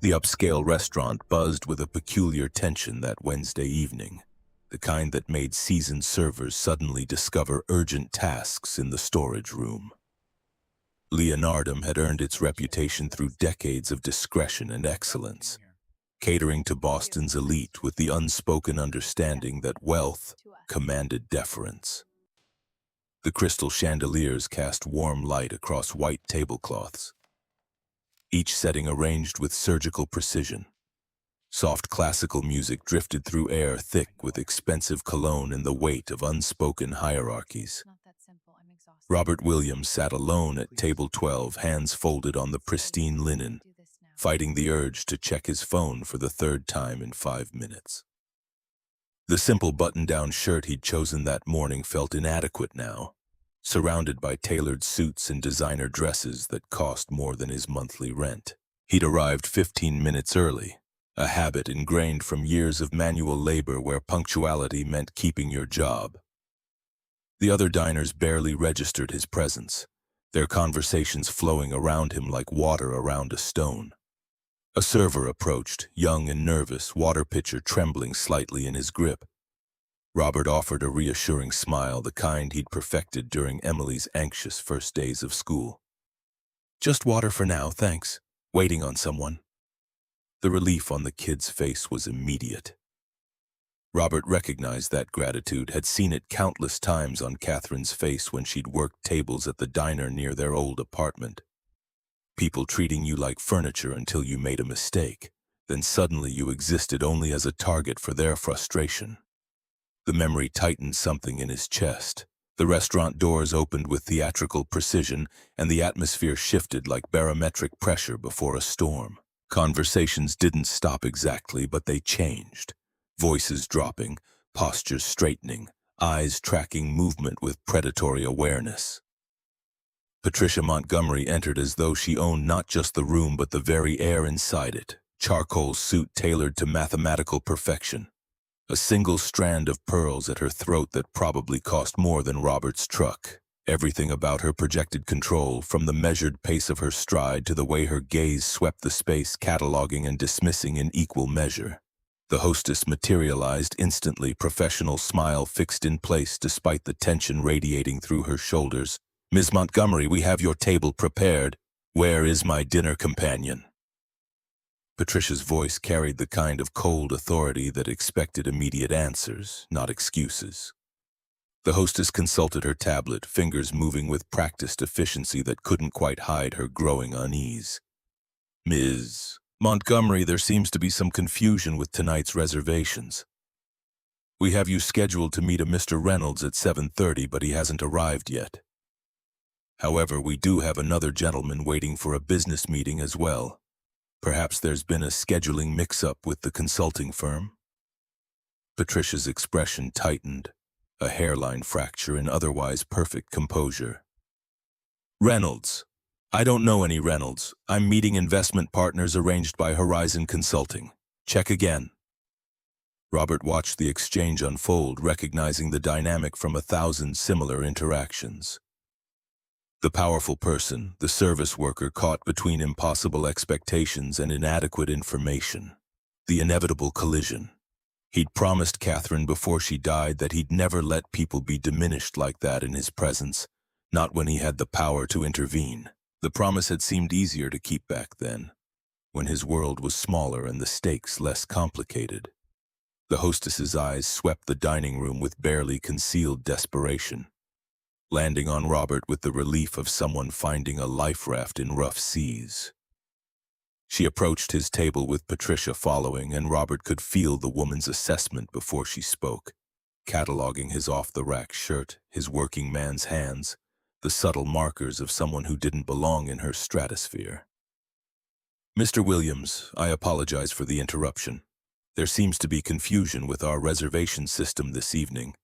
The upscale restaurant buzzed with a peculiar tension that Wednesday evening, the kind that made seasoned servers suddenly discover urgent tasks in the storage room. Leonardum had earned its reputation through decades of discretion and excellence, catering to Boston's elite with the unspoken understanding that wealth commanded deference. The crystal chandeliers cast warm light across white tablecloths, each setting arranged with surgical precision. Soft classical music drifted through air thick with expensive cologne and the weight of unspoken hierarchies. Robert Williams sat alone at table 12, hands folded on the pristine linen, fighting the urge to check his phone for the third time in 5 minutes. The simple button-down shirt he'd chosen that morning felt inadequate now, surrounded by tailored suits and designer dresses that cost more than his monthly rent. He'd arrived 15 minutes early, a habit ingrained from years of manual labor where punctuality meant keeping your job. The other diners barely registered his presence, their conversations flowing around him like water around a stone. A server approached, young and nervous, water pitcher trembling slightly in his grip. Robert offered a reassuring smile, the kind he'd perfected during Emily's anxious first days of school. "Just water for now, thanks. Waiting on someone." The relief on the kid's face was immediate. Robert recognized that gratitude, had seen it countless times on Catherine's face when she'd worked tables at the diner near their old apartment. People treating you like furniture until you made a mistake, then suddenly you existed only as a target for their frustration. The memory tightened something in his chest. The restaurant doors opened with theatrical precision, and the atmosphere shifted like barometric pressure before a storm. Conversations didn't stop exactly, but they changed. Voices dropping, postures straightening, eyes tracking movement with predatory awareness. Patricia Montgomery entered as though she owned not just the room but the very air inside it, charcoal suit tailored to mathematical perfection. A single strand of pearls at her throat that probably cost more than Robert's truck. Everything about her projected control, from the measured pace of her stride to the way her gaze swept the space, cataloging and dismissing in equal measure. The hostess materialized instantly, professional smile fixed in place despite the tension radiating through her shoulders. "Ms. Montgomery, we have your table prepared. Where is my dinner companion?" Patricia's voice carried the kind of cold authority that expected immediate answers, not excuses. The hostess consulted her tablet, fingers moving with practiced efficiency that couldn't quite hide her growing unease. "Ms. Montgomery, there seems to be some confusion with tonight's reservations. We have you scheduled to meet a Mr. Reynolds at 7:30, but he hasn't arrived yet. However, we do have another gentleman waiting for a business meeting as well. Perhaps there's been a scheduling mix-up with the consulting firm." Patricia's expression tightened, a hairline fracture in otherwise perfect composure. "Reynolds. I don't know any Reynolds. I'm meeting investment partners arranged by Horizon Consulting. Check again." Robert watched the exchange unfold, recognizing the dynamic from 1,000 similar interactions. The powerful person, the service worker caught between impossible expectations and inadequate information. The inevitable collision. He'd promised Catherine before she died that he'd never let people be diminished like that in his presence, not when he had the power to intervene. The promise had seemed easier to keep back then, when his world was smaller and the stakes less complicated. The hostess's eyes swept the dining room with barely concealed desperation, landing on Robert with the relief of someone finding a life raft in rough seas. She approached his table with Patricia following, and Robert could feel the woman's assessment before she spoke, cataloging his off-the-rack shirt, his working man's hands, the subtle markers of someone who didn't belong in her stratosphere. "Mr. Williams, I apologize for the interruption. There seems to be confusion with our reservation system this evening.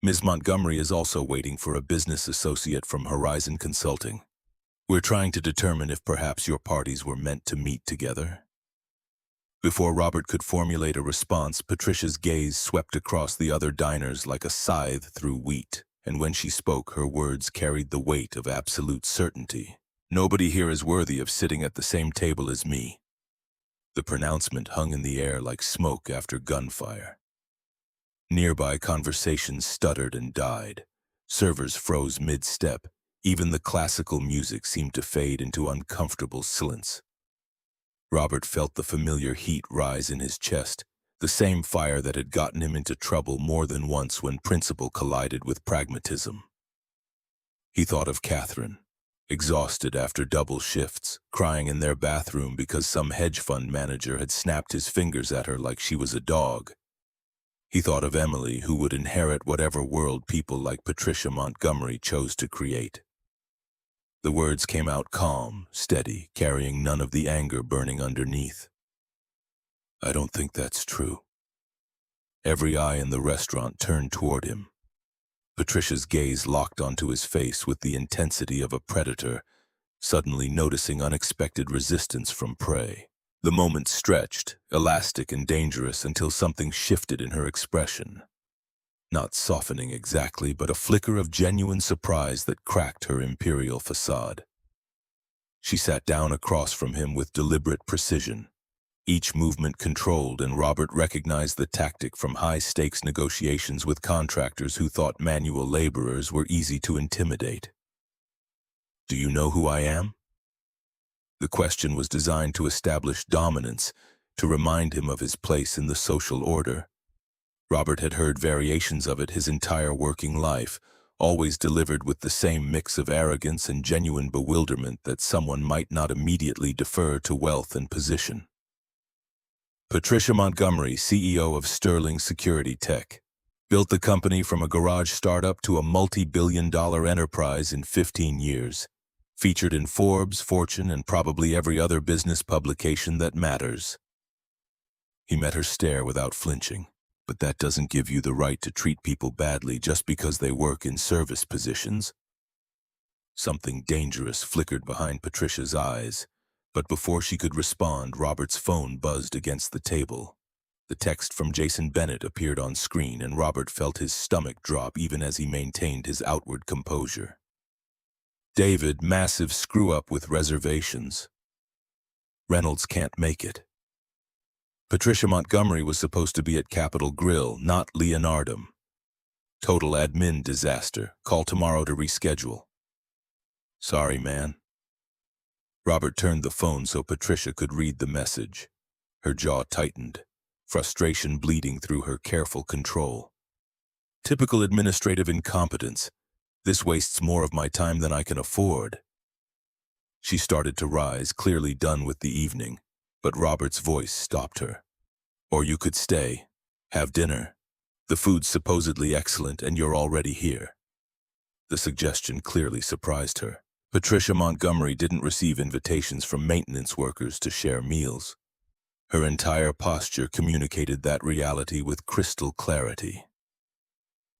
Ms. Montgomery is also waiting for a business associate from Horizon Consulting. We're trying to determine if perhaps your parties were meant to meet together." Before Robert could formulate a response, Patricia's gaze swept across the other diners like a scythe through wheat, and when she spoke, her words carried the weight of absolute certainty. "Nobody here is worthy of sitting at the same table as me." The pronouncement hung in the air like smoke after gunfire. Nearby conversations stuttered and died. Servers froze mid-step. Even the classical music seemed to fade into uncomfortable silence. Robert felt the familiar heat rise in his chest, the same fire that had gotten him into trouble more than once when principle collided with pragmatism. He thought of Catherine, exhausted after double shifts, crying in their bathroom because some hedge fund manager had snapped his fingers at her like she was a dog. He thought of Emily, who would inherit whatever world people like Patricia Montgomery chose to create. The words came out calm, steady, carrying none of the anger burning underneath. I don't think that's true. Every eye in the restaurant turned toward him. Patricia's gaze locked onto his face with the intensity of a predator, suddenly noticing unexpected resistance from prey. The moment stretched, elastic and dangerous, until something shifted in her expression. Not softening exactly, but a flicker of genuine surprise that cracked her imperial facade. She sat down across from him with deliberate precision, each movement controlled, and Robert recognized the tactic from high-stakes negotiations with contractors who thought manual laborers were easy to intimidate. Do you know who I am? The question was designed to establish dominance, to remind him of his place in the social order. Robert had heard variations of it his entire working life, always delivered with the same mix of arrogance and genuine bewilderment that someone might not immediately defer to wealth and position. Patricia Montgomery, CEO of Sterling Security Tech, built the company from a garage startup to a multi-billion-dollar enterprise in 15 years, featured in Forbes, Fortune, and probably every other business publication that matters. He met her stare without flinching. But that doesn't give you the right to treat people badly just because they work in service positions. Something dangerous flickered behind Patricia's eyes, but before she could respond, Robert's phone buzzed against the table. The text from Jason Bennett appeared on screen, and Robert felt his stomach drop even as he maintained his outward composure. David, massive screw-up with reservations. Reynolds can't make it. Patricia Montgomery was supposed to be at Capitol Grill, not Leonardum. Total admin disaster. Call tomorrow to reschedule. Sorry, man. Robert turned the phone so Patricia could read the message. Her jaw tightened, frustration bleeding through her careful control. Typical administrative incompetence. This wastes more of my time than I can afford. She started to rise, clearly done with the evening, but Robert's voice stopped her. Or you could stay, have dinner. The food's supposedly excellent and you're already here. The suggestion clearly surprised her. Patricia Montgomery didn't receive invitations from maintenance workers to share meals. Her entire posture communicated that reality with crystal clarity.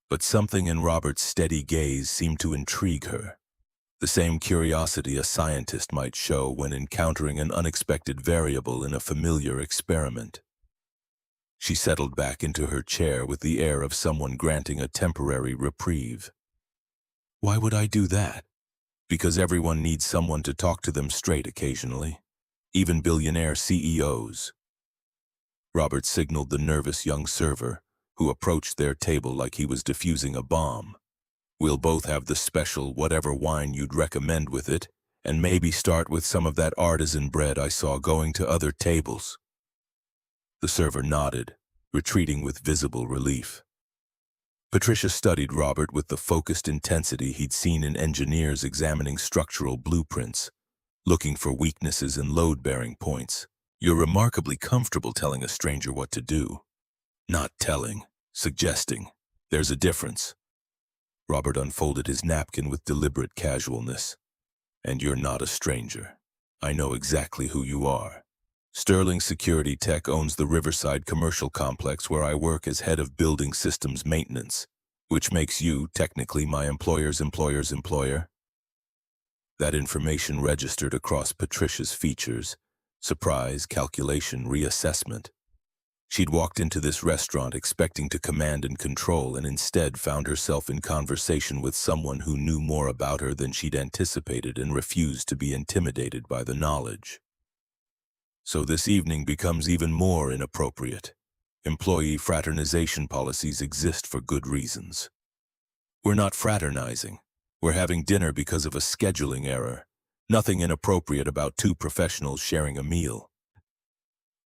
But something in Robert's steady gaze seemed to intrigue her. The same curiosity a scientist might show when encountering an unexpected variable in a familiar experiment. She settled back into her chair with the air of someone granting a temporary reprieve. Why would I do that? Because everyone needs someone to talk to them straight occasionally, even billionaire CEOs. Robert signaled the nervous young server, who approached their table like he was defusing a bomb. We'll both have the special whatever wine you'd recommend with it, and maybe start with some of that artisan bread I saw going to other tables. The server nodded, retreating with visible relief. Patricia studied Robert with the focused intensity he'd seen in engineers examining structural blueprints, looking for weaknesses and load-bearing points. You're remarkably comfortable telling a stranger what to do. Not telling, suggesting. There's a difference. Robert unfolded his napkin with deliberate casualness. And you're not a stranger. I know exactly who you are. Sterling Security Tech owns the Riverside Commercial Complex where I work as head of building systems maintenance, which makes you, technically, my employer's employer. That information registered across Patricia's features: surprise, calculation, reassessment. She'd walked into this restaurant expecting to command and control, and instead found herself in conversation with someone who knew more about her than she'd anticipated and refused to be intimidated by the knowledge. So this evening becomes even more inappropriate. Employee fraternization policies exist for good reasons. We're not fraternizing. We're having dinner because of a scheduling error. Nothing inappropriate about two professionals sharing a meal.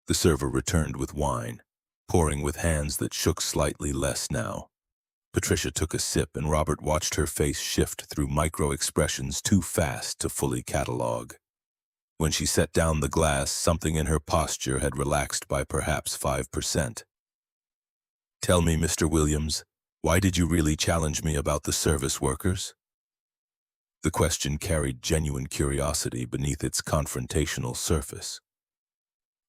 The server returned with wine, pouring with hands that shook slightly less now. Patricia took a sip and Robert watched her face shift through micro-expressions too fast to fully catalog. When she set down the glass, something in her posture had relaxed by perhaps 5%. "Tell me, Mr. Williams, why did you really challenge me about the service workers?" The question carried genuine curiosity beneath its confrontational surface.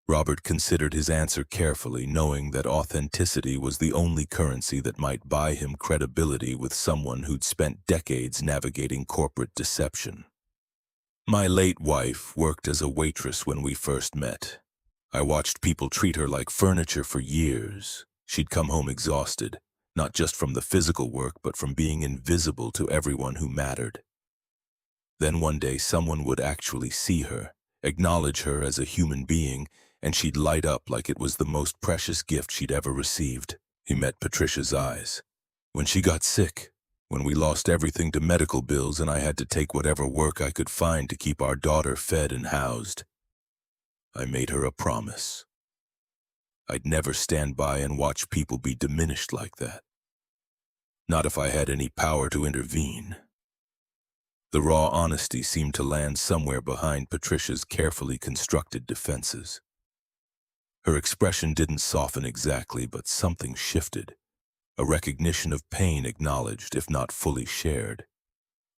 Robert considered his answer carefully, knowing that authenticity was the only currency that might buy him credibility with someone who'd spent decades navigating corporate deception. "My late wife worked as a waitress when we first met. I watched people treat her like furniture for years. She'd come home exhausted, not just from the physical work, but from being invisible to everyone who mattered. Then one day someone would actually see her, acknowledge her as a human being, and she'd light up like it was the most precious gift she'd ever received." He met Patricia's eyes. "When she got sick, when we lost everything to medical bills and I had to take whatever work I could find to keep our daughter fed and housed, I made her a promise. I'd never stand by and watch people be diminished like that. Not if I had any power to intervene." The raw honesty seemed to land somewhere behind Patricia's carefully constructed defenses. Her expression didn't soften exactly, but something shifted. A recognition of pain acknowledged, if not fully shared.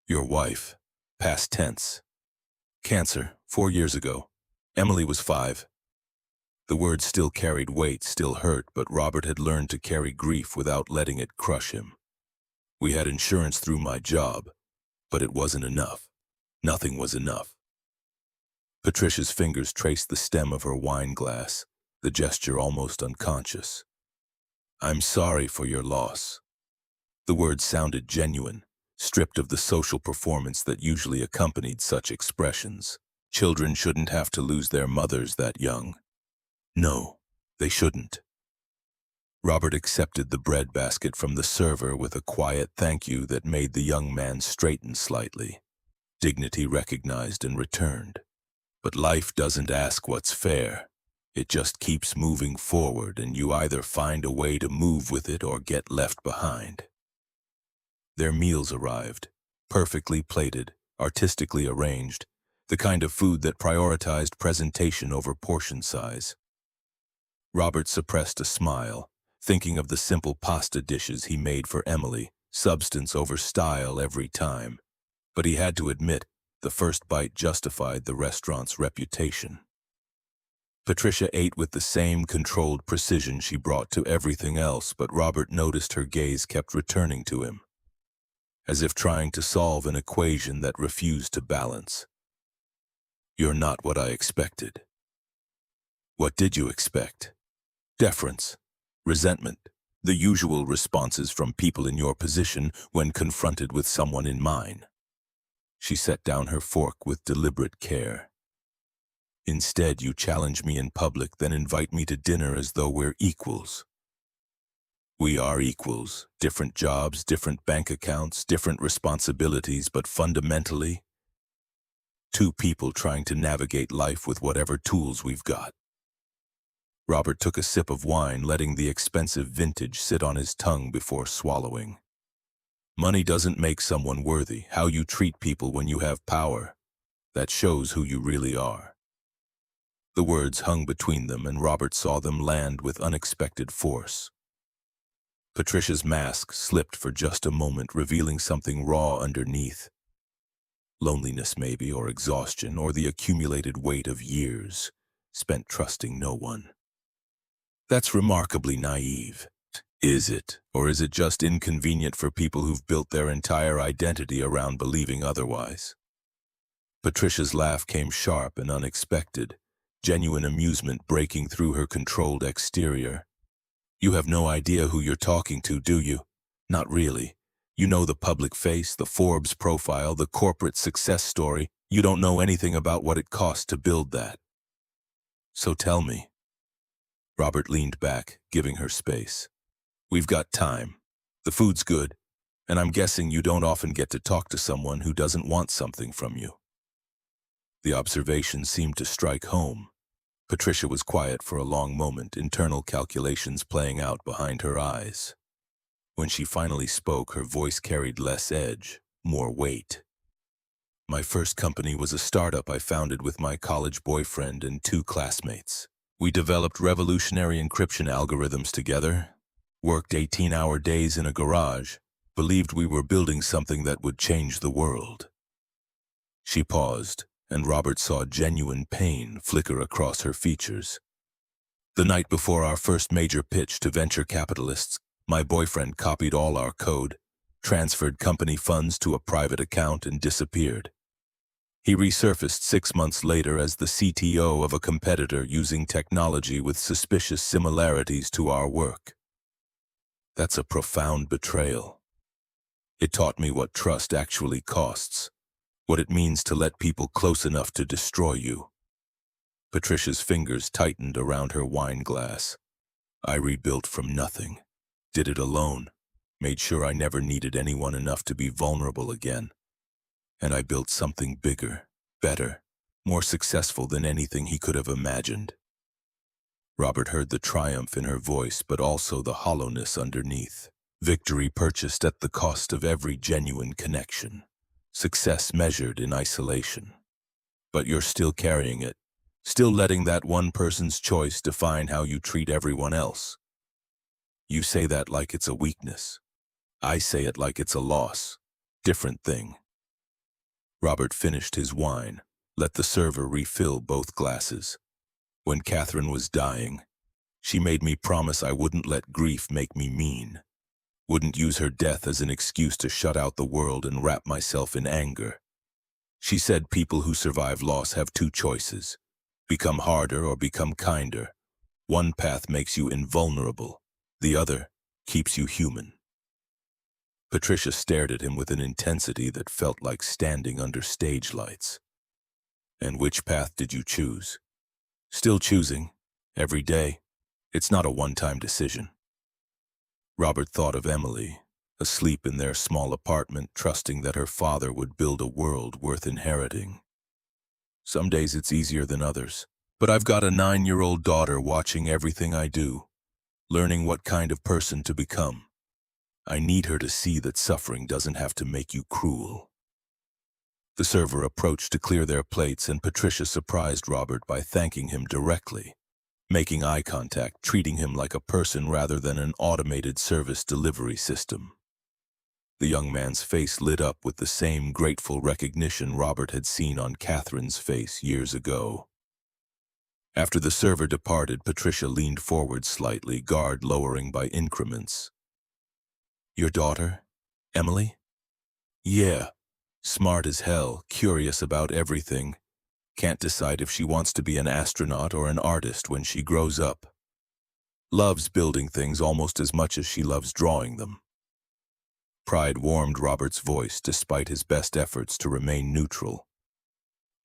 "Your wife, past tense. Cancer, 4 years ago. Emily was 5. The words still carried weight, still hurt, but Robert had learned to carry grief without letting it crush him. "We had insurance through my job, but it wasn't enough. Nothing was enough." Patricia's fingers traced the stem of her wine glass, the gesture almost unconscious. "I'm sorry for your loss." The words sounded genuine, stripped of the social performance that usually accompanied such expressions. Children shouldn't have to lose their mothers that young. No, they shouldn't. Robert accepted the bread basket from the server with a quiet thank you that made the young man straighten slightly. Dignity recognized and returned. But life doesn't ask what's fair. It just keeps moving forward, and you either find a way to move with it or get left behind. Their meals arrived, perfectly plated, artistically arranged, the kind of food that prioritized presentation over portion size. Robert suppressed a smile, thinking of the simple pasta dishes he made for Emily, substance over style every time. But he had to admit, the first bite justified the restaurant's reputation. Patricia ate with the same controlled precision she brought to everything else, but Robert noticed her gaze kept returning to him, as if trying to solve an equation that refused to balance. "You're not what I expected." "What did you expect?" "Deference, resentment, the usual responses from people in your position when confronted with someone in mine." She set down her fork with deliberate care. "Instead, you challenge me in public, then invite me to dinner as though we're equals." "We are equals, different jobs, different bank accounts, different responsibilities, but fundamentally, two people trying to navigate life with whatever tools we've got." Robert took a sip of wine, letting the expensive vintage sit on his tongue before swallowing. "Money doesn't make someone worthy. How you treat people when you have power, that shows who you really are." The words hung between them, and Robert saw them land with unexpected force. Patricia's mask slipped for just a moment, revealing something raw underneath. Loneliness maybe, or exhaustion, or the accumulated weight of years spent trusting no one. "That's remarkably naive." "Is it? Or is it just inconvenient for people who've built their entire identity around believing otherwise?" Patricia's laugh came sharp and unexpected, genuine amusement breaking through her controlled exterior. "You have no idea who you're talking to, do you? Not really. You know the public face, the Forbes profile, the corporate success story. You don't know anything about what it cost to build that." So tell me. Robert leaned back, giving her space. We've got time. The food's good, and I'm guessing you don't often get to talk to someone who doesn't want something from you. The observation seemed to strike home. Patricia was quiet for a long moment, internal calculations playing out behind her eyes. When she finally spoke, her voice carried less edge, more weight. My first company was a startup I founded with my college boyfriend and 2 classmates. We developed revolutionary encryption algorithms together, worked 18-hour days in a garage, believed we were building something that would change the world. She paused, and Robert saw genuine pain flicker across her features. The night before our first major pitch to venture capitalists, my boyfriend copied all our code, transferred company funds to a private account, and disappeared. He resurfaced 6 months later as the CTO of a competitor using technology with suspicious similarities to our work. That's a profound betrayal. It taught me what trust actually costs, what it means to let people close enough to destroy you. Patricia's fingers tightened around her wine glass. I rebuilt from nothing, did it alone, made sure I never needed anyone enough to be vulnerable again. And I built something bigger, better, more successful than anything he could have imagined. Robert heard the triumph in her voice, but also the hollowness underneath. Victory purchased at the cost of every genuine connection. Success measured in isolation. But you're still carrying it, still letting that one person's choice define how you treat everyone else. You say that like it's a weakness. I say it like it's a loss. Different thing. Robert finished his wine, let the server refill both glasses. When Catherine was dying, she made me promise I wouldn't let grief make me mean. Wouldn't use her death as an excuse to shut out the world and wrap myself in anger. She said people who survive loss have 2 choices. Become harder or become kinder. One path makes you invulnerable. The other keeps you human. Patricia stared at him with an intensity that felt like standing under stage lights. And which path did you choose? Still choosing, every day. It's not a one-time decision. Robert thought of Emily, asleep in their small apartment, trusting that her father would build a world worth inheriting. Some days it's easier than others, but I've got a 9-year-old daughter watching everything I do, learning what kind of person to become. I need her to see that suffering doesn't have to make you cruel. The server approached to clear their plates, and Patricia surprised Robert by thanking him directly, making eye contact, treating him like a person rather than an automated service delivery system. The young man's face lit up with the same grateful recognition Robert had seen on Catherine's face years ago. After the server departed, Patricia leaned forward slightly, guard lowering by increments. Your daughter, Emily? Yeah, smart as hell, curious about everything. Can't decide if she wants to be an astronaut or an artist when she grows up. Loves building things almost as much as she loves drawing them. Pride warmed Robert's voice despite his best efforts to remain neutral.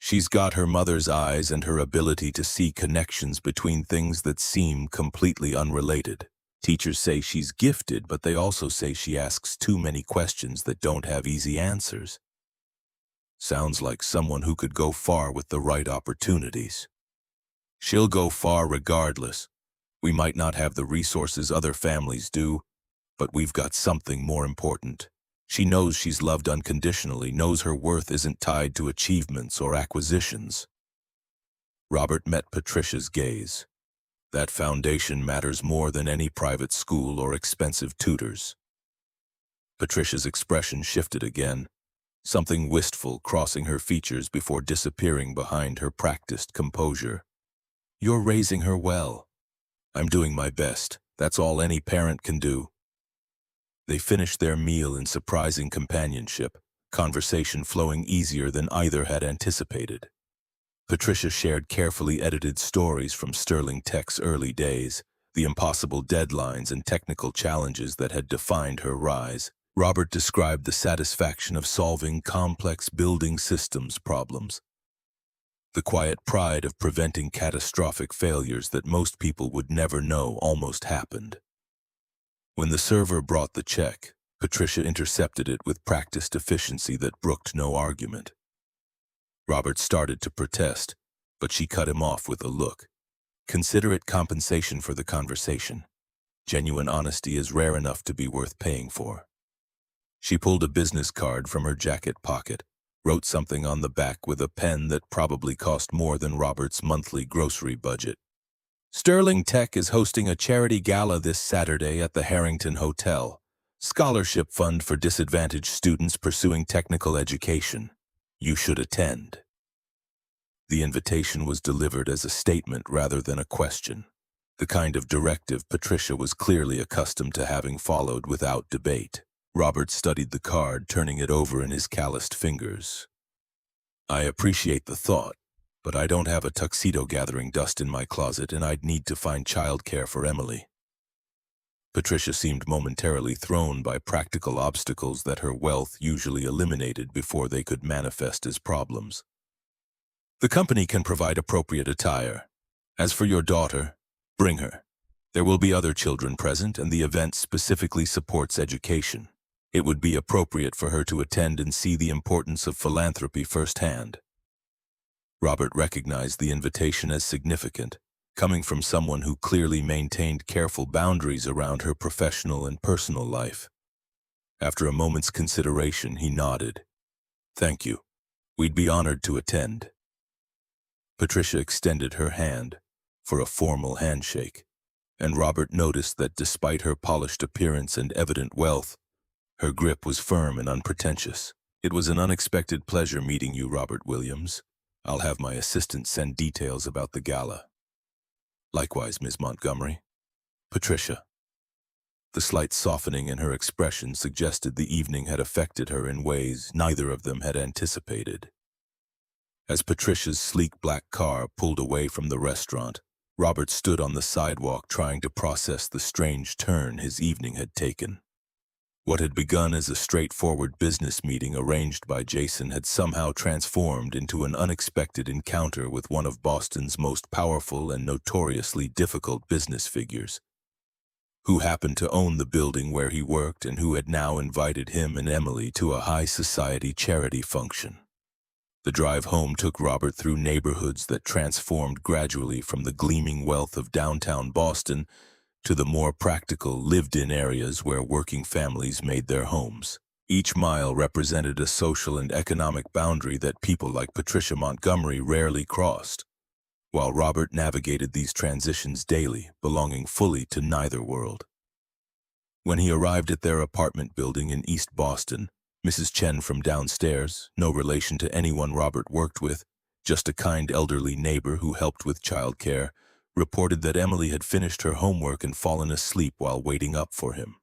She's got her mother's eyes and her ability to see connections between things that seem completely unrelated. Teachers say she's gifted, but they also say she asks too many questions that don't have easy answers. Sounds like someone who could go far with the right opportunities. She'll go far regardless. We might not have the resources other families do, but we've got something more important. She knows she's loved unconditionally, knows her worth isn't tied to achievements or acquisitions. Robert met Patricia's gaze. That foundation matters more than any private school or expensive tutors. Patricia's expression shifted again, something wistful crossing her features before disappearing behind her practiced composure. You're raising her well. I'm doing my best. That's all any parent can do. They finished their meal in surprising companionship, conversation flowing easier than either had anticipated. Patricia shared carefully edited stories from Sterling Tech's early days, the impossible deadlines and technical challenges that had defined her rise. Robert described the satisfaction of solving complex building systems problems. The quiet pride of preventing catastrophic failures that most people would never know almost happened. When the server brought the check, Patricia intercepted it with practiced efficiency that brooked no argument. Robert started to protest, but she cut him off with a look. Consider it compensation for the conversation. Genuine honesty is rare enough to be worth paying for. She pulled a business card from her jacket pocket, wrote something on the back with a pen that probably cost more than Robert's monthly grocery budget. Sterling Tech is hosting a charity gala this Saturday at the Harrington Hotel. Scholarship fund for disadvantaged students pursuing technical education. You should attend. The invitation was delivered as a statement rather than a question, the kind of directive Patricia was clearly accustomed to having followed without debate. Robert studied the card, turning it over in his calloused fingers. I appreciate the thought, but I don't have a tuxedo gathering dust in my closet, and I'd need to find childcare for Emily. Patricia seemed momentarily thrown by practical obstacles that her wealth usually eliminated before they could manifest as problems. The company can provide appropriate attire. As for your daughter, bring her. There will be other children present, and the event specifically supports education. It would be appropriate for her to attend and see the importance of philanthropy firsthand. Robert recognized the invitation as significant, coming from someone who clearly maintained careful boundaries around her professional and personal life. After a moment's consideration, he nodded. Thank you. We'd be honored to attend. Patricia extended her hand for a formal handshake, and Robert noticed that despite her polished appearance and evident wealth, her grip was firm and unpretentious. It was an unexpected pleasure meeting you, Robert Williams. I'll have my assistant send details about the gala. Likewise, Ms. Montgomery. Patricia. The slight softening in her expression suggested the evening had affected her in ways neither of them had anticipated. As Patricia's sleek black car pulled away from the restaurant, Robert stood on the sidewalk trying to process the strange turn his evening had taken. What had begun as a straightforward business meeting arranged by Jason had somehow transformed into an unexpected encounter with one of Boston's most powerful and notoriously difficult business figures, who happened to own the building where he worked and who had now invited him and Emily to a high society charity function. The drive home took Robert through neighborhoods that transformed gradually from the gleaming wealth of downtown Boston to the more practical, lived-in areas where working families made their homes. Each mile represented a social and economic boundary that people like Patricia Montgomery rarely crossed, while Robert navigated these transitions daily, belonging fully to neither world. When he arrived at their apartment building in East Boston, Mrs. Chen from downstairs, no relation to anyone Robert worked with, just a kind elderly neighbor who helped with childcare, reported that Emily had finished her homework and fallen asleep while waiting up for him.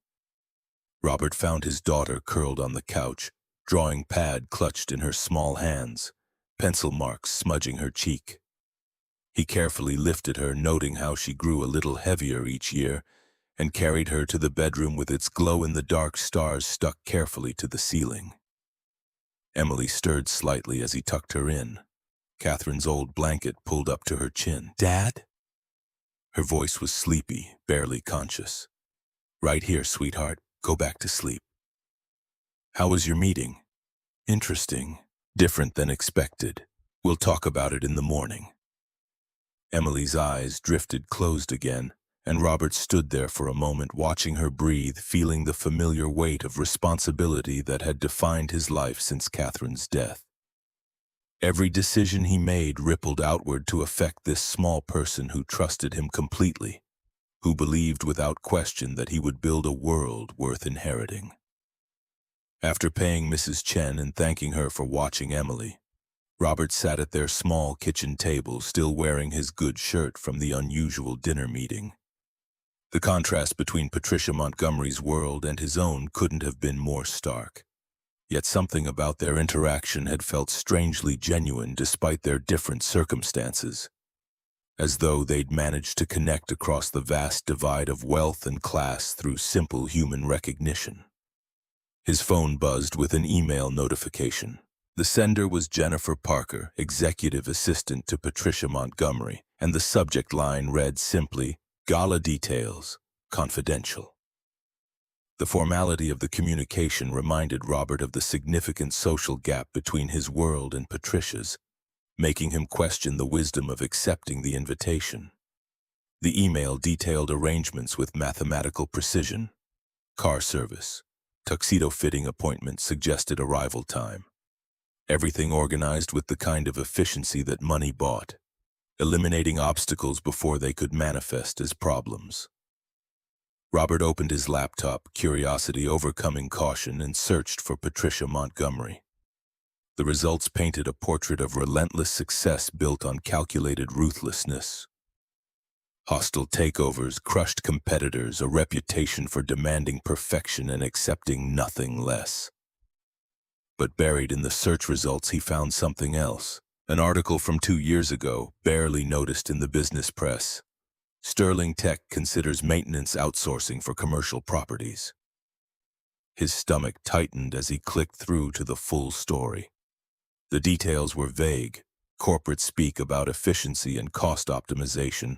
Robert found his daughter curled on the couch, drawing pad clutched in her small hands, pencil marks smudging her cheek. He carefully lifted her, noting how she grew a little heavier each year, and carried her to the bedroom with its glow-in-the-dark stars stuck carefully to the ceiling. Emily stirred slightly as he tucked her in, Catherine's old blanket pulled up to her chin. Dad? Her voice was sleepy, barely conscious. Right here, sweetheart. Go back to sleep. How was your meeting? Interesting. Different than expected. We'll talk about it in the morning. Emily's eyes drifted closed again, and Robert stood there for a moment watching her breathe, feeling the familiar weight of responsibility that had defined his life since Catherine's death. Every decision he made rippled outward to affect this small person who trusted him completely, who believed without question that he would build a world worth inheriting. After paying Mrs. Chen and thanking her for watching Emily, Robert sat at their small kitchen table, still wearing his good shirt from the unusual dinner meeting. The contrast between Patricia Montgomery's world and his own couldn't have been more stark. Yet something about their interaction had felt strangely genuine despite their different circumstances, as though they'd managed to connect across the vast divide of wealth and class through simple human recognition. His phone buzzed with an email notification. The sender was Jennifer Parker, executive assistant to Patricia Montgomery, and the subject line read simply, "Gala details, confidential." The formality of the communication reminded Robert of the significant social gap between his world and Patricia's, making him question the wisdom of accepting the invitation. The email detailed arrangements with mathematical precision. Car service, tuxedo fitting appointment suggested arrival time. Everything organized with the kind of efficiency that money bought, eliminating obstacles before they could manifest as problems. Robert opened his laptop, curiosity overcoming caution, and searched for Patricia Montgomery. The results painted a portrait of relentless success built on calculated ruthlessness. Hostile takeovers, crushed competitors, a reputation for demanding perfection and accepting nothing less. But buried in the search results, he found something else. An article from 2 years ago, barely noticed in the business press. Sterling Tech considers maintenance outsourcing for commercial properties. His stomach tightened as he clicked through to the full story. The details were vague, corporate speak about efficiency and cost optimization,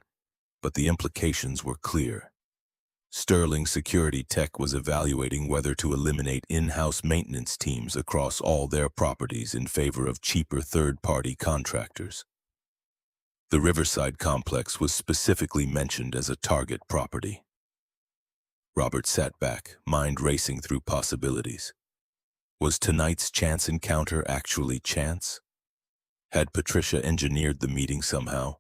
but the implications were clear. Sterling Security Tech was evaluating whether to eliminate in-house maintenance teams across all their properties in favor of cheaper third-party contractors. The Riverside complex was specifically mentioned as a target property. Robert sat back, mind racing through possibilities. Was tonight's chance encounter actually chance? Had Patricia engineered the meeting somehow,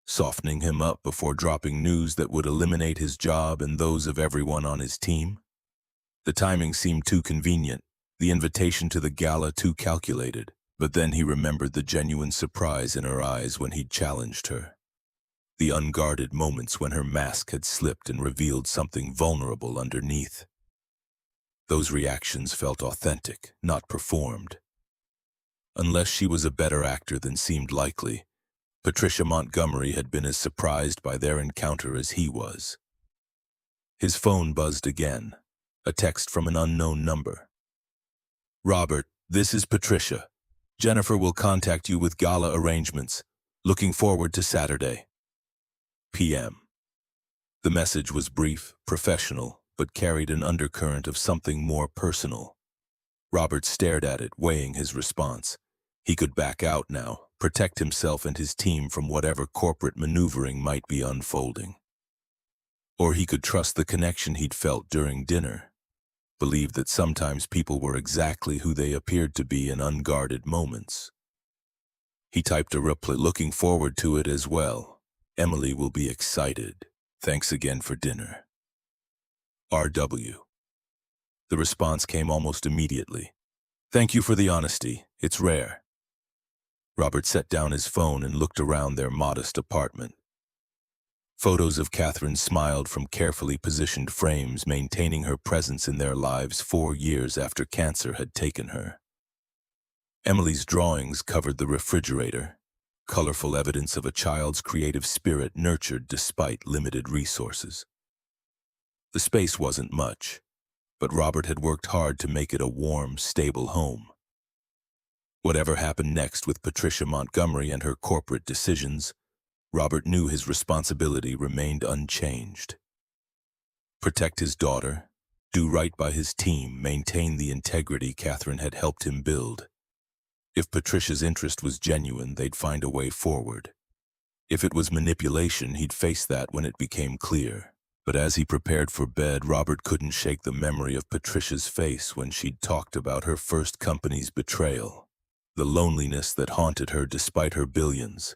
softening him up before dropping news that would eliminate his job and those of everyone on his team? The timing seemed too convenient, the invitation to the gala too calculated, but then he remembered the genuine surprise in her eyes when he'd challenged her. The unguarded moments when her mask had slipped and revealed something vulnerable underneath. Those reactions felt authentic, not performed. Unless she was a better actor than seemed likely, Patricia Montgomery had been as surprised by their encounter as he was. His phone buzzed again, a text from an unknown number. "Robert, this is Patricia. Jennifer will contact you with gala arrangements. Looking forward to Saturday. PM." The message was brief, professional, but carried an undercurrent of something more personal. Robert stared at it, weighing his response. He could back out now, protect himself and his team from whatever corporate maneuvering might be unfolding. Or he could trust the connection he'd felt during dinner, believe that sometimes people were exactly who they appeared to be in unguarded moments. He typed a reply, "Looking forward to it as well. Emily will be excited. Thanks again for dinner. RW." The response came almost immediately. "Thank you for the honesty. It's rare." Robert set down his phone and looked around their modest apartment. Photos of Catherine smiled from carefully positioned frames, maintaining her presence in their lives 4 years after cancer had taken her. Emily's drawings covered the refrigerator, colorful evidence of a child's creative spirit nurtured despite limited resources. The space wasn't much, but Robert had worked hard to make it a warm, stable home. Whatever happened next with Patricia Montgomery and her corporate decisions, Robert knew his responsibility remained unchanged. Protect his daughter, do right by his team, maintain the integrity Catherine had helped him build. If Patricia's interest was genuine, they'd find a way forward. If it was manipulation, he'd face that when it became clear. But as he prepared for bed, Robert couldn't shake the memory of Patricia's face when she'd talked about her first company's betrayal. The loneliness that haunted her despite her billions.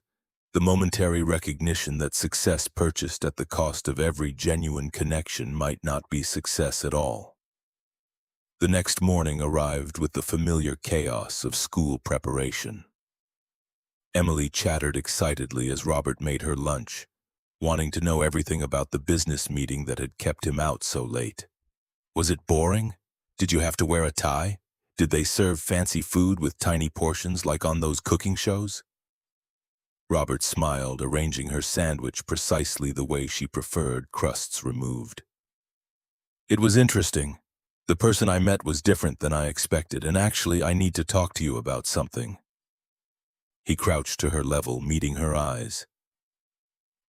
The momentary recognition that success purchased at the cost of every genuine connection might not be success at all. The next morning arrived with the familiar chaos of school preparation. Emily chattered excitedly as Robert made her lunch, wanting to know everything about the business meeting that had kept him out so late. Was it boring? Did you have to wear a tie? Did they serve fancy food with tiny portions like on those cooking shows? Robert smiled, arranging her sandwich precisely the way she preferred, crusts removed. It was interesting. The person I met was different than I expected, and actually I need to talk to you about something. He crouched to her level, meeting her eyes.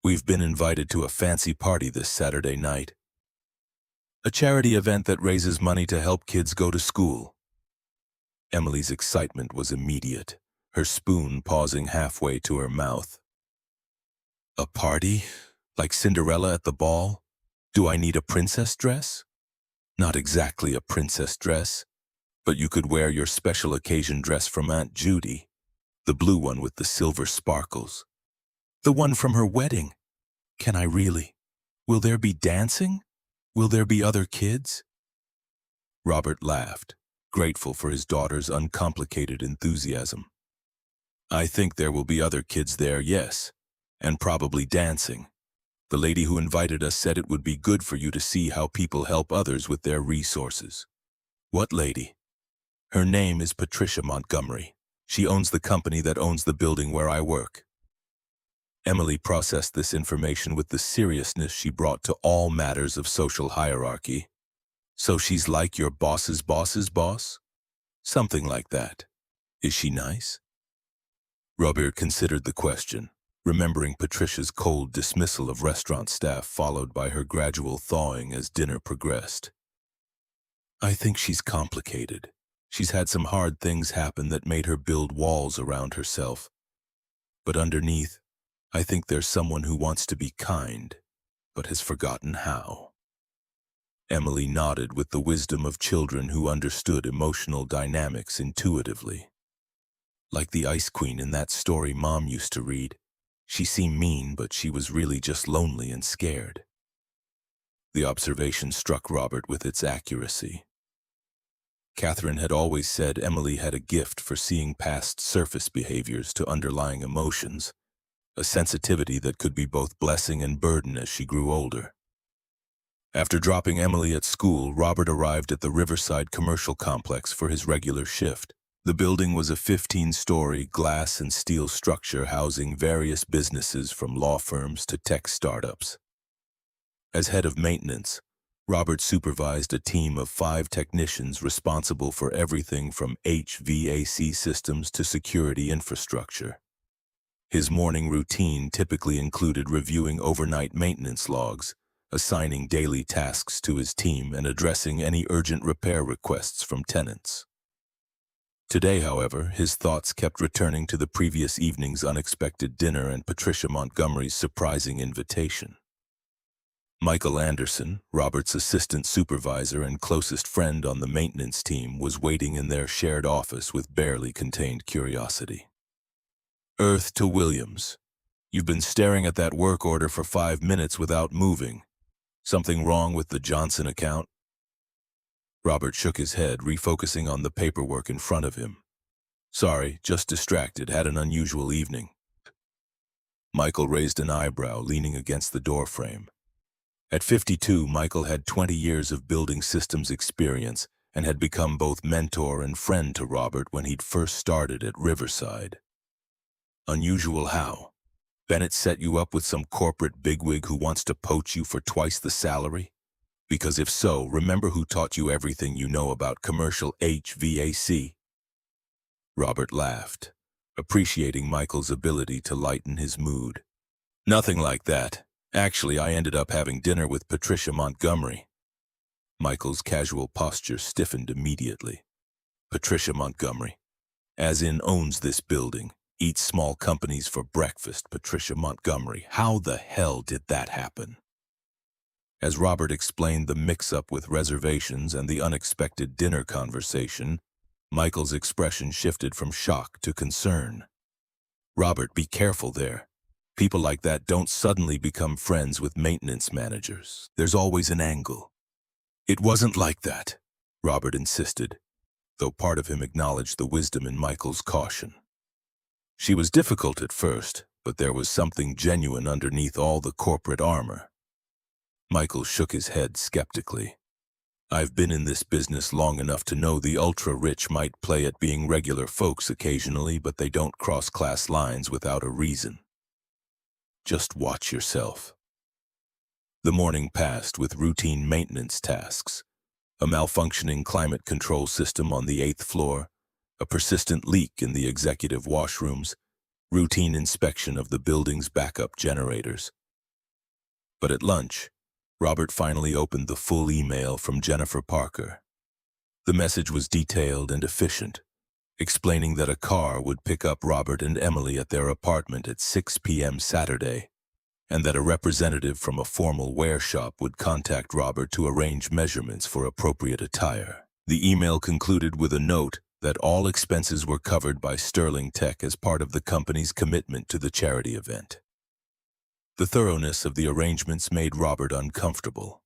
We've been invited to a fancy party this Saturday night. A charity event that raises money to help kids go to school. Emily's excitement was immediate, her spoon pausing halfway to her mouth. A party? Like Cinderella at the ball? Do I need a princess dress? Not exactly a princess dress, but you could wear your special occasion dress from Aunt Judy, the blue one with the silver sparkles. The one from her wedding. Can I really? Will there be dancing? Will there be other kids? Robert laughed, grateful for his daughter's uncomplicated enthusiasm. I think there will be other kids there, yes, and probably dancing. The lady who invited us said it would be good for you to see how people help others with their resources. What lady? Her name is Patricia Montgomery. She owns the company that owns the building where I work. Emily processed this information with the seriousness she brought to all matters of social hierarchy. So she's like your boss's boss's boss? Something like that. Is she nice? Robert considered the question, remembering Patricia's cold dismissal of restaurant staff followed by her gradual thawing as dinner progressed. I think she's complicated. She's had some hard things happen that made her build walls around herself. But underneath, I think there's someone who wants to be kind, but has forgotten how. Emily nodded with the wisdom of children who understood emotional dynamics intuitively. Like the Ice Queen in that story Mom used to read, she seemed mean, but she was really just lonely and scared. The observation struck Robert with its accuracy. Catherine had always said Emily had a gift for seeing past surface behaviors to underlying emotions, a sensitivity that could be both blessing and burden as she grew older. After dropping Emily at school, Robert arrived at the Riverside Commercial Complex for his regular shift. The building was a 15-story glass and steel structure housing various businesses from law firms to tech startups. As head of maintenance, Robert supervised a team of 5 technicians responsible for everything from HVAC systems to security infrastructure. His morning routine typically included reviewing overnight maintenance logs, assigning daily tasks to his team, and addressing any urgent repair requests from tenants. Today, however, his thoughts kept returning to the previous evening's unexpected dinner and Patricia Montgomery's surprising invitation. Michael Anderson, Robert's assistant supervisor and closest friend on the maintenance team, was waiting in their shared office with barely contained curiosity. Earth to Williams. You've been staring at that work order for 5 minutes without moving. Something wrong with the Johnson account? Robert shook his head, refocusing on the paperwork in front of him. Sorry, just distracted, had an unusual evening. Michael raised an eyebrow, leaning against the doorframe. At 52, Michael had 20 years of building systems experience and had become both mentor and friend to Robert when he'd first started at Riverside. Unusual how? Bennett set you up with some corporate bigwig who wants to poach you for twice the salary? Because if so, remember who taught you everything you know about commercial HVAC? Robert laughed, appreciating Michael's ability to lighten his mood. Nothing like that. Actually, I ended up having dinner with Patricia Montgomery. Michael's casual posture stiffened immediately. Patricia Montgomery, as in owns this building, eats small companies for breakfast. Patricia Montgomery, how the hell did that happen? As Robert explained the mix-up with reservations and the unexpected dinner conversation, Michael's expression shifted from shock to concern. Robert, be careful there. People like that don't suddenly become friends with maintenance managers. There's always an angle. It wasn't like that, Robert insisted, though part of him acknowledged the wisdom in Michael's caution. She was difficult at first, but there was something genuine underneath all the corporate armor. Michael shook his head skeptically. I've been in this business long enough to know the ultra-rich might play at being regular folks occasionally, but they don't cross class lines without a reason. Just watch yourself. The morning passed with routine maintenance tasks. A malfunctioning climate control system on the 8th floor, a persistent leak in the executive washrooms, routine inspection of the building's backup generators. But at lunch, Robert finally opened the full email from Jennifer Parker. The message was detailed and efficient, explaining that a car would pick up Robert and Emily at their apartment at 6 p.m. Saturday, and that a representative from a formal wear shop would contact Robert to arrange measurements for appropriate attire. The email concluded with a note that all expenses were covered by Sterling Tech as part of the company's commitment to the charity event. The thoroughness of the arrangements made Robert uncomfortable.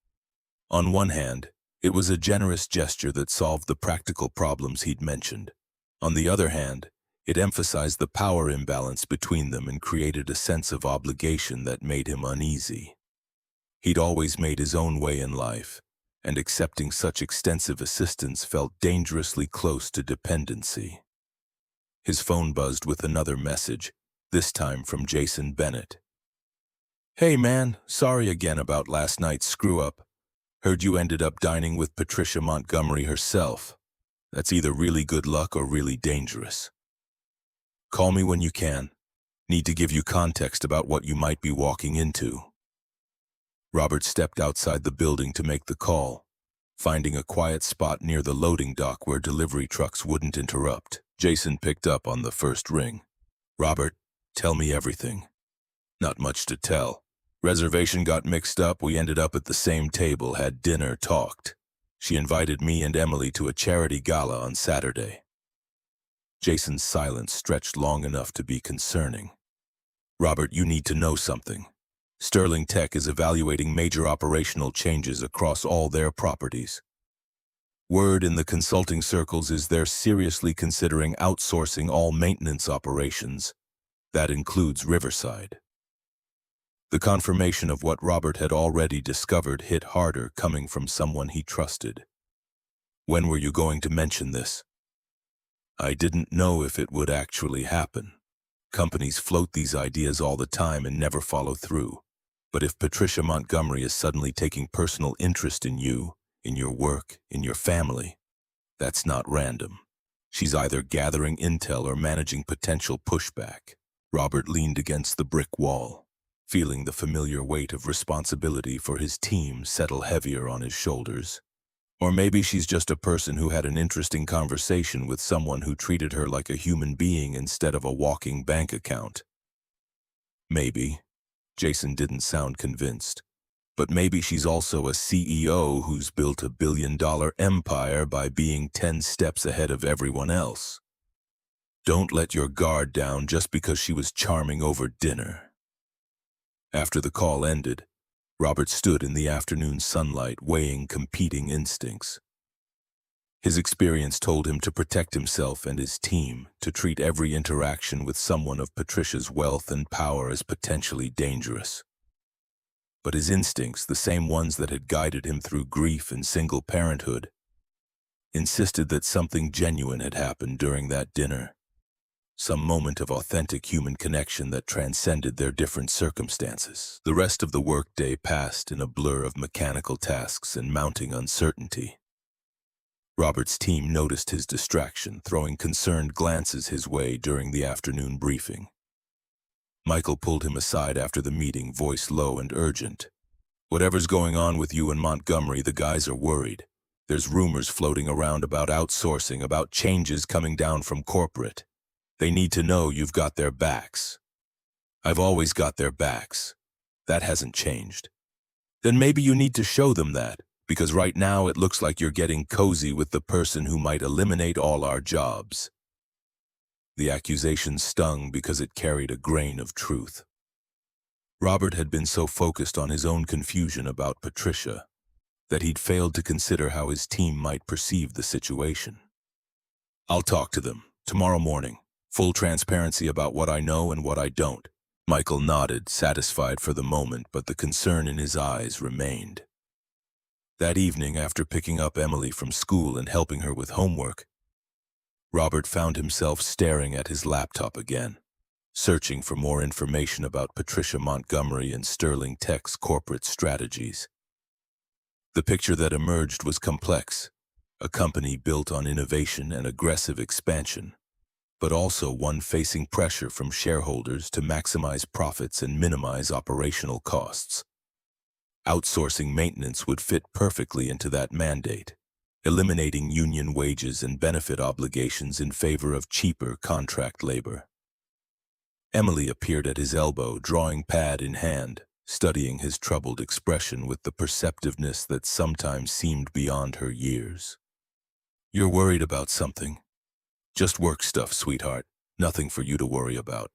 On one hand, it was a generous gesture that solved the practical problems he'd mentioned. On the other hand, it emphasized the power imbalance between them and created a sense of obligation that made him uneasy. He'd always made his own way in life, and accepting such extensive assistance felt dangerously close to dependency. His phone buzzed with another message, this time from Jason Bennett. "Hey man, sorry again about last night's screw-up. Heard you ended up dining with Patricia Montgomery herself. That's either really good luck or really dangerous. Call me when you can. Need to give you context about what you might be walking into." Robert stepped outside the building to make the call, finding a quiet spot near the loading dock where delivery trucks wouldn't interrupt. Jason picked up on the first ring. "Robert, tell me everything." "Not much to tell. Reservation got mixed up, we ended up at the same table, had dinner, talked. She invited me and Emily to a charity gala on Saturday." Jason's silence stretched long enough to be concerning. "Robert, you need to know something. Sterling Tech is evaluating major operational changes across all their properties. Word in the consulting circles is they're seriously considering outsourcing all maintenance operations. That includes Riverside." The confirmation of what Robert had already discovered hit harder coming from someone he trusted. "When were you going to mention this?" "I didn't know if it would actually happen. Companies float these ideas all the time and never follow through. But if Patricia Montgomery is suddenly taking personal interest in you, in your work, in your family, that's not random. She's either gathering intel or managing potential pushback." Robert leaned against the brick wall, feeling the familiar weight of responsibility for his team settle heavier on his shoulders. Or maybe she's just a person who had an interesting conversation with someone who treated her like a human being instead of a walking bank account. Maybe. Jason didn't sound convinced. But maybe she's also a CEO who's built a billion-dollar empire by being 10 steps ahead of everyone else. Don't let your guard down just because she was charming over dinner. After the call ended, Robert stood in the afternoon sunlight weighing competing instincts. His experience told him to protect himself and his team, to treat every interaction with someone of Patricia's wealth and power as potentially dangerous. But his instincts, the same ones that had guided him through grief and single parenthood, insisted that something genuine had happened during that dinner. Some moment of authentic human connection that transcended their different circumstances. The rest of the workday passed in a blur of mechanical tasks and mounting uncertainty. Robert's team noticed his distraction, throwing concerned glances his way during the afternoon briefing. Michael pulled him aside after the meeting, voice low and urgent. "Whatever's going on with you and Montgomery, the guys are worried. There's rumors floating around about outsourcing, about changes coming down from corporate. They need to know you've got their backs." "I've always got their backs. That hasn't changed." "Then maybe you need to show them that, because right now it looks like you're getting cozy with the person who might eliminate all our jobs." The accusation stung because it carried a grain of truth. Robert had been so focused on his own confusion about Patricia that he'd failed to consider how his team might perceive the situation. "I'll talk to them tomorrow morning. Full transparency about what I know and what I don't." Michael nodded, satisfied for the moment, but the concern in his eyes remained. That evening, after picking up Emily from school and helping her with homework, Robert found himself staring at his laptop again, searching for more information about Patricia Montgomery and Sterling Tech's corporate strategies. The picture that emerged was complex, a company built on innovation and aggressive expansion, but also one facing pressure from shareholders to maximize profits and minimize operational costs. Outsourcing maintenance would fit perfectly into that mandate, eliminating union wages and benefit obligations in favor of cheaper contract labor. Emily appeared at his elbow, drawing pad in hand, studying his troubled expression with the perceptiveness that sometimes seemed beyond her years. "You're worried about something. Just work stuff, sweetheart. Nothing for you to worry about.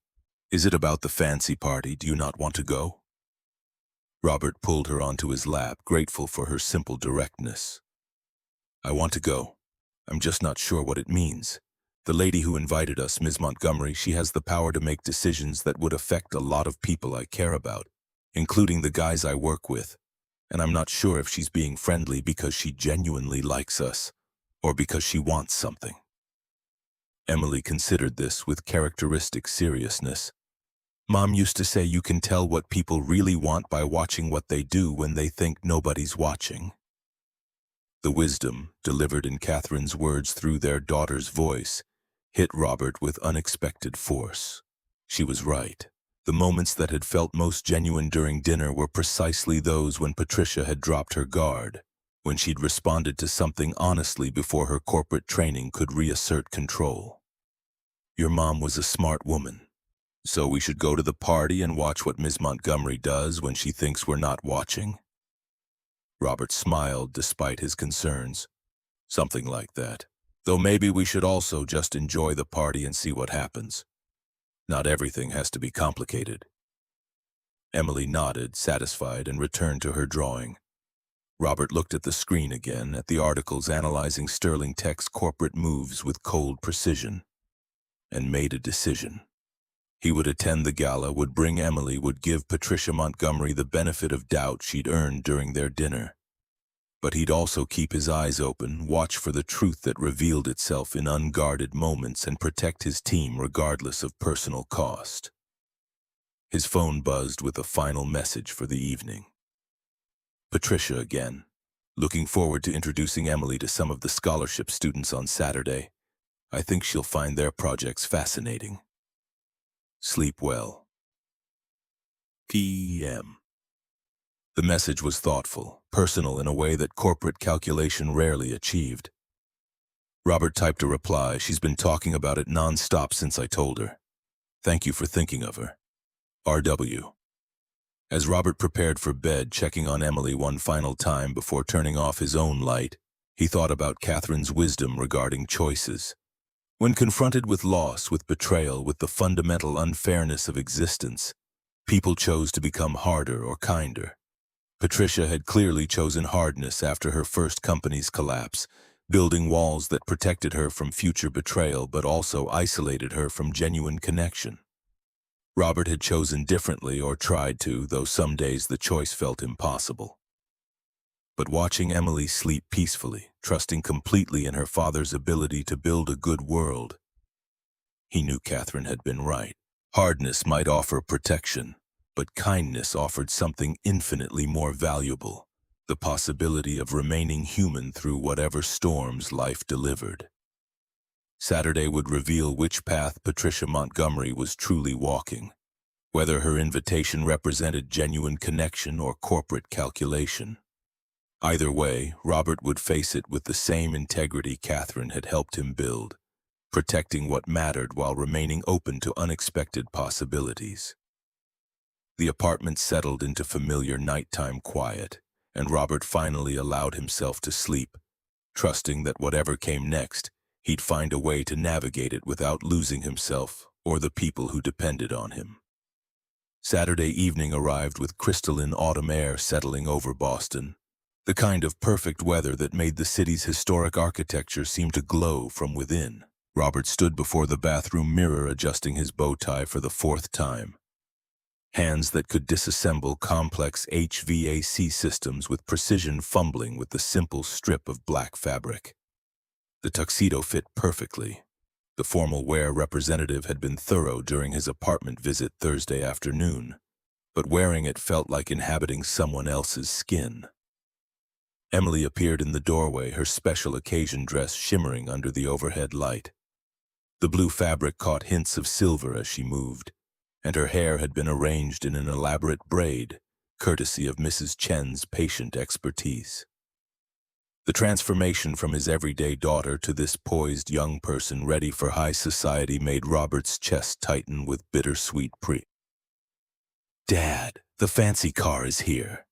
Is it about the fancy party? Do you not want to go?" Robert pulled her onto his lap, grateful for her simple directness. "I want to go. I'm just not sure what it means. The lady who invited us, Ms. Montgomery, she has the power to make decisions that would affect a lot of people I care about, including the guys I work with, and I'm not sure if she's being friendly because she genuinely likes us, or because she wants something." Emily considered this with characteristic seriousness. "Mom used to say you can tell what people really want by watching what they do when they think nobody's watching." The wisdom, delivered in Catherine's words through their daughter's voice, hit Robert with unexpected force. She was right. The moments that had felt most genuine during dinner were precisely those when Patricia had dropped her guard, when she'd responded to something honestly before her corporate training could reassert control. "Your mom was a smart woman. So we should go to the party and watch what Miss Montgomery does when she thinks we're not watching?" Robert smiled despite his concerns. "Something like that. Though maybe we should also just enjoy the party and see what happens. Not everything has to be complicated." Emily nodded, satisfied, and returned to her drawing. Robert looked at the screen again, at the articles analyzing Sterling Tech's corporate moves with cold precision, and made a decision. He would attend the gala, would bring Emily, would give Patricia Montgomery the benefit of doubt she'd earned during their dinner. But he'd also keep his eyes open, watch for the truth that revealed itself in unguarded moments, and protect his team regardless of personal cost. His phone buzzed with a final message for the evening. "Patricia again. Looking forward to introducing Emily to some of the scholarship students on Saturday. I think she'll find their projects fascinating. Sleep well. P.M." The message was thoughtful, personal in a way that corporate calculation rarely achieved. Robert typed a reply. "She's been talking about it non-stop since I told her. Thank you for thinking of her. R.W." As Robert prepared for bed, checking on Emily one final time before turning off his own light, he thought about Catherine's wisdom regarding choices. When confronted with loss, with betrayal, with the fundamental unfairness of existence, people chose to become harder or kinder. Patricia had clearly chosen hardness after her first company's collapse, building walls that protected her from future betrayal but also isolated her from genuine connection. Robert had chosen differently, or tried to, though some days the choice felt impossible. But watching Emily sleep peacefully, trusting completely in her father's ability to build a good world, he knew Catherine had been right. Hardness might offer protection, but kindness offered something infinitely more valuable, the possibility of remaining human through whatever storms life delivered. Saturday would reveal which path Patricia Montgomery was truly walking, whether her invitation represented genuine connection or corporate calculation. Either way, Robert would face it with the same integrity Catherine had helped him build, protecting what mattered while remaining open to unexpected possibilities. The apartment settled into familiar nighttime quiet, and Robert finally allowed himself to sleep, trusting that whatever came next, he'd find a way to navigate it without losing himself or the people who depended on him. Saturday evening arrived with crystalline autumn air settling over Boston, the kind of perfect weather that made the city's historic architecture seem to glow from within. Robert stood before the bathroom mirror, adjusting his bow tie for the fourth time. Hands that could disassemble complex HVAC systems with precision fumbling with the simple strip of black fabric. The tuxedo fit perfectly. The formal wear representative had been thorough during his apartment visit Thursday afternoon, but wearing it felt like inhabiting someone else's skin. Emily appeared in the doorway, her special occasion dress shimmering under the overhead light. The blue fabric caught hints of silver as she moved, and her hair had been arranged in an elaborate braid, courtesy of Mrs. Chen's patient expertise. The transformation from his everyday daughter to this poised young person ready for high society made Robert's chest tighten with bittersweet pride. "Dad, the fancy car is here."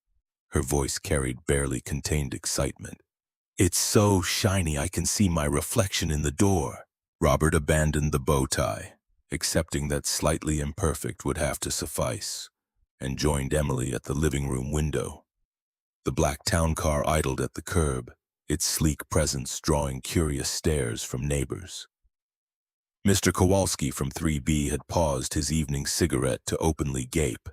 Her voice carried barely contained excitement. "It's so shiny I can see my reflection in the door." Robert abandoned the bow tie, accepting that slightly imperfect would have to suffice, and joined Emily at the living room window. The black town car idled at the curb, its sleek presence drawing curious stares from neighbors. Mr. Kowalski from 3B had paused his evening cigarette to openly gape.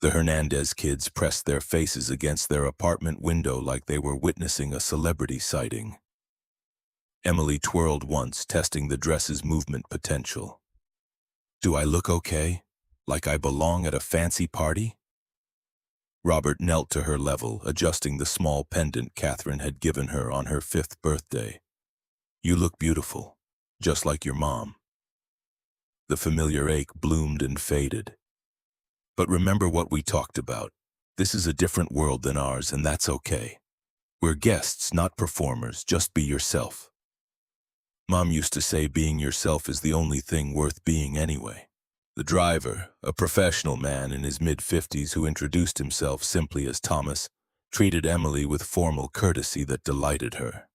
The Hernandez kids pressed their faces against their apartment window like they were witnessing a celebrity sighting. Emily twirled once, testing the dress's movement potential. "Do I look okay? Like I belong at a fancy party?" Robert knelt to her level, adjusting the small pendant Catherine had given her on her 5th birthday. "You look beautiful, just like your mom." The familiar ache bloomed and faded. "But remember what we talked about. This is a different world than ours, and that's okay. We're guests, not performers. Just be yourself." Mom used to say being yourself is the only thing worth being anyway. The driver, a professional man in his mid-50s who introduced himself simply as Thomas, treated Emily with formal courtesy that delighted her.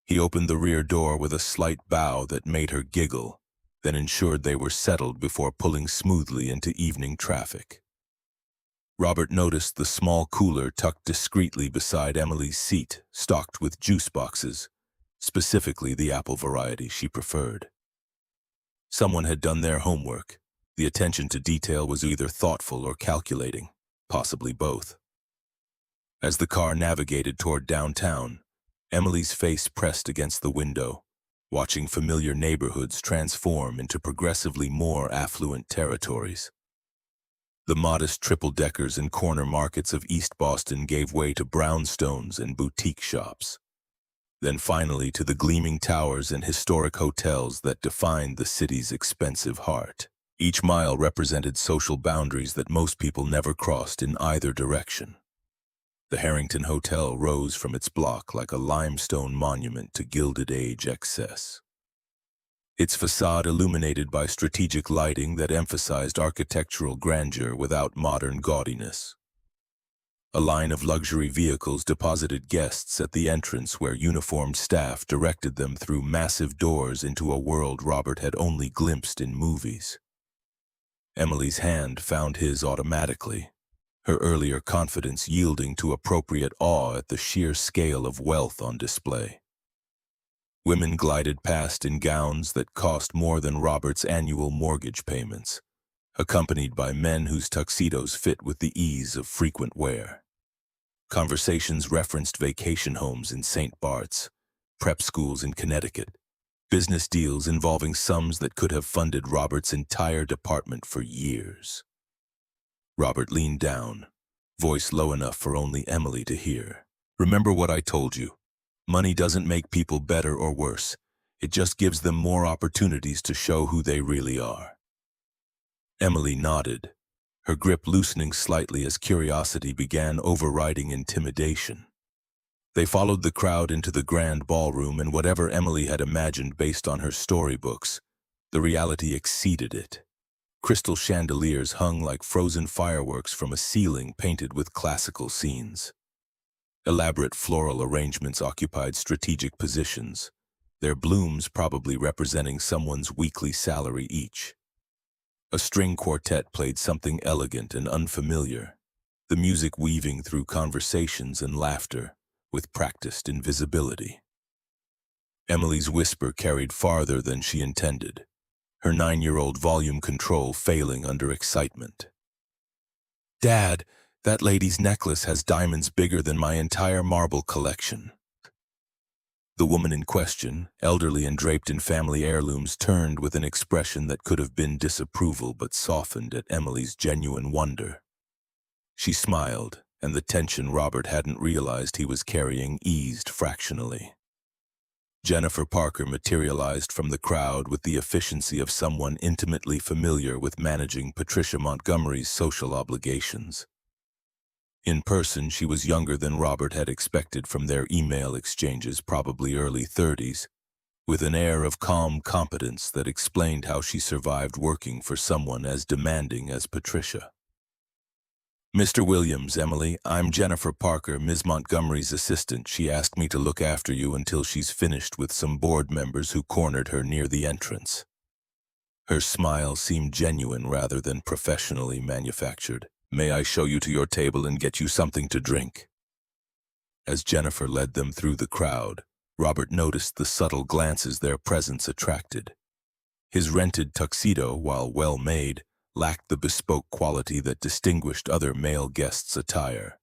He opened the rear door with a slight bow that made her giggle, then ensured they were settled before pulling smoothly into evening traffic. Robert noticed the small cooler tucked discreetly beside Emily's seat, stocked with juice boxes, specifically the apple variety she preferred. Someone had done their homework. The attention to detail was either thoughtful or calculating, possibly both. As the car navigated toward downtown, Emily's face pressed against the window, watching familiar neighborhoods transform into progressively more affluent territories. The modest triple-deckers and corner markets of East Boston gave way to brownstones and boutique shops. Then finally to the gleaming towers and historic hotels that defined the city's expensive heart. Each mile represented social boundaries that most people never crossed in either direction. The Harrington Hotel rose from its block like a limestone monument to Gilded Age excess. Its facade illuminated by strategic lighting that emphasized architectural grandeur without modern gaudiness. A line of luxury vehicles deposited guests at the entrance where uniformed staff directed them through massive doors into a world Robert had only glimpsed in movies. Emily's hand found his automatically, her earlier confidence yielding to appropriate awe at the sheer scale of wealth on display. Women glided past in gowns that cost more than Robert's annual mortgage payments, accompanied by men whose tuxedos fit with the ease of frequent wear. Conversations referenced vacation homes in St. Bart's, prep schools in Connecticut, business deals involving sums that could have funded Robert's entire department for years. Robert leaned down, voice low enough for only Emily to hear. "Remember what I told you. Money doesn't make people better or worse. It just gives them more opportunities to show who they really are." Emily nodded, her grip loosening slightly as curiosity began overriding intimidation. They followed the crowd into the grand ballroom, and whatever Emily had imagined based on her storybooks, the reality exceeded it. Crystal chandeliers hung like frozen fireworks from a ceiling painted with classical scenes. Elaborate floral arrangements occupied strategic positions, their blooms probably representing someone's weekly salary each. A string quartet played something elegant and unfamiliar, the music weaving through conversations and laughter with practiced invisibility. Emily's whisper carried farther than she intended, her 9-year-old volume control failing under excitement. "Dad, that lady's necklace has diamonds bigger than my entire marble collection." The woman in question, elderly and draped in family heirlooms, turned with an expression that could have been disapproval but softened at Emily's genuine wonder. She smiled, and the tension Robert hadn't realized he was carrying eased fractionally. Jennifer Parker materialized from the crowd with the efficiency of someone intimately familiar with managing Patricia Montgomery's social obligations. In person, she was younger than Robert had expected from their email exchanges, probably early 30s, with an air of calm competence that explained how she survived working for someone as demanding as Patricia. "Mr. Williams, Emily, I'm Jennifer Parker, Ms. Montgomery's assistant. She asked me to look after you until she's finished with some board members who cornered her near the entrance." Her smile seemed genuine rather than professionally manufactured. "May I show you to your table and get you something to drink?" As Jennifer led them through the crowd, Robert noticed the subtle glances their presence attracted. His rented tuxedo, while well-made, lacked the bespoke quality that distinguished other male guests' attire.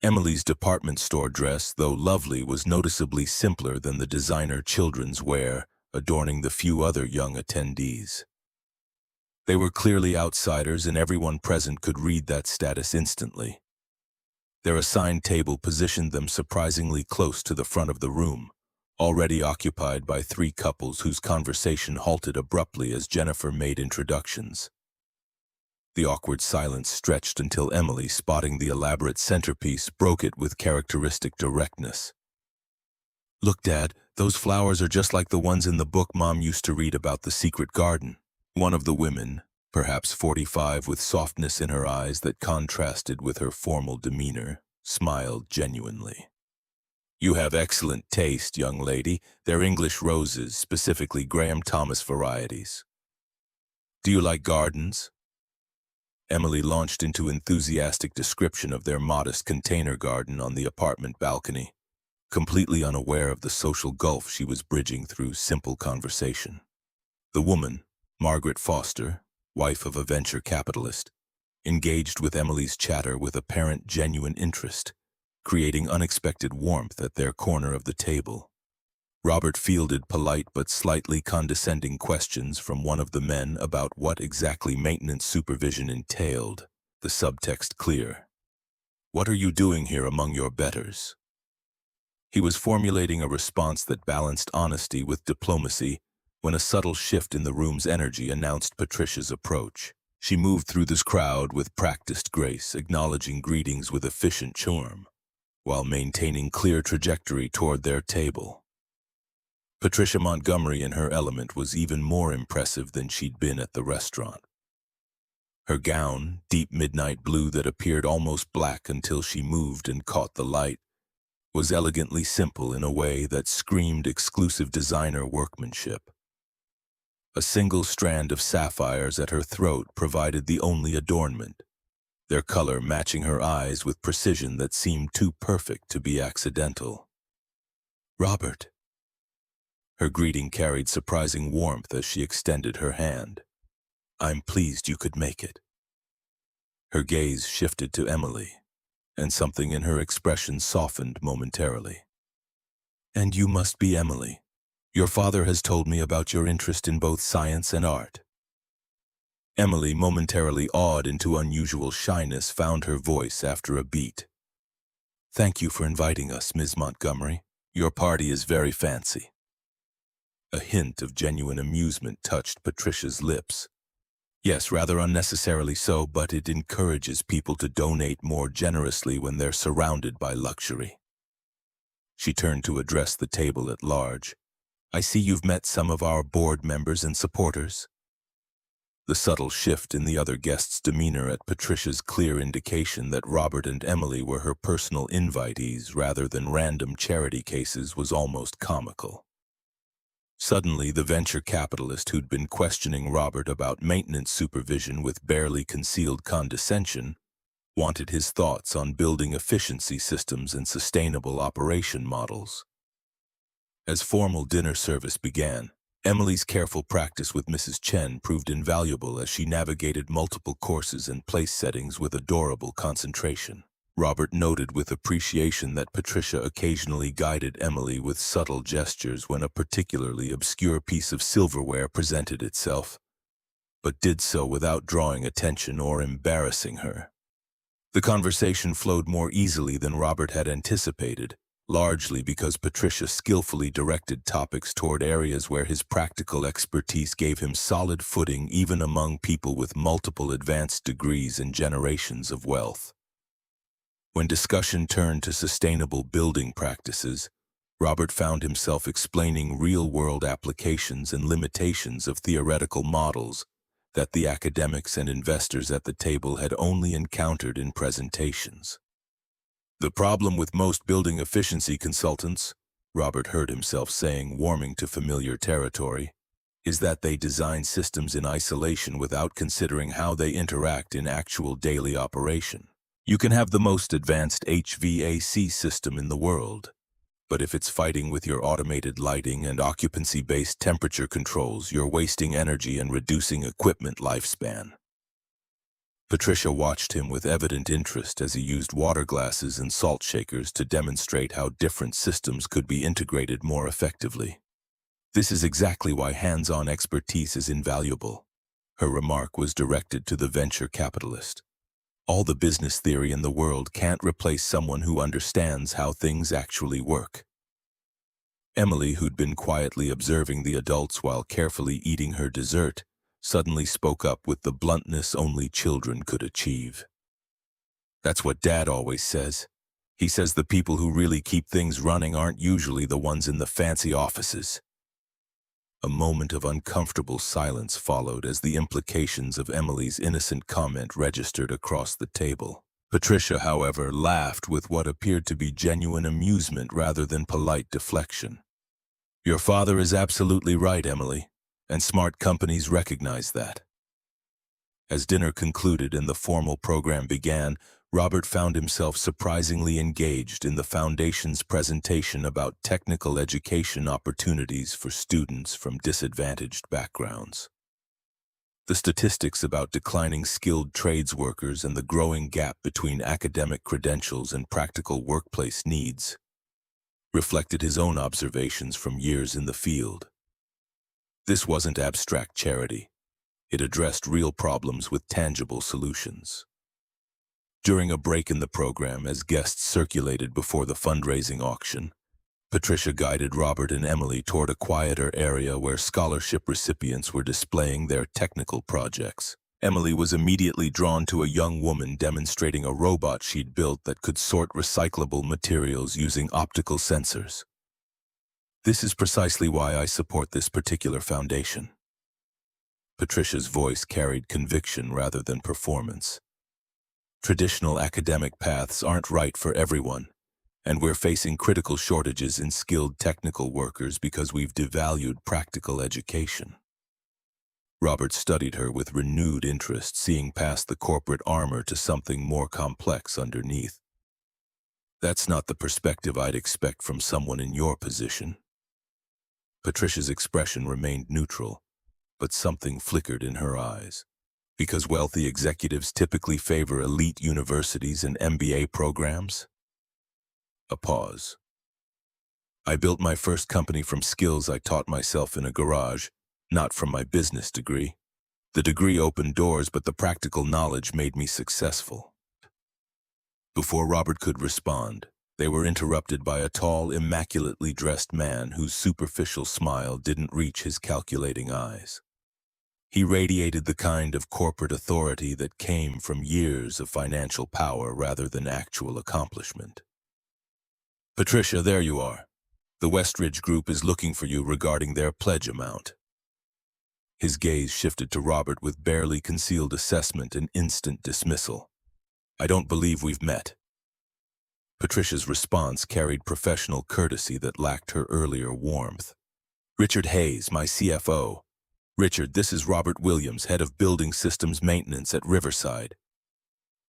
Emily's department store dress, though lovely, was noticeably simpler than the designer children's wear adorning the few other young attendees. They were clearly outsiders, and everyone present could read that status instantly. Their assigned table positioned them surprisingly close to the front of the room, already occupied by three couples whose conversation halted abruptly as Jennifer made introductions. The awkward silence stretched until Emily, spotting the elaborate centerpiece, broke it with characteristic directness. "Look, Dad, those flowers are just like the ones in the book Mom used to read about, The Secret Garden." One of the women, perhaps 45, with softness in her eyes that contrasted with her formal demeanor, smiled genuinely. "You have excellent taste, young lady. They're English roses, specifically Graham Thomas varieties. Do you like gardens?" Emily launched into enthusiastic description of their modest container garden on the apartment balcony, completely unaware of the social gulf she was bridging through simple conversation. The woman, Margaret Foster, wife of a venture capitalist, engaged with Emily's chatter with apparent genuine interest, creating unexpected warmth at their corner of the table. Robert fielded polite but slightly condescending questions from one of the men about what exactly maintenance supervision entailed, the subtext clear. "What are you doing here among your betters?" He was formulating a response that balanced honesty with diplomacy when a subtle shift in the room's energy announced Patricia's approach. She moved through this crowd with practiced grace, acknowledging greetings with efficient charm, while maintaining clear trajectory toward their table. Patricia Montgomery in her element was even more impressive than she'd been at the restaurant. Her gown, deep midnight blue that appeared almost black until she moved and caught the light, was elegantly simple in a way that screamed exclusive designer workmanship. A single strand of sapphires at her throat provided the only adornment, their color matching her eyes with precision that seemed too perfect to be accidental. "Robert." Her greeting carried surprising warmth as she extended her hand. "I'm pleased you could make it." Her gaze shifted to Emily, and something in her expression softened momentarily. "And you must be Emily. Your father has told me about your interest in both science and art." Emily, momentarily awed into unusual shyness, found her voice after a beat. "Thank you for inviting us, Ms. Montgomery. Your party is very fancy." A hint of genuine amusement touched Patricia's lips. "Yes, rather unnecessarily so, but it encourages people to donate more generously when they're surrounded by luxury." She turned to address the table at large. "I see you've met some of our board members and supporters." The subtle shift in the other guests' demeanor at Patricia's clear indication that Robert and Emily were her personal invitees rather than random charity cases was almost comical. Suddenly, the venture capitalist who'd been questioning Robert about maintenance supervision with barely concealed condescension wanted his thoughts on building efficiency systems and sustainable operation models. As formal dinner service began, Emily's careful practice with Mrs. Chen proved invaluable as she navigated multiple courses and place settings with adorable concentration. Robert noted with appreciation that Patricia occasionally guided Emily with subtle gestures when a particularly obscure piece of silverware presented itself, but did so without drawing attention or embarrassing her. The conversation flowed more easily than Robert had anticipated, largely because Patricia skillfully directed topics toward areas where his practical expertise gave him solid footing even among people with multiple advanced degrees and generations of wealth. When discussion turned to sustainable building practices, Robert found himself explaining real-world applications and limitations of theoretical models that the academics and investors at the table had only encountered in presentations. "The problem with most building efficiency consultants," Robert heard himself saying, warming to familiar territory, "is that they design systems in isolation without considering how they interact in actual daily operation. You can have the most advanced HVAC system in the world, but if it's fighting with your automated lighting and occupancy-based temperature controls, you're wasting energy and reducing equipment lifespan." Patricia watched him with evident interest as he used water glasses and salt shakers to demonstrate how different systems could be integrated more effectively. "This is exactly why hands-on expertise is invaluable." Her remark was directed to the venture capitalist. "All the business theory in the world can't replace someone who understands how things actually work." Emily, who'd been quietly observing the adults while carefully eating her dessert, suddenly spoke up with the bluntness only children could achieve. "That's what Dad always says. He says the people who really keep things running aren't usually the ones in the fancy offices." A moment of uncomfortable silence followed as the implications of Emily's innocent comment registered across the table. Patricia, however, laughed with what appeared to be genuine amusement rather than polite deflection. "Your father is absolutely right, Emily, and smart companies recognize that." As dinner concluded and the formal program began, Robert found himself surprisingly engaged in the Foundation's presentation about technical education opportunities for students from disadvantaged backgrounds. The statistics about declining skilled trades workers and the growing gap between academic credentials and practical workplace needs reflected his own observations from years in the field. This wasn't abstract charity. It addressed real problems with tangible solutions. During a break in the program, as guests circulated before the fundraising auction, Patricia guided Robert and Emily toward a quieter area where scholarship recipients were displaying their technical projects. Emily was immediately drawn to a young woman demonstrating a robot she'd built that could sort recyclable materials using optical sensors. "This is precisely why I support this particular foundation." Patricia's voice carried conviction rather than performance. "Traditional academic paths aren't right for everyone, and we're facing critical shortages in skilled technical workers because we've devalued practical education." Robert studied her with renewed interest, seeing past the corporate armor to something more complex underneath. "That's not the perspective I'd expect from someone in your position." Patricia's expression remained neutral, but something flickered in her eyes. "Because wealthy executives typically favor elite universities and MBA programs?" A pause. "I built my first company from skills I taught myself in a garage, not from my business degree. The degree opened doors, but the practical knowledge made me successful." Before Robert could respond, they were interrupted by a tall, immaculately dressed man whose superficial smile didn't reach his calculating eyes. He radiated the kind of corporate authority that came from years of financial power rather than actual accomplishment. "Patricia, there you are. The Westridge Group is looking for you regarding their pledge amount." His gaze shifted to Robert with barely concealed assessment and instant dismissal. "I don't believe we've met." Patricia's response carried professional courtesy that lacked her earlier warmth. "Richard Hayes, my CFO. Richard, this is Robert Williams, head of Building Systems Maintenance at Riverside."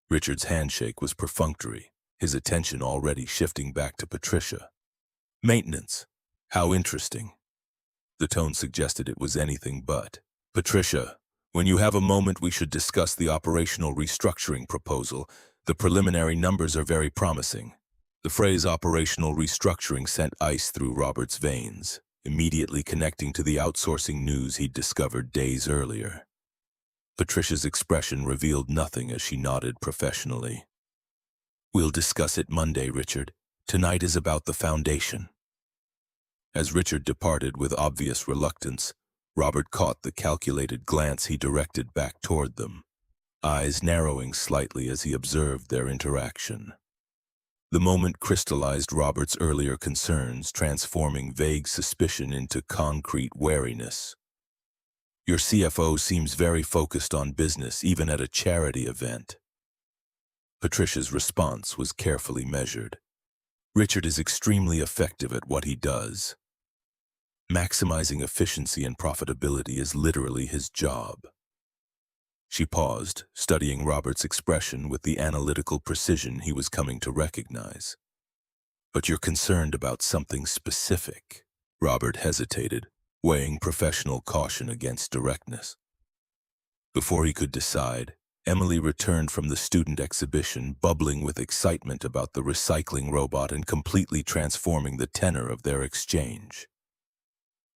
Richard's handshake was perfunctory, his attention already shifting back to Patricia. "Maintenance? How interesting." The tone suggested it was anything but. "Patricia, when you have a moment, we should discuss the operational restructuring proposal. The preliminary numbers are very promising." The phrase operational restructuring sent ice through Robert's veins, immediately connecting to the outsourcing news he'd discovered days earlier. Patricia's expression revealed nothing as she nodded professionally. We'll discuss it Monday, Richard. Tonight is about the foundation. As Richard departed with obvious reluctance, Robert caught the calculated glance he directed back toward them, eyes narrowing slightly as he observed their interaction. The moment crystallized Robert's earlier concerns, transforming vague suspicion into concrete wariness. Your CFO seems very focused on business, even at a charity event. Patricia's response was carefully measured. Richard is extremely effective at what he does. Maximizing efficiency and profitability is literally his job. She paused, studying Robert's expression with the analytical precision he was coming to recognize. But you're concerned about something specific. Robert hesitated, weighing professional caution against directness. Before he could decide, Emily returned from the student exhibition, bubbling with excitement about the recycling robot and completely transforming the tenor of their exchange.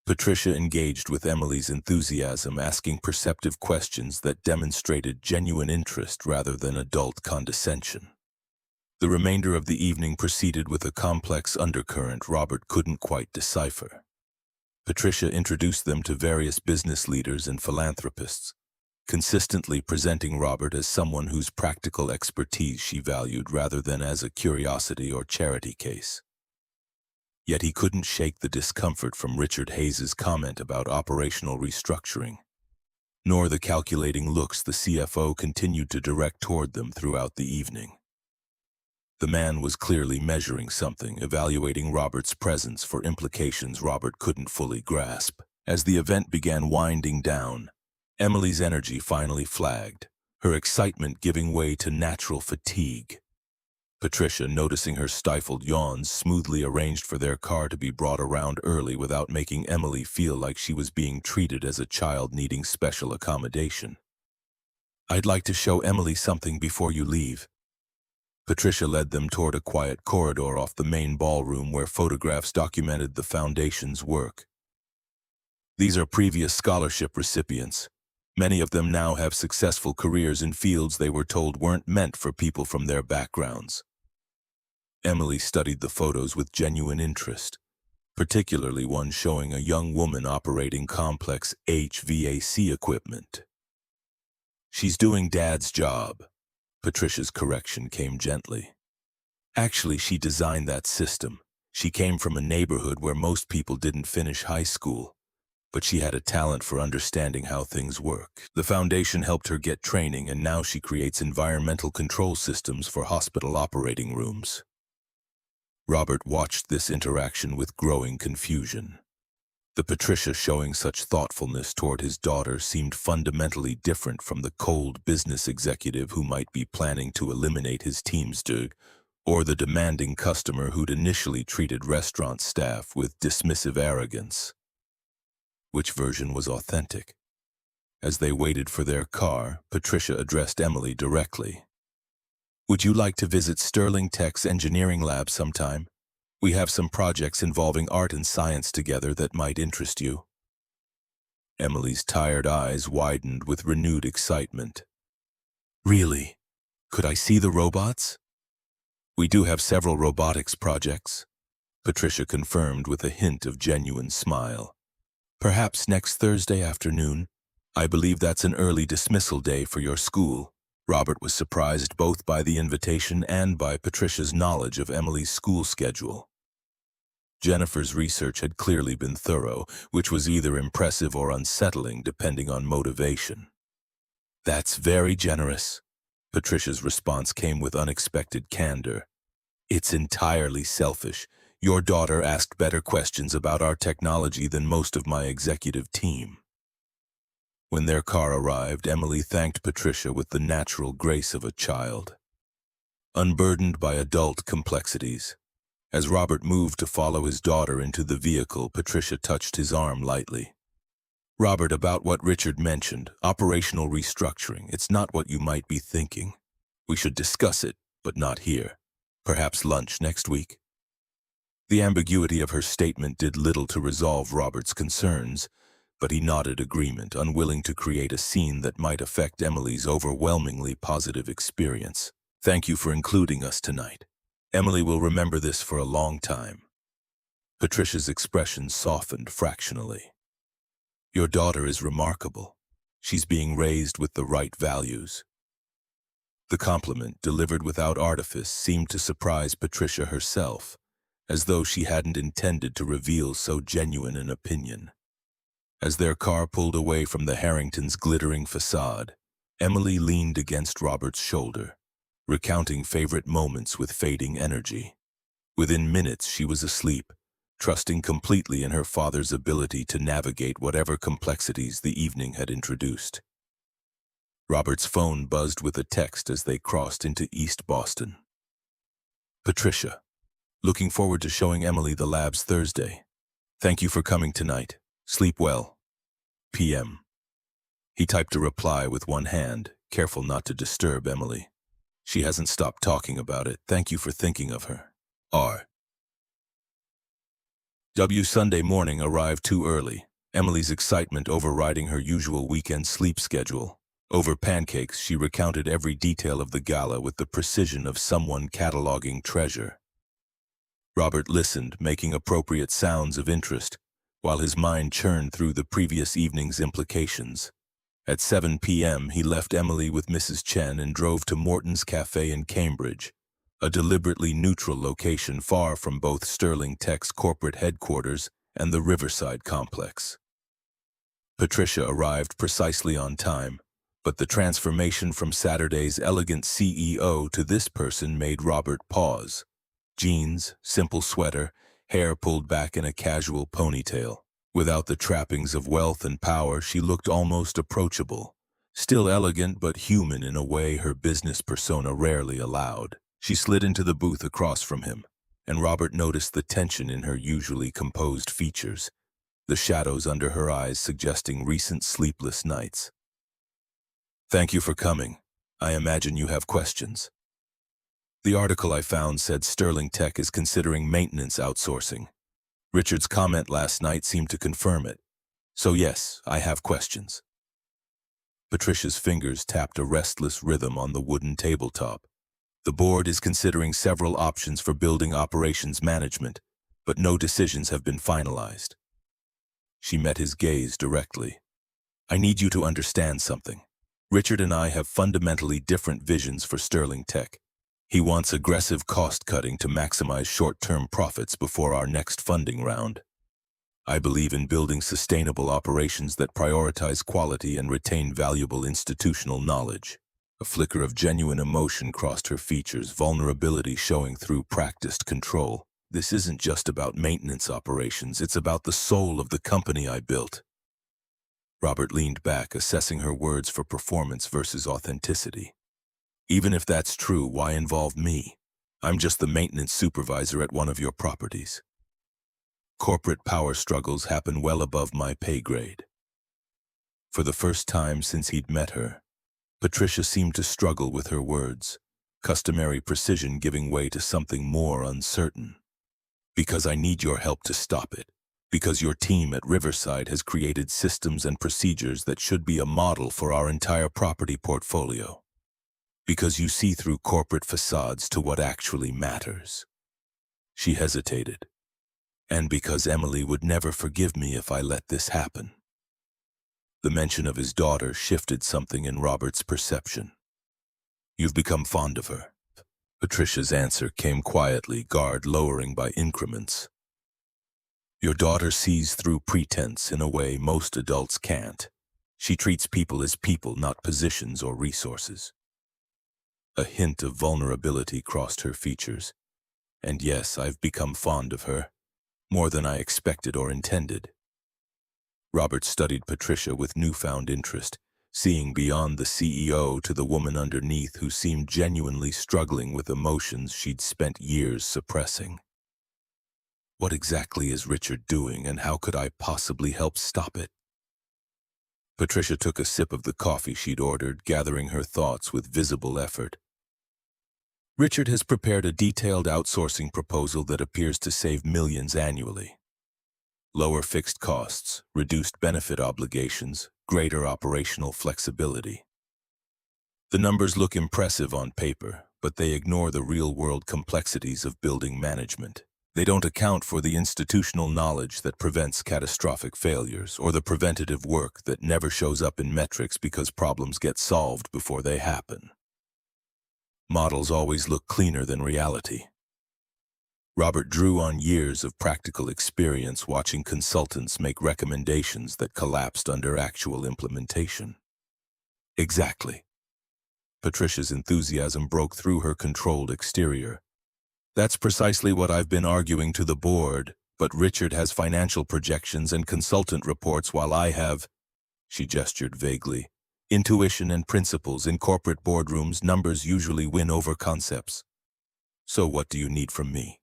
Patricia engaged with Emily's enthusiasm, asking perceptive questions that demonstrated genuine interest rather than adult condescension. The remainder of the evening proceeded with a complex undercurrent Robert couldn't quite decipher. Patricia introduced them to various business leaders and philanthropists, consistently presenting Robert as someone whose practical expertise she valued rather than as a curiosity or charity case. Yet he couldn't shake the discomfort from Richard Hayes's comment about operational restructuring, nor the calculating looks the CFO continued to direct toward them throughout the evening. The man was clearly measuring something, evaluating Robert's presence for implications Robert couldn't fully grasp. As the event began winding down, Emily's energy finally flagged, her excitement giving way to natural fatigue. Patricia, noticing her stifled yawns, smoothly arranged for their car to be brought around early without making Emily feel like she was being treated as a child needing special accommodation. "I'd like to show Emily something before you leave." Patricia led them toward a quiet corridor off the main ballroom where photographs documented the foundation's work. "These are previous scholarship recipients. Many of them now have successful careers in fields they were told weren't meant for people from their backgrounds." Emily studied the photos with genuine interest, particularly one showing a young woman operating complex HVAC equipment. "She's doing Dad's job." Patricia's correction came gently. "Actually, she designed that system. She came from a neighborhood where most people didn't finish high school, but she had a talent for understanding how things work. The foundation helped her get training, and now she creates environmental control systems for hospital operating rooms." Robert watched this interaction with growing confusion. The Patricia showing such thoughtfulness toward his daughter seemed fundamentally different from the cold business executive who might be planning to eliminate his team's dig, or the demanding customer who'd initially treated restaurant staff with dismissive arrogance. Which version was authentic? As they waited for their car, Patricia addressed Emily directly. "Would you like to visit Sterling Tech's engineering lab sometime? We have some projects involving art and science together that might interest you." Emily's tired eyes widened with renewed excitement. "Really? Could I see the robots?" "We do have several robotics projects," Patricia confirmed with a hint of genuine smile. "Perhaps next Thursday afternoon. I believe that's an early dismissal day for your school." Robert was surprised both by the invitation and by Patricia's knowledge of Emily's school schedule. Jennifer's research had clearly been thorough, which was either impressive or unsettling depending on motivation. "That's very generous." Patricia's response came with unexpected candor. "It's entirely selfish. Your daughter asked better questions about our technology than most of my executive team." When their car arrived, Emily thanked Patricia with the natural grace of a child, unburdened by adult complexities. As Robert moved to follow his daughter into the vehicle, Patricia touched his arm lightly. "Robert, about what Richard mentioned, operational restructuring, it's not what you might be thinking. We should discuss it, but not here. Perhaps lunch next week?" The ambiguity of her statement did little to resolve Robert's concerns, but he nodded agreement, unwilling to create a scene that might affect Emily's overwhelmingly positive experience. Thank you for including us tonight. Emily will remember this for a long time. Patricia's expression softened fractionally. Your daughter is remarkable. She's being raised with the right values. The compliment, delivered without artifice, seemed to surprise Patricia herself, as though she hadn't intended to reveal so genuine an opinion. As their car pulled away from the Harringtons' glittering facade, Emily leaned against Robert's shoulder, recounting favorite moments with fading energy. Within minutes, she was asleep, trusting completely in her father's ability to navigate whatever complexities the evening had introduced. Robert's phone buzzed with a text as they crossed into East Boston. Patricia, looking forward to showing Emily the labs Thursday. Thank you for coming tonight. Sleep well. PM. He typed a reply with one hand, careful not to disturb Emily. She hasn't stopped talking about it. Thank you for thinking of her. R.W. Sunday morning arrived too early, Emily's excitement overriding her usual weekend sleep schedule. Over pancakes, she recounted every detail of the gala with the precision of someone cataloging treasure. Robert listened, making appropriate sounds of interest, while his mind churned through the previous evening's implications. At 7 p.m., he left Emily with Mrs. Chen and drove to Morton's Cafe in Cambridge, a deliberately neutral location far from both Sterling Tech's corporate headquarters and the Riverside complex. Patricia arrived precisely on time, but the transformation from Saturday's elegant CEO to this person made Robert pause. Jeans, simple sweater, hair pulled back in a casual ponytail. Without the trappings of wealth and power, she looked almost approachable, still elegant but human in a way her business persona rarely allowed. She slid into the booth across from him, and Robert noticed the tension in her usually composed features, the shadows under her eyes suggesting recent sleepless nights. Thank you for coming. I imagine you have questions. The article I found said Sterling Tech is considering maintenance outsourcing. Richard's comment last night seemed to confirm it. So yes, I have questions. Patricia's fingers tapped a restless rhythm on the wooden tabletop. The board is considering several options for building operations management, but no decisions have been finalized. She met his gaze directly. I need you to understand something. Richard and I have fundamentally different visions for Sterling Tech. He wants aggressive cost-cutting to maximize short-term profits before our next funding round. I believe in building sustainable operations that prioritize quality and retain valuable institutional knowledge. A flicker of genuine emotion crossed her features, vulnerability showing through practiced control. This isn't just about maintenance operations, it's about the soul of the company I built. Robert leaned back, assessing her words for performance versus authenticity. Even if that's true, why involve me? I'm just the maintenance supervisor at one of your properties. Corporate power struggles happen well above my pay grade. For the first time since he'd met her, Patricia seemed to struggle with her words, customary precision giving way to something more uncertain. Because I need your help to stop it. Because your team at Riverside has created systems and procedures that should be a model for our entire property portfolio. Because you see through corporate facades to what actually matters. She hesitated. And because Emily would never forgive me if I let this happen. The mention of his daughter shifted something in Robert's perception. You've become fond of her. Patricia's answer came quietly, guard lowering by increments. Your daughter sees through pretense in a way most adults can't. She treats people as people, not positions or resources. A hint of vulnerability crossed her features. And yes, I've become fond of her, more than I expected or intended. Robert studied Patricia with newfound interest, seeing beyond the CEO to the woman underneath who seemed genuinely struggling with emotions she'd spent years suppressing. What exactly is Richard doing, and how could I possibly help stop it? Patricia took a sip of the coffee she'd ordered, gathering her thoughts with visible effort. Richard has prepared a detailed outsourcing proposal that appears to save millions annually. Lower fixed costs, reduced benefit obligations, greater operational flexibility. The numbers look impressive on paper, but they ignore the real-world complexities of building management. They don't account for the institutional knowledge that prevents catastrophic failures or the preventative work that never shows up in metrics because problems get solved before they happen. Models always look cleaner than reality. Robert drew on years of practical experience watching consultants make recommendations that collapsed under actual implementation. Exactly. Patricia's enthusiasm broke through her controlled exterior. That's precisely what I've been arguing to the board, but Richard has financial projections and consultant reports while I have, she gestured vaguely, intuition and principles. In corporate boardrooms, numbers usually win over concepts. So what do you need from me?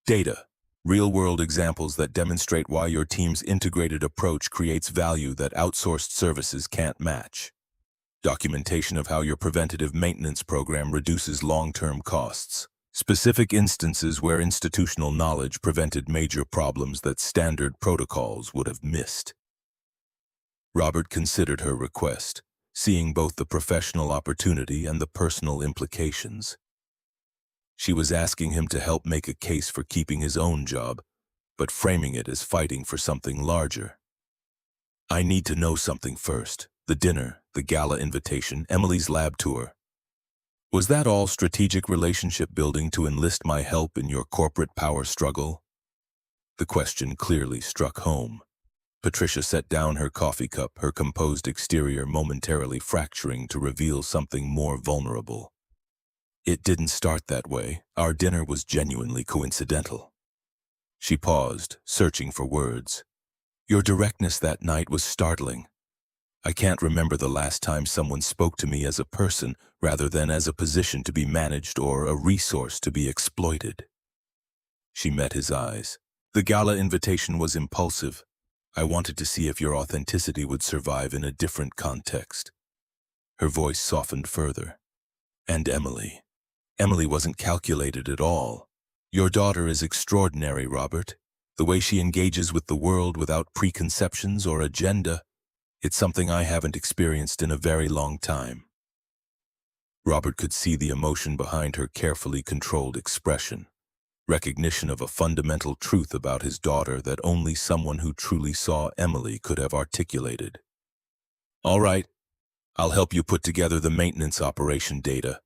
Data. Real-world examples that demonstrate why your team's integrated approach creates value that outsourced services can't match. Documentation of how your preventative maintenance program reduces long-term costs. Specific instances where institutional knowledge prevented major problems that standard protocols would have missed. Robert considered her request, seeing both the professional opportunity and the personal implications. She was asking him to help make a case for keeping his own job, but framing it as fighting for something larger. I need to know something first. The dinner, the gala invitation, Emily's lab tour. Was that all strategic relationship building to enlist my help in your corporate power struggle? The question clearly struck home. Patricia set down her coffee cup, her composed exterior momentarily fracturing to reveal something more vulnerable. It didn't start that way. Our dinner was genuinely coincidental. She paused, searching for words. Your directness that night was startling. I can't remember the last time someone spoke to me as a person rather than as a position to be managed or a resource to be exploited. She met his eyes. The gala invitation was impulsive. I wanted to see if your authenticity would survive in a different context. Her voice softened further. And Emily. Emily wasn't calculated at all. Your daughter is extraordinary, Robert. The way she engages with the world without preconceptions or agenda, it's something I haven't experienced in a very long time. Robert could see the emotion behind her carefully controlled expression, recognition of a fundamental truth about his daughter that only someone who truly saw Emily could have articulated. All right, I'll help you put together the maintenance operation data.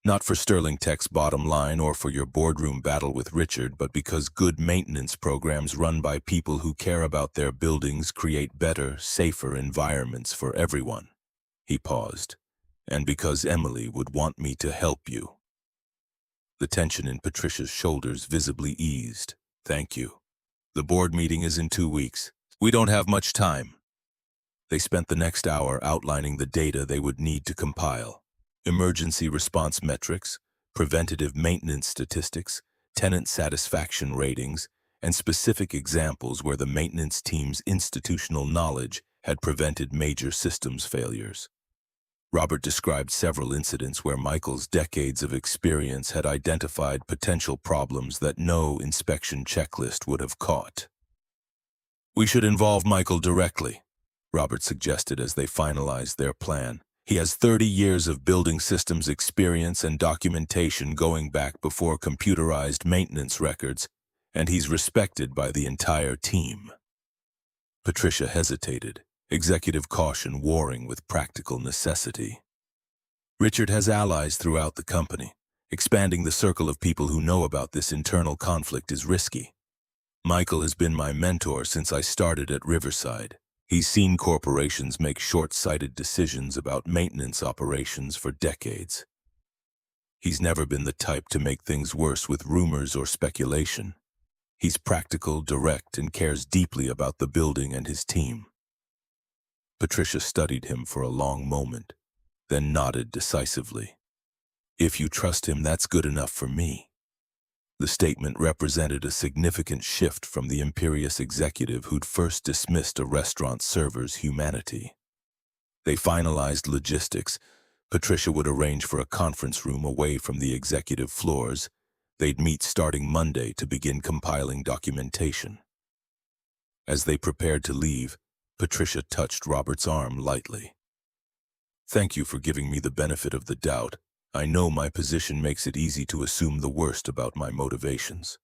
Not for Sterling Tech's bottom line or for your boardroom battle with Richard, but because good maintenance programs run by people who care about their buildings create better, safer environments for everyone. He paused. And because Emily would want me to help you. The tension in Patricia's shoulders visibly eased. Thank you. The board meeting is in 2 weeks. We don't have much time. They spent the next hour outlining the data they would need to compile. Emergency response metrics, preventative maintenance statistics, tenant satisfaction ratings, and specific examples where the maintenance team's institutional knowledge had prevented major systems failures. Robert described several incidents where Michael's decades of experience had identified potential problems that no inspection checklist would have caught. We should involve Michael directly, Robert suggested as they finalized their plan. He has 30 years of building systems experience and documentation going back before computerized maintenance records, and he's respected by the entire team. Patricia hesitated, executive caution warring with practical necessity. Richard has allies throughout the company. Expanding the circle of people who know about this internal conflict is risky. Michael has been my mentor since I started at Riverside. He's seen corporations make short-sighted decisions about maintenance operations for decades. He's never been the type to make things worse with rumors or speculation. He's practical, direct, and cares deeply about the building and his team. Patricia studied him for a long moment, then nodded decisively. If you trust him, that's good enough for me. The statement represented a significant shift from the imperious executive who'd first dismissed a restaurant server's humanity. They finalized logistics. Patricia would arrange for a conference room away from the executive floors. They'd meet starting Monday to begin compiling documentation. As they prepared to leave, Patricia touched Robert's arm lightly. Thank you for giving me the benefit of the doubt. I know my position makes it easy to assume the worst about my motivations.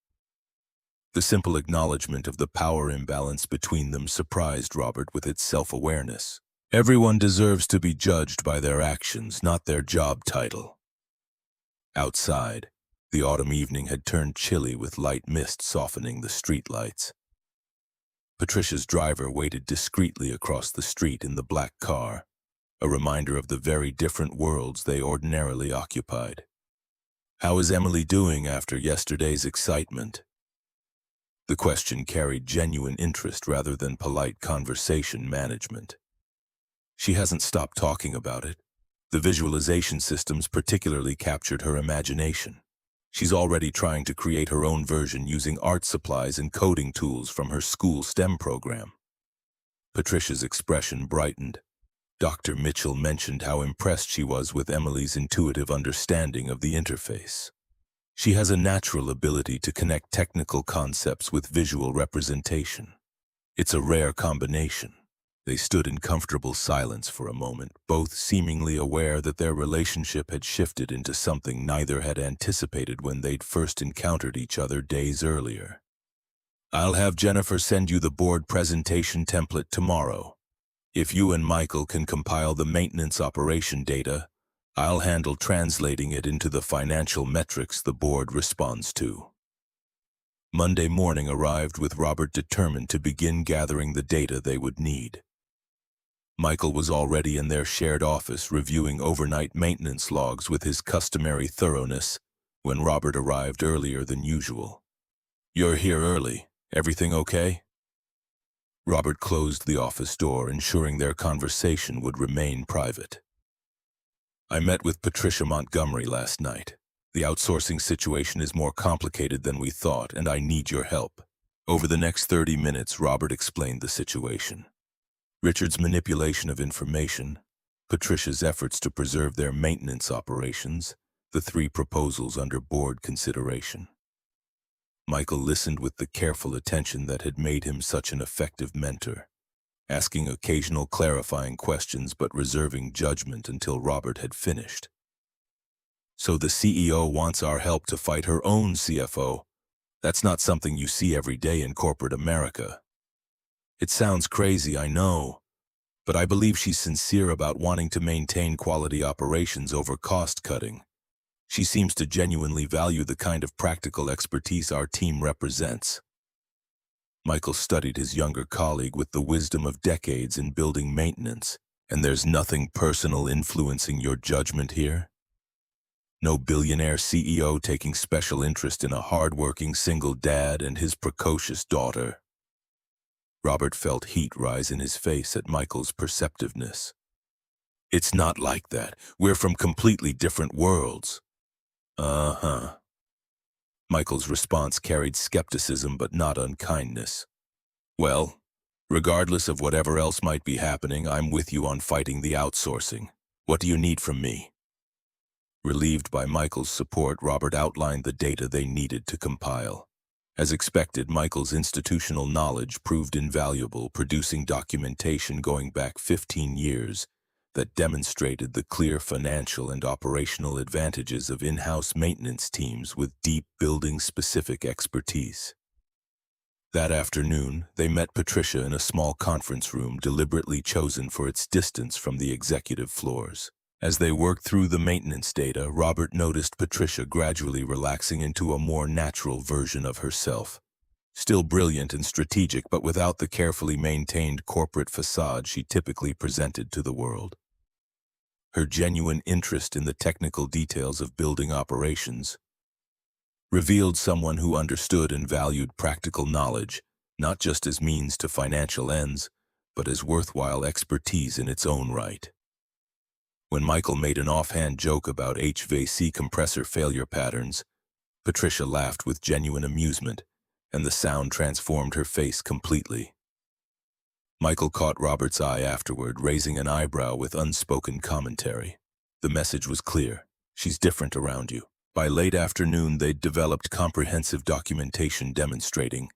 The simple acknowledgement of the power imbalance between them surprised Robert with its self-awareness. Everyone deserves to be judged by their actions, not their job title. Outside, the autumn evening had turned chilly with light mist softening the streetlights. Patricia's driver waited discreetly across the street in the black car, a reminder of the very different worlds they ordinarily occupied. "How is Emily doing after yesterday's excitement?" The question carried genuine interest rather than polite conversation management. "She hasn't stopped talking about it. The visualization systems particularly captured her imagination. She's already trying to create her own version using art supplies and coding tools from her school STEM program." Patricia's expression brightened. Dr. Mitchell mentioned how impressed she was with Emily's intuitive understanding of the interface. "She has a natural ability to connect technical concepts with visual representation. It's a rare combination." They stood in comfortable silence for a moment, both seemingly aware that their relationship had shifted into something neither had anticipated when they'd first encountered each other days earlier. "I'll have Jennifer send you the board presentation template tomorrow. If you and Michael can compile the maintenance operation data, I'll handle translating it into the financial metrics the board responds to." Monday morning arrived with Robert determined to begin gathering the data they would need. Michael was already in their shared office reviewing overnight maintenance logs with his customary thoroughness when Robert arrived earlier than usual. "You're here early. Everything okay?" Robert closed the office door, ensuring their conversation would remain private. "I met with Patricia Montgomery last night. The outsourcing situation is more complicated than we thought, and I need your help." Over the next 30 minutes, Robert explained the situation. Richard's manipulation of information, Patricia's efforts to preserve their maintenance operations, the 3 proposals under board consideration. Michael listened with the careful attention that had made him such an effective mentor, asking occasional clarifying questions but reserving judgment until Robert had finished. "So the CEO wants our help to fight her own CFO. That's not something you see every day in corporate America." "It sounds crazy, I know, but I believe she's sincere about wanting to maintain quality operations over cost cutting. She seems to genuinely value the kind of practical expertise our team represents." Michael studied his younger colleague with the wisdom of decades in building maintenance. "And there's nothing personal influencing your judgment here? No billionaire CEO taking special interest in a hard-working single dad and his precocious daughter?" Robert felt heat rise in his face at Michael's perceptiveness. "It's not like that. We're from completely different worlds." "Uh-huh." Michael's response carried skepticism but not unkindness. "Well, regardless of whatever else might be happening, I'm with you on fighting the outsourcing. What do you need from me?" Relieved by Michael's support, Robert outlined the data they needed to compile. As expected, Michael's institutional knowledge proved invaluable, producing documentation going back 15 years that demonstrated the clear financial and operational advantages of in-house maintenance teams with deep building-specific expertise. That afternoon, they met Patricia in a small conference room deliberately chosen for its distance from the executive floors. As they worked through the maintenance data, Robert noticed Patricia gradually relaxing into a more natural version of herself. Still brilliant and strategic, but without the carefully maintained corporate facade she typically presented to the world. Her genuine interest in the technical details of building operations revealed someone who understood and valued practical knowledge, not just as means to financial ends, but as worthwhile expertise in its own right. When Michael made an offhand joke about HVAC compressor failure patterns, Patricia laughed with genuine amusement, and the sound transformed her face completely. Michael caught Robert's eye afterward, raising an eyebrow with unspoken commentary. The message was clear. She's different around you. By late afternoon, they'd developed comprehensive documentation demonstrating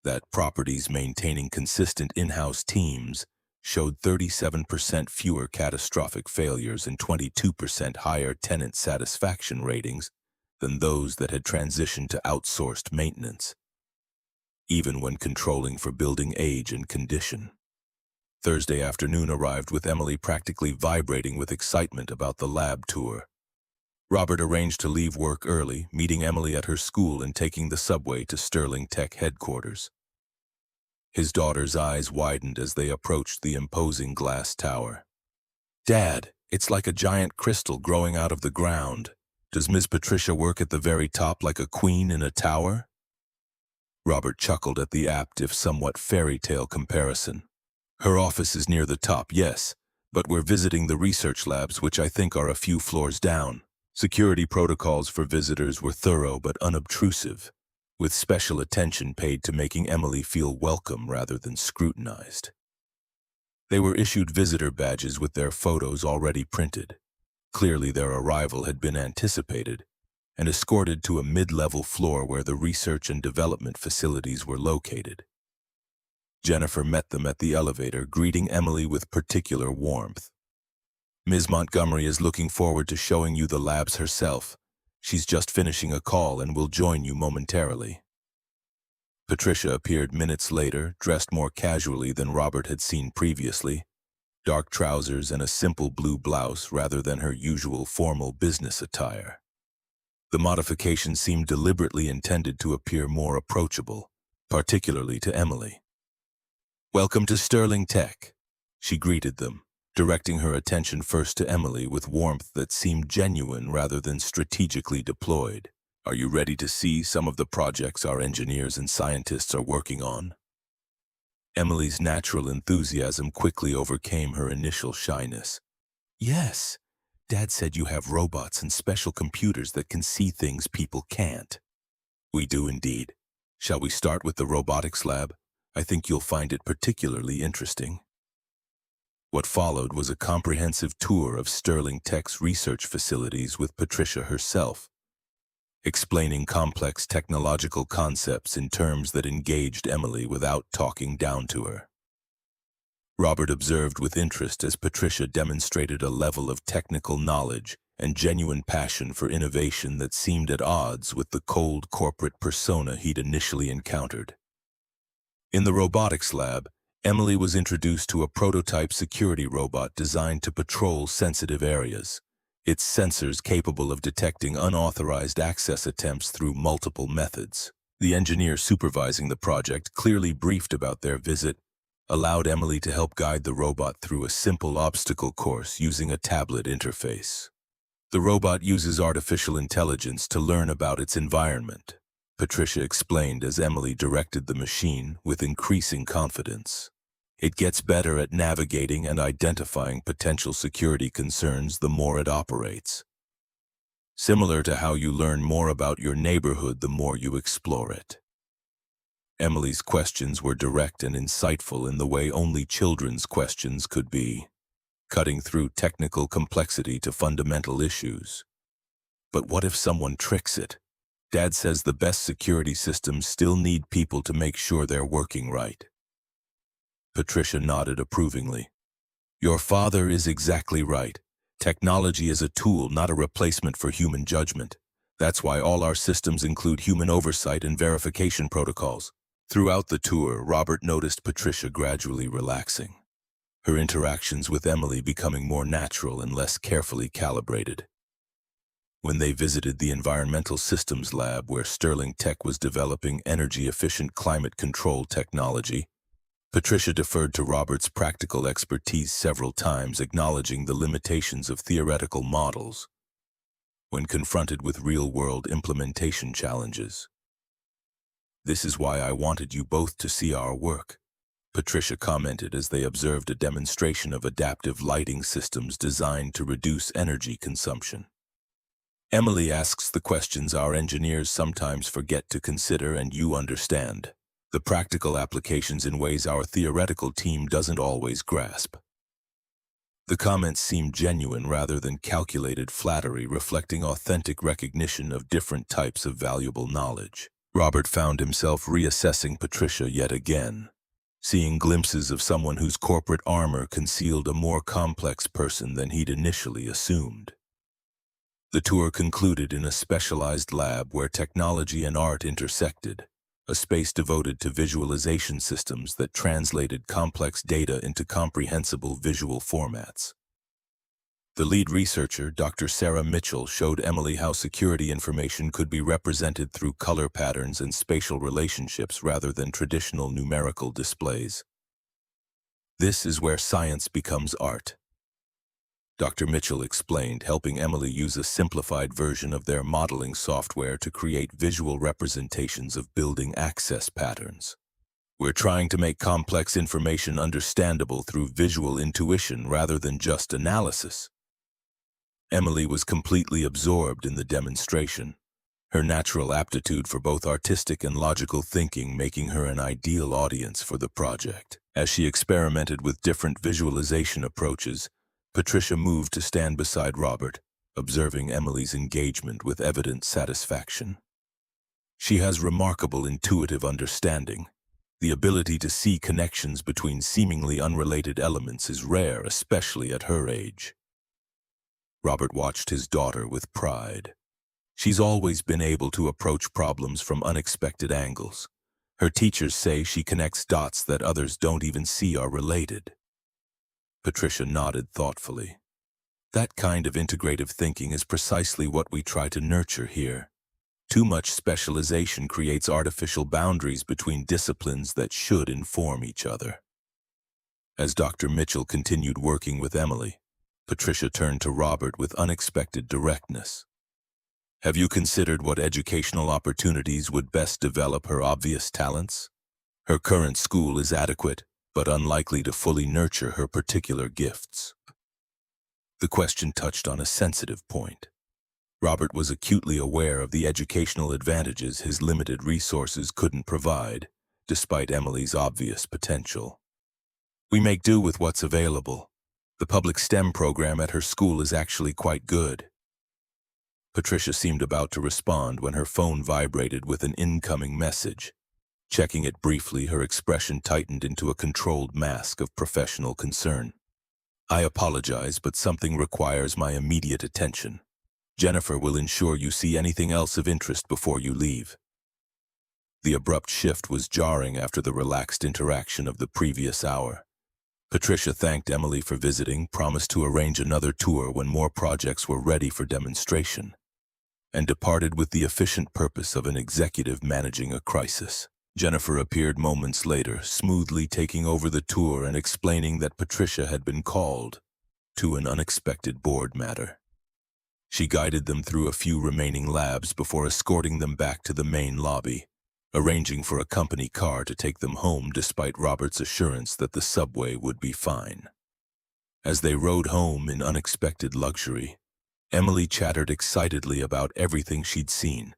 that properties maintaining consistent in-house teams showed 37% fewer catastrophic failures and 22% higher tenant satisfaction ratings than those that had transitioned to outsourced maintenance, even when controlling for building age and condition. Thursday afternoon arrived with Emily practically vibrating with excitement about the lab tour. Robert arranged to leave work early, meeting Emily at her school and taking the subway to Sterling Tech headquarters. His daughter's eyes widened as they approached the imposing glass tower. "Dad, it's like a giant crystal growing out of the ground. Does Miss Patricia work at the very top like a queen in a tower?" Robert chuckled at the apt if somewhat fairy tale comparison. "Her office is near the top, yes, but we're visiting the research labs, which I think are a few floors down." Security protocols for visitors were thorough but unobtrusive, with special attention paid to making Emily feel welcome rather than scrutinized. They were issued visitor badges with their photos already printed. Clearly their arrival had been anticipated, and escorted to a mid-level floor where the research and development facilities were located. Jennifer met them at the elevator, greeting Emily with particular warmth. "Ms. Montgomery is looking forward to showing you the labs herself. She's just finishing a call and will join you momentarily." Patricia appeared minutes later, dressed more casually than Robert had seen previously, dark trousers and a simple blue blouse rather than her usual formal business attire. The modification seemed deliberately intended to appear more approachable, particularly to Emily. "Welcome to Sterling Tech," she greeted them, directing her attention first to Emily with warmth that seemed genuine rather than strategically deployed. "Are you ready to see some of the projects our engineers and scientists are working on?" Emily's natural enthusiasm quickly overcame her initial shyness. "Yes, Dad said you have robots and special computers that can see things people can't." "We do indeed. Shall we start with the robotics lab? I think you'll find it particularly interesting." What followed was a comprehensive tour of Sterling Tech's research facilities with Patricia herself, explaining complex technological concepts in terms that engaged Emily without talking down to her. Robert observed with interest as Patricia demonstrated a level of technical knowledge and genuine passion for innovation that seemed at odds with the cold corporate persona he'd initially encountered. In the robotics lab, Emily was introduced to a prototype security robot designed to patrol sensitive areas, its sensors capable of detecting unauthorized access attempts through multiple methods. The engineer supervising the project, clearly briefed about their visit, allowed Emily to help guide the robot through a simple obstacle course using a tablet interface. The robot uses artificial intelligence to learn about its environment, Patricia explained as Emily directed the machine with increasing confidence. "It gets better at navigating and identifying potential security concerns the more it operates. Similar to how you learn more about your neighborhood the more you explore it." Emily's questions were direct and insightful in the way only children's questions could be, cutting through technical complexity to fundamental issues. "But what if someone tricks it? Dad says the best security systems still need people to make sure they're working right." Patricia nodded approvingly. "Your father is exactly right. Technology is a tool, not a replacement for human judgment. That's why all our systems include human oversight and verification protocols." Throughout the tour, Robert noticed Patricia gradually relaxing, her interactions with Emily becoming more natural and less carefully calibrated. When they visited the Environmental Systems Lab where Sterling Tech was developing energy-efficient climate control technology, Patricia deferred to Robert's practical expertise several times, acknowledging the limitations of theoretical models when confronted with real-world implementation challenges. "This is why I wanted you both to see our work," Patricia commented as they observed a demonstration of adaptive lighting systems designed to reduce energy consumption. "Emily asks the questions our engineers sometimes forget to consider, and you understand the practical applications in ways our theoretical team doesn't always grasp." The comments seemed genuine rather than calculated flattery, reflecting authentic recognition of different types of valuable knowledge. Robert found himself reassessing Patricia yet again. seeing glimpses of someone whose corporate armor concealed a more complex person than he'd initially assumed. The tour concluded in a specialized lab where technology and art intersected, a space devoted to visualization systems that translated complex data into comprehensible visual formats. The lead researcher, Dr. Sarah Mitchell, showed Emily how security information could be represented through color patterns and spatial relationships rather than traditional numerical displays. This is where science becomes art, Dr. Mitchell explained, helping Emily use a simplified version of their modeling software to create visual representations of building access patterns. We're trying to make complex information understandable through visual intuition rather than just analysis. Emily was completely absorbed in the demonstration, her natural aptitude for both artistic and logical thinking making her an ideal audience for the project. As she experimented with different visualization approaches, Patricia moved to stand beside Robert, observing Emily's engagement with evident satisfaction. She has remarkable intuitive understanding. The ability to see connections between seemingly unrelated elements is rare, especially at her age. Robert watched his daughter with pride. She's always been able to approach problems from unexpected angles. Her teachers say she connects dots that others don't even see are related. Patricia nodded thoughtfully. That kind of integrative thinking is precisely what we try to nurture here. Too much specialization creates artificial boundaries between disciplines that should inform each other. As Dr. Mitchell continued working with Emily, Patricia turned to Robert with unexpected directness. Have you considered what educational opportunities would best develop her obvious talents? Her current school is adequate, but unlikely to fully nurture her particular gifts. The question touched on a sensitive point. Robert was acutely aware of the educational advantages his limited resources couldn't provide, despite Emily's obvious potential. We make do with what's available. The public STEM program at her school is actually quite good. Patricia seemed about to respond when her phone vibrated with an incoming message. Checking it briefly, her expression tightened into a controlled mask of professional concern. I apologize, but something requires my immediate attention. Jennifer will ensure you see anything else of interest before you leave. The abrupt shift was jarring after the relaxed interaction of the previous hour. Patricia thanked Emily for visiting, promised to arrange another tour when more projects were ready for demonstration, and departed with the efficient purpose of an executive managing a crisis. Jennifer appeared moments later, smoothly taking over the tour and explaining that Patricia had been called to an unexpected board matter. She guided them through a few remaining labs before escorting them back to the main lobby, arranging for a company car to take them home despite Robert's assurance that the subway would be fine. As they rode home in unexpected luxury, Emily chattered excitedly about everything she'd seen,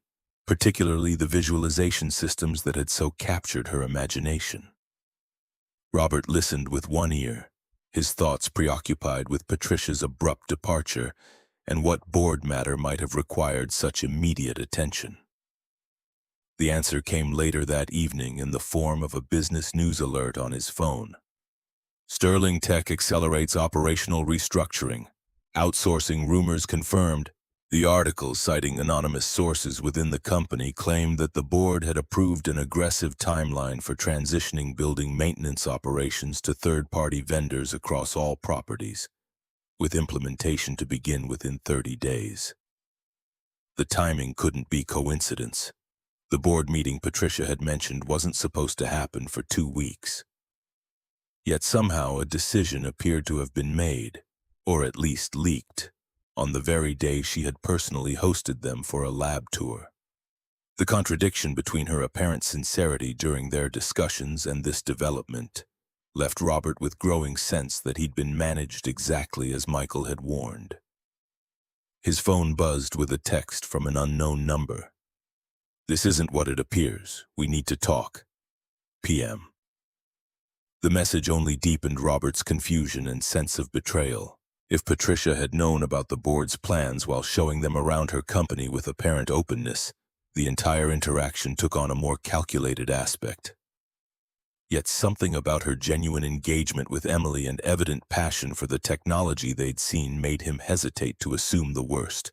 particularly the visualization systems that had so captured her imagination. Robert listened with one ear, his thoughts preoccupied with Patricia's abrupt departure and what board matter might have required such immediate attention. The answer came later that evening in the form of a business news alert on his phone. Sterling Tech accelerates operational restructuring. Outsourcing rumors confirmed. The article, citing anonymous sources within the company, claimed that the board had approved an aggressive timeline for transitioning building maintenance operations to third-party vendors across all properties, with implementation to begin within 30 days. The timing couldn't be coincidence. The board meeting Patricia had mentioned wasn't supposed to happen for 2 weeks. Yet somehow a decision appeared to have been made, or at least leaked, on the very day she had personally hosted them for a lab tour. The contradiction between her apparent sincerity during their discussions and this development left Robert with growing sense that he'd been managed exactly as Michael had warned. His phone buzzed with a text from an unknown number. This isn't what it appears. We need to talk. PM. The message only deepened Robert's confusion and sense of betrayal. If Patricia had known about the board's plans while showing them around her company with apparent openness, the entire interaction took on a more calculated aspect. Yet something about her genuine engagement with Emily and evident passion for the technology they'd seen made him hesitate to assume the worst.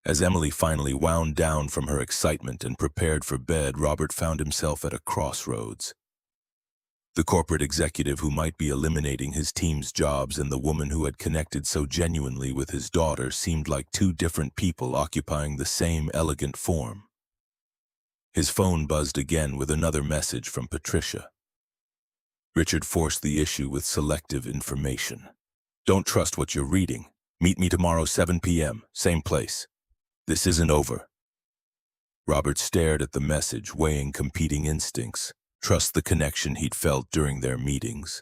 As Emily finally wound down from her excitement and prepared for bed, Robert found himself at a crossroads. The corporate executive who might be eliminating his team's jobs and the woman who had connected so genuinely with his daughter seemed like two different people occupying the same elegant form. His phone buzzed again with another message from Patricia. Richard forced the issue with selective information. "Don't trust what you're reading. Meet me tomorrow 7 p.m., same place. This isn't over." Robert stared at the message, weighing competing instincts. Trust the connection he'd felt during their meetings,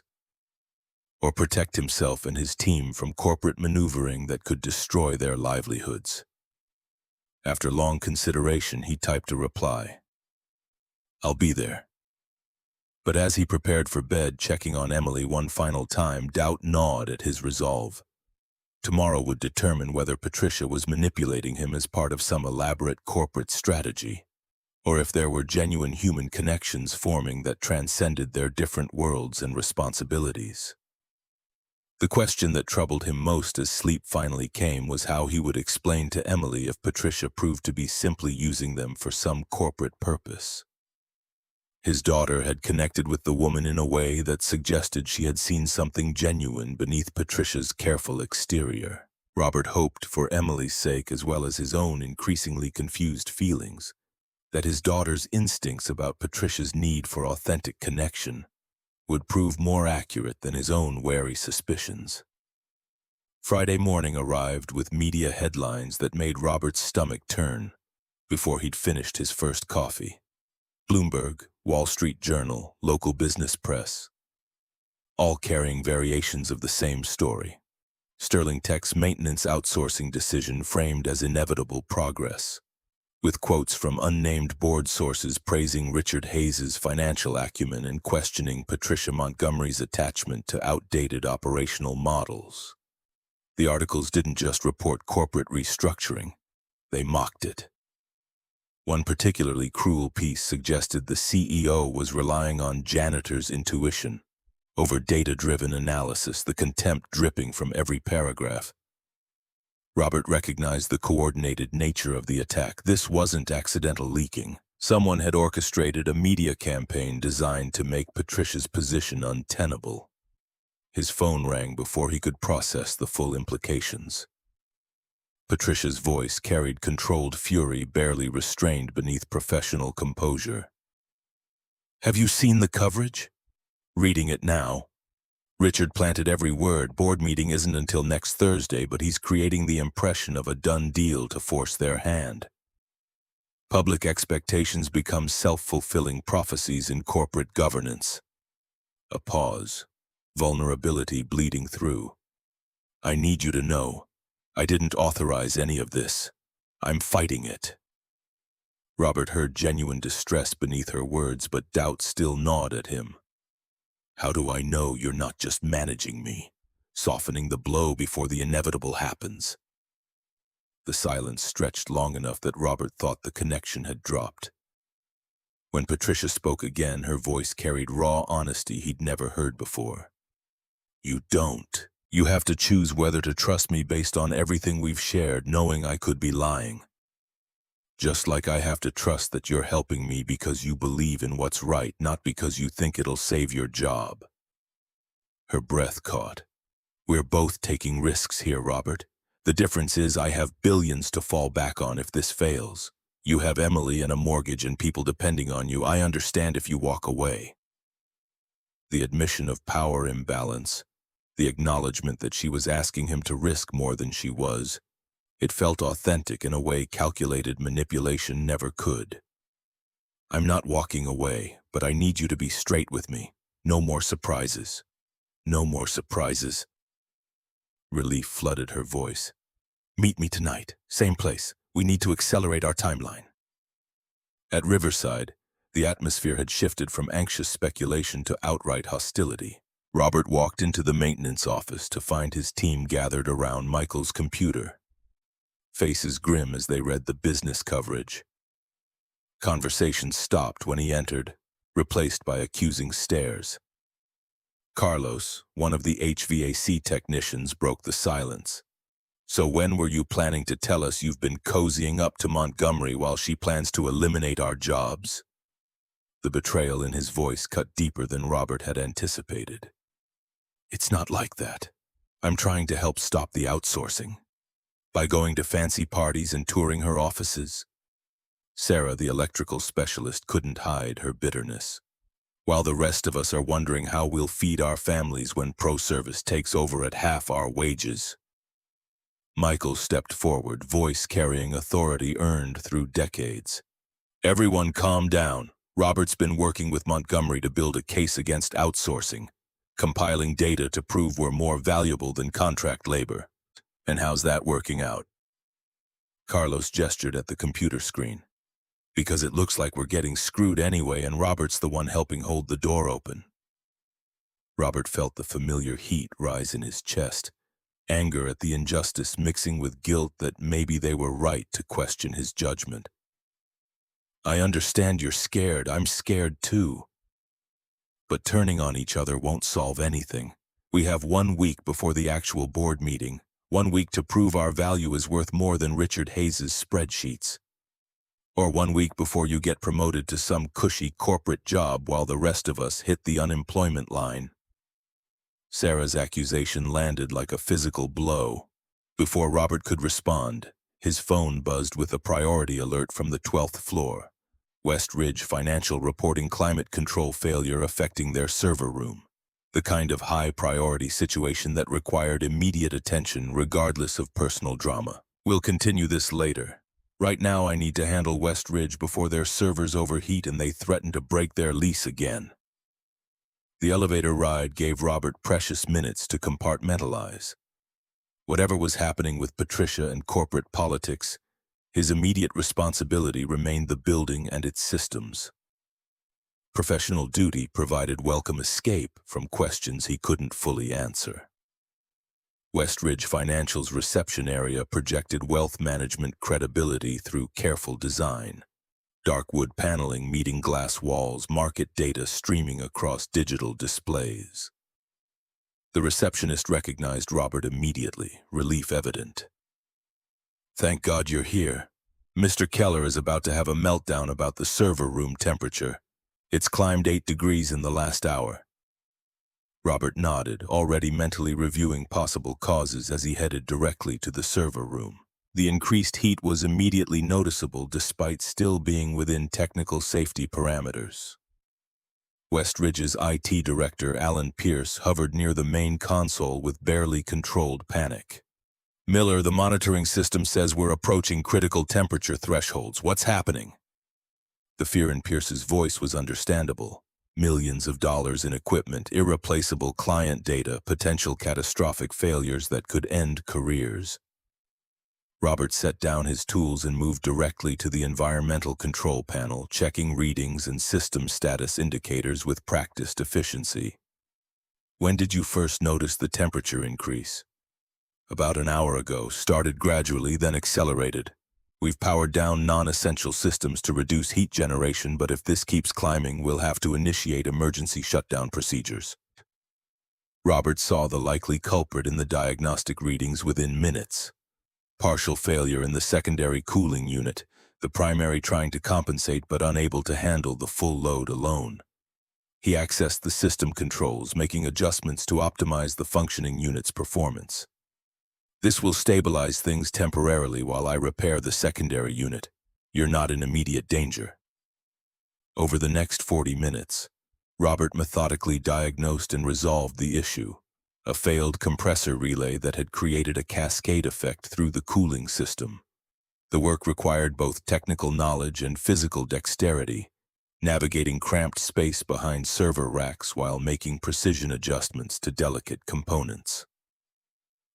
or protect himself and his team from corporate maneuvering that could destroy their livelihoods. After long consideration, he typed a reply. "I'll be there." But as he prepared for bed, checking on Emily one final time, doubt gnawed at his resolve. Tomorrow would determine whether Patricia was manipulating him as part of some elaborate corporate strategy, or if there were genuine human connections forming that transcended their different worlds and responsibilities. The question that troubled him most as sleep finally came was how he would explain to Emily if Patricia proved to be simply using them for some corporate purpose. His daughter had connected with the woman in a way that suggested she had seen something genuine beneath Patricia's careful exterior. Robert hoped, for Emily's sake as well as his own increasingly confused feelings, that his daughter's instincts about Patricia's need for authentic connection would prove more accurate than his own wary suspicions. Friday morning arrived with media headlines that made Robert's stomach turn before he'd finished his first coffee. Bloomberg, Wall Street Journal, local business press, all carrying variations of the same story. Sterling Tech's maintenance outsourcing decision framed as inevitable progress, with quotes from unnamed board sources praising Richard Hayes's financial acumen and questioning Patricia Montgomery's attachment to outdated operational models. The articles didn't just report corporate restructuring, they mocked it. One particularly cruel piece suggested the CEO was relying on janitor's intuition over data-driven analysis, the contempt dripping from every paragraph. Robert recognized the coordinated nature of the attack. This wasn't accidental leaking. Someone had orchestrated a media campaign designed to make Patricia's position untenable. His phone rang before he could process the full implications. Patricia's voice carried controlled fury barely restrained beneath professional composure. "Have you seen the coverage?" "Reading it now." Richard planted every word. "Board meeting isn't until next Thursday, but he's creating the impression of a done deal to force their hand. Public expectations become self-fulfilling prophecies in corporate governance." A pause. Vulnerability bleeding through. "I need you to know, I didn't authorize any of this. I'm fighting it." Robert heard genuine distress beneath her words, but doubt still gnawed at him. "How do I know you're not just managing me, softening the blow before the inevitable happens?" The silence stretched long enough that Robert thought the connection had dropped. When Patricia spoke again, her voice carried raw honesty he'd never heard before. "You don't. You have to choose whether to trust me based on everything we've shared, knowing I could be lying. Just like I have to trust that you're helping me because you believe in what's right, not because you think it'll save your job." Her breath caught. "We're both taking risks here, Robert. The difference is I have billions to fall back on if this fails. You have Emily and a mortgage and people depending on you. I understand if you walk away." The admission of power imbalance, the acknowledgement that she was asking him to risk more than she was, it felt authentic in a way calculated manipulation never could. "I'm not walking away, but I need you to be straight with me. No more surprises." "No more surprises." Relief flooded her voice. "Meet me tonight, same place. We need to accelerate our timeline." At Riverside, the atmosphere had shifted from anxious speculation to outright hostility. Robert walked into the maintenance office to find his team gathered around Michael's computer, faces grim as they read the business coverage. Conversation stopped when he entered. replaced by accusing stares. Carlos, one of the HVAC technicians, broke the silence. "So when were you planning to tell us you've been cozying up to Montgomery while she plans to eliminate our jobs?" The betrayal in his voice cut deeper than Robert had anticipated. "It's not like that. I'm trying to help stop the outsourcing. By going to fancy parties and touring her offices." Sarah, the electrical specialist, couldn't hide her bitterness. "While the rest of us are wondering how we'll feed our families when ProService takes over at half our wages." Michael stepped forward, voice carrying authority earned through decades. "Everyone calm down. Robert's been working with Montgomery to build a case against outsourcing, compiling data to prove we're more valuable than contract labor. And how's that working out?" Carlos gestured at the computer screen. "Because it looks like we're getting screwed anyway, and Robert's the one helping hold the door open." Robert felt the familiar heat rise in his chest, anger at the injustice mixing with guilt that maybe they were right to question his judgment. "I understand you're scared. I'm scared too. But turning on each other won't solve anything. We have 1 week before the actual board meeting, 1 week to prove our value is worth more than Richard Hayes's spreadsheets. Or 1 week before you get promoted to some cushy corporate job while the rest of us hit the unemployment line." Sarah's accusation landed like a physical blow. Before Robert could respond, his phone buzzed with a priority alert from the 12th floor. West Ridge Financial reporting climate control failure affecting their server room. The kind of high-priority situation that required immediate attention regardless of personal drama. "We'll continue this later. Right now I need to handle West Ridge before their servers overheat and they threaten to break their lease again." The elevator ride gave Robert precious minutes to compartmentalize. Whatever was happening with Patricia and corporate politics, his immediate responsibility remained the building and its systems. Professional duty provided welcome escape from questions he couldn't fully answer. Westridge Financial's reception area projected wealth management credibility through careful design. Dark wood paneling meeting glass walls, market data streaming across digital displays. The receptionist recognized Robert immediately, relief evident. "Thank God you're here. Mr. Keller is about to have a meltdown about the server room temperature. It's climbed 8 degrees in the last hour." Robert nodded, already mentally reviewing possible causes as he headed directly to the server room. The increased heat was immediately noticeable despite still being within technical safety parameters. Westridge's IT director, Alan Pierce, hovered near the main console with barely controlled panic. "Miller, the monitoring system says we're approaching critical temperature thresholds. What's happening?" The fear in Pierce's voice was understandable. Millions of dollars in equipment, irreplaceable client data, potential catastrophic failures that could end careers. Robert set down his tools and moved directly to the environmental control panel, checking readings and system status indicators with practiced efficiency. "When did you first notice the temperature increase?" "About an hour ago, started gradually, then accelerated. We've powered down non-essential systems to reduce heat generation, but if this keeps climbing, we'll have to initiate emergency shutdown procedures." Robert saw the likely culprit in the diagnostic readings within minutes. Partial failure in the secondary cooling unit, the primary trying to compensate but unable to handle the full load alone. He accessed the system controls, making adjustments to optimize the functioning unit's performance. "This will stabilize things temporarily while I repair the secondary unit. You're not in immediate danger." Over the next 40 minutes, Robert methodically diagnosed and resolved the issue. A failed compressor relay that had created a cascade effect through the cooling system. The work required both technical knowledge and physical dexterity, navigating cramped space behind server racks while making precision adjustments to delicate components.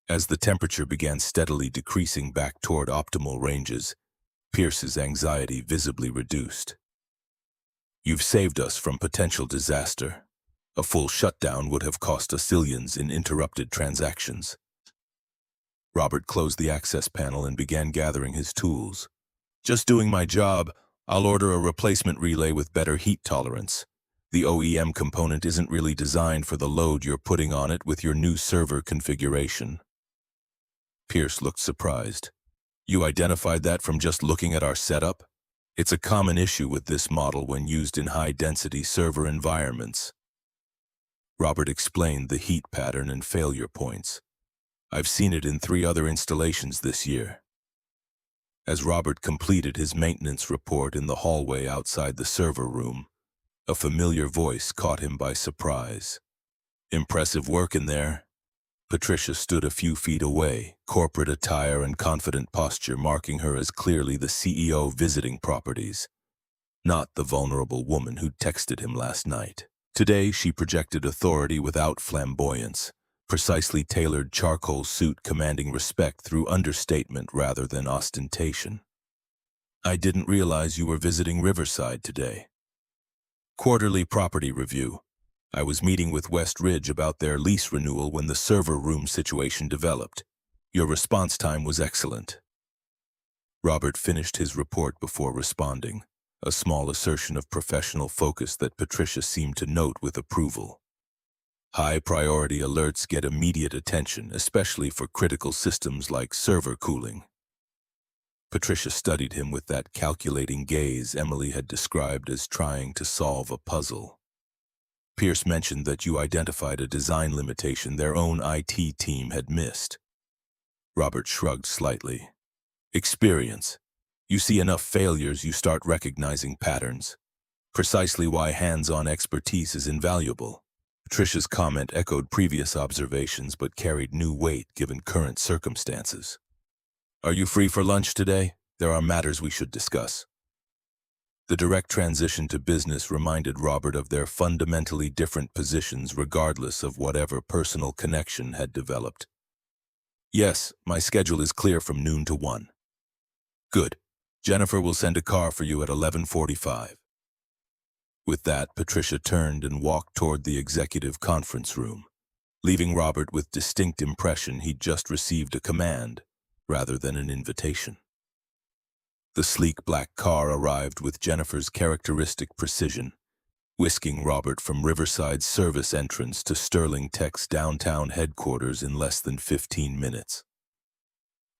As the temperature began steadily decreasing back toward optimal ranges, Pierce's anxiety visibly reduced. "You've saved us from potential disaster. A full shutdown would have cost us zillions in interrupted transactions." Robert closed the access panel and began gathering his tools. "Just doing my job. I'll order a replacement relay with better heat tolerance. The OEM component isn't really designed for the load you're putting on it with your new server configuration. Pierce looked surprised. You identified that from just looking at our setup? It's a common issue with this model when used in high-density server environments. Robert explained the heat pattern and failure points. I've seen it in 3 other installations this year. As Robert completed his maintenance report in the hallway outside the server room, a familiar voice caught him by surprise. Impressive work in there. Patricia stood a few feet away, corporate attire and confident posture marking her as clearly the CEO visiting properties, not the vulnerable woman who texted him last night. Today, she projected authority without flamboyance, precisely tailored charcoal suit commanding respect through understatement rather than ostentation. I didn't realize you were visiting Riverside today. Quarterly property review. I was meeting with West Ridge about their lease renewal when the server room situation developed. Your response time was excellent. Robert finished his report before responding, a small assertion of professional focus that Patricia seemed to note with approval. High-priority alerts get immediate attention, especially for critical systems like server cooling. Patricia studied him with that calculating gaze Emily had described as trying to solve a puzzle. Pierce mentioned that you identified a design limitation their own IT team had missed. Robert shrugged slightly. Experience. You see enough failures, you start recognizing patterns. Precisely why hands-on expertise is invaluable. Patricia's comment echoed previous observations but carried new weight given current circumstances. Are you free for lunch today? There are matters we should discuss. The direct transition to business reminded Robert of their fundamentally different positions regardless of whatever personal connection had developed. Yes, my schedule is clear from noon to 1. Good. Jennifer will send a car for you at 11:45. With that, Patricia turned and walked toward the executive conference room, leaving Robert with distinct impression he'd just received a command rather than an invitation. The sleek black car arrived with Jennifer's characteristic precision, whisking Robert from Riverside's service entrance to Sterling Tech's downtown headquarters in less than 15 minutes.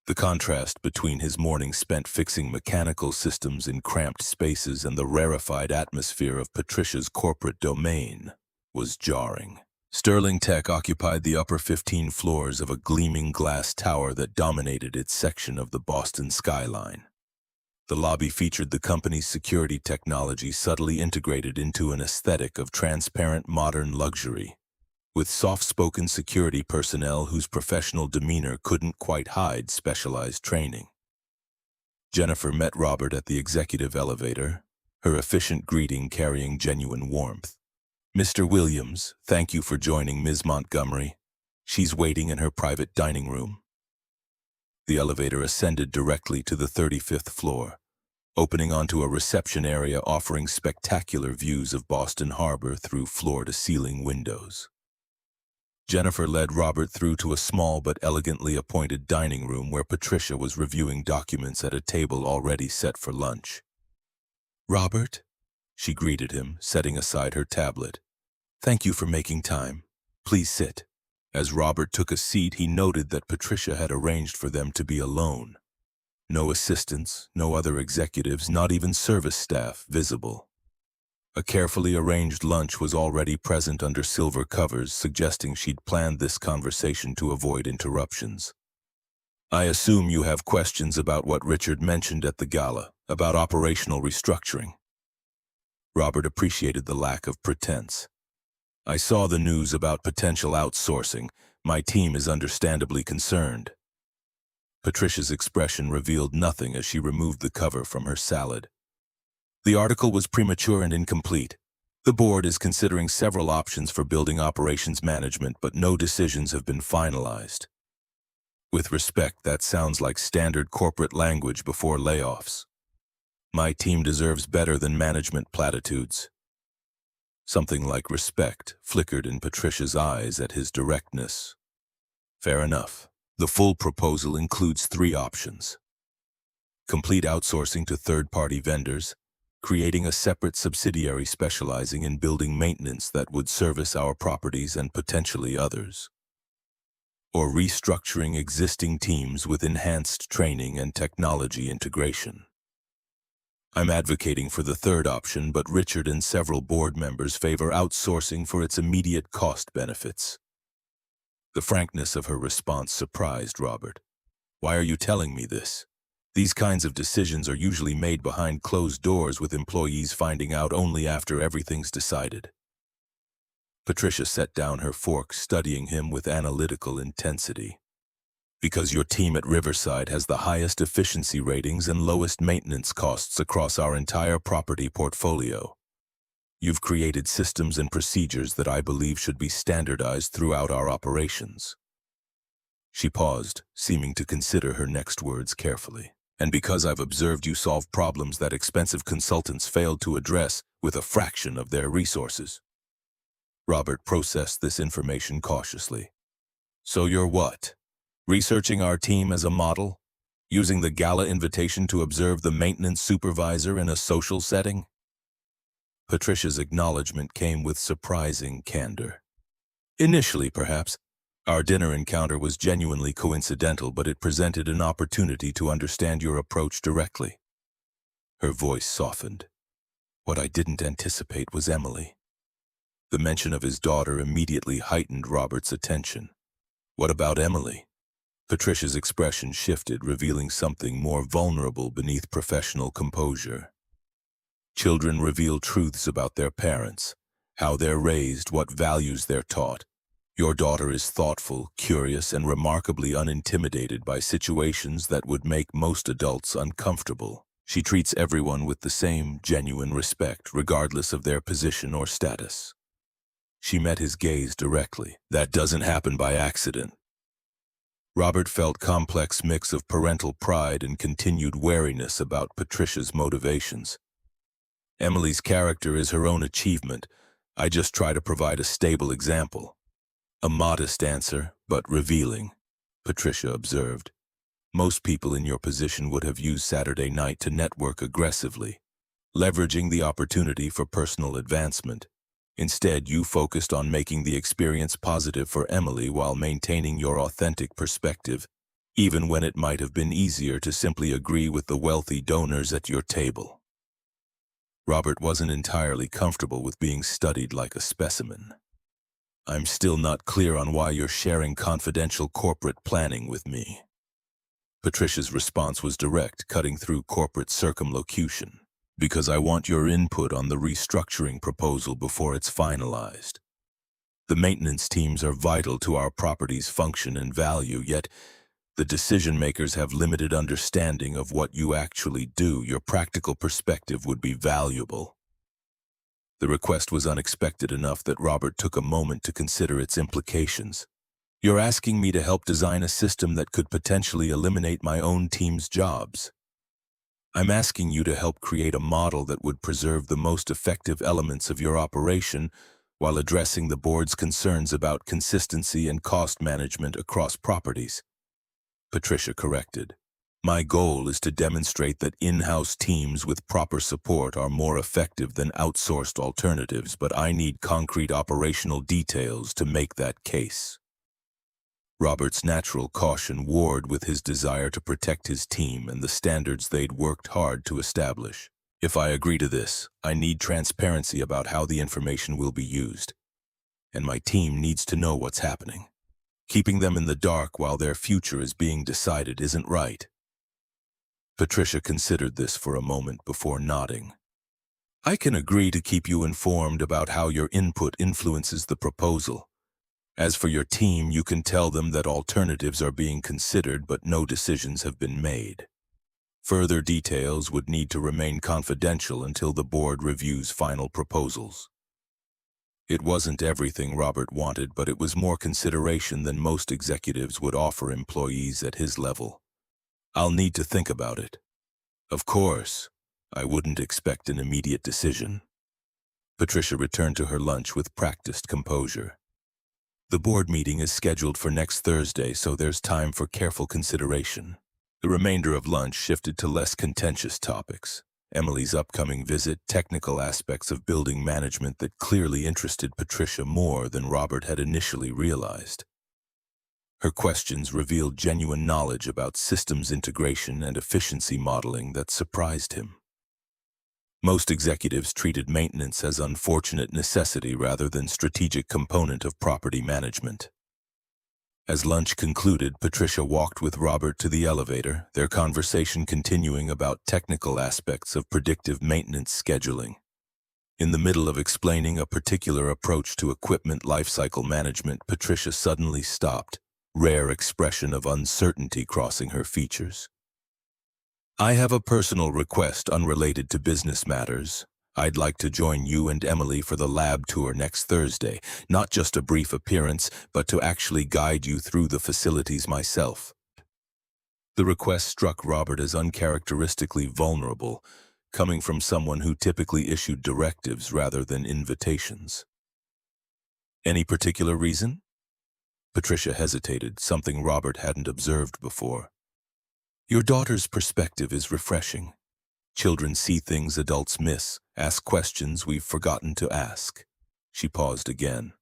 The contrast between his morning spent fixing mechanical systems in cramped spaces and the rarefied atmosphere of Patricia's corporate domain was jarring. Sterling Tech occupied the upper 15 floors of a gleaming glass tower that dominated its section of the Boston skyline. The lobby featured the company's security technology subtly integrated into an aesthetic of transparent modern luxury, with soft-spoken security personnel whose professional demeanor couldn't quite hide specialized training. Jennifer met Robert at the executive elevator, her efficient greeting carrying genuine warmth. Mr. Williams, thank you for joining Ms. Montgomery. She's waiting in her private dining room. The elevator ascended directly to the 35th floor, opening onto a reception area offering spectacular views of Boston Harbor through floor-to-ceiling windows. Jennifer led Robert through to a small but elegantly appointed dining room where Patricia was reviewing documents at a table already set for lunch. Robert? She greeted him, setting aside her tablet. Thank you for making time. Please sit. As Robert took a seat, he noted that Patricia had arranged for them to be alone. No assistants, no other executives, not even service staff visible. A carefully arranged lunch was already present under silver covers, suggesting she'd planned this conversation to avoid interruptions. I assume you have questions about what Richard mentioned at the gala, about operational restructuring. Robert appreciated the lack of pretense. I saw the news about potential outsourcing. My team is understandably concerned. Patricia's expression revealed nothing as she removed the cover from her salad. The article was premature and incomplete. The board is considering several options for building operations management, but no decisions have been finalized. With respect, that sounds like standard corporate language before layoffs. My team deserves better than management platitudes. Something like respect flickered in Patricia's eyes at his directness. Fair enough. The full proposal includes 3 options. Complete outsourcing to third-party vendors, creating a separate subsidiary specializing in building maintenance that would service our properties and potentially others, or restructuring existing teams with enhanced training and technology integration. I'm advocating for the third option, but Richard and several board members favor outsourcing for its immediate cost benefits. The frankness of her response surprised Robert. Why are you telling me this? These kinds of decisions are usually made behind closed doors, with employees finding out only after everything's decided. Patricia set down her fork, studying him with analytical intensity. Because your team at Riverside has the highest efficiency ratings and lowest maintenance costs across our entire property portfolio. You've created systems and procedures that I believe should be standardized throughout our operations. She paused, seeming to consider her next words carefully. And because I've observed you solve problems that expensive consultants failed to address with a fraction of their resources. Robert processed this information cautiously. So you're what? Researching our team as a model? Using the gala invitation to observe the maintenance supervisor in a social setting? Patricia's acknowledgement came with surprising candor. Initially, perhaps, our dinner encounter was genuinely coincidental, but it presented an opportunity to understand your approach directly. Her voice softened. What I didn't anticipate was Emily. The mention of his daughter immediately heightened Robert's attention. What about Emily? Patricia's expression shifted, revealing something more vulnerable beneath professional composure. Children reveal truths about their parents, how they're raised, what values they're taught. Your daughter is thoughtful, curious, and remarkably unintimidated by situations that would make most adults uncomfortable. She treats everyone with the same genuine respect, regardless of their position or status. She met his gaze directly. That doesn't happen by accident. Robert felt complex mix of parental pride and continued wariness about Patricia's motivations. Emily's character is her own achievement. I just try to provide a stable example. A modest answer, but revealing, Patricia observed. Most people in your position would have used Saturday night to network aggressively, leveraging the opportunity for personal advancement. Instead, you focused on making the experience positive for Emily while maintaining your authentic perspective, even when it might have been easier to simply agree with the wealthy donors at your table. Robert wasn't entirely comfortable with being studied like a specimen. I'm still not clear on why you're sharing confidential corporate planning with me. Patricia's response was direct, cutting through corporate circumlocution. Because I want your input on the restructuring proposal before it's finalized. The maintenance teams are vital to our property's function and value, yet the decision makers have limited understanding of what you actually do. Your practical perspective would be valuable. The request was unexpected enough that Robert took a moment to consider its implications. You're asking me to help design a system that could potentially eliminate my own team's jobs. I'm asking you to help create a model that would preserve the most effective elements of your operation while addressing the board's concerns about consistency and cost management across properties. Patricia corrected. My goal is to demonstrate that in-house teams with proper support are more effective than outsourced alternatives, but I need concrete operational details to make that case. Robert's natural caution warred with his desire to protect his team and the standards they'd worked hard to establish. If I agree to this, I need transparency about how the information will be used. And my team needs to know what's happening. Keeping them in the dark while their future is being decided isn't right. Patricia considered this for a moment before nodding. I can agree to keep you informed about how your input influences the proposal. As for your team, you can tell them that alternatives are being considered, but no decisions have been made. Further details would need to remain confidential until the board reviews final proposals. It wasn't everything Robert wanted, but it was more consideration than most executives would offer employees at his level. I'll need to think about it. Of course, I wouldn't expect an immediate decision. Patricia returned to her lunch with practiced composure. The board meeting is scheduled for next Thursday, so there's time for careful consideration. The remainder of lunch shifted to less contentious topics. Emily's upcoming visit, technical aspects of building management that clearly interested Patricia more than Robert had initially realized. Her questions revealed genuine knowledge about systems integration and efficiency modeling that surprised him. Most executives treated maintenance as unfortunate necessity rather than strategic component of property management. As lunch concluded, Patricia walked with Robert to the elevator, their conversation continuing about technical aspects of predictive maintenance scheduling. In the middle of explaining a particular approach to equipment lifecycle management, Patricia suddenly stopped, rare expression of uncertainty crossing her features. "I have a personal request unrelated to business matters. I'd like to join you and Emily for the lab tour next Thursday, not just a brief appearance, but to actually guide you through the facilities myself." The request struck Robert as uncharacteristically vulnerable, coming from someone who typically issued directives rather than invitations. "Any particular reason?" Patricia hesitated, something Robert hadn't observed before. "Your daughter's perspective is refreshing. Children see things adults miss, ask questions we've forgotten to ask." She paused again.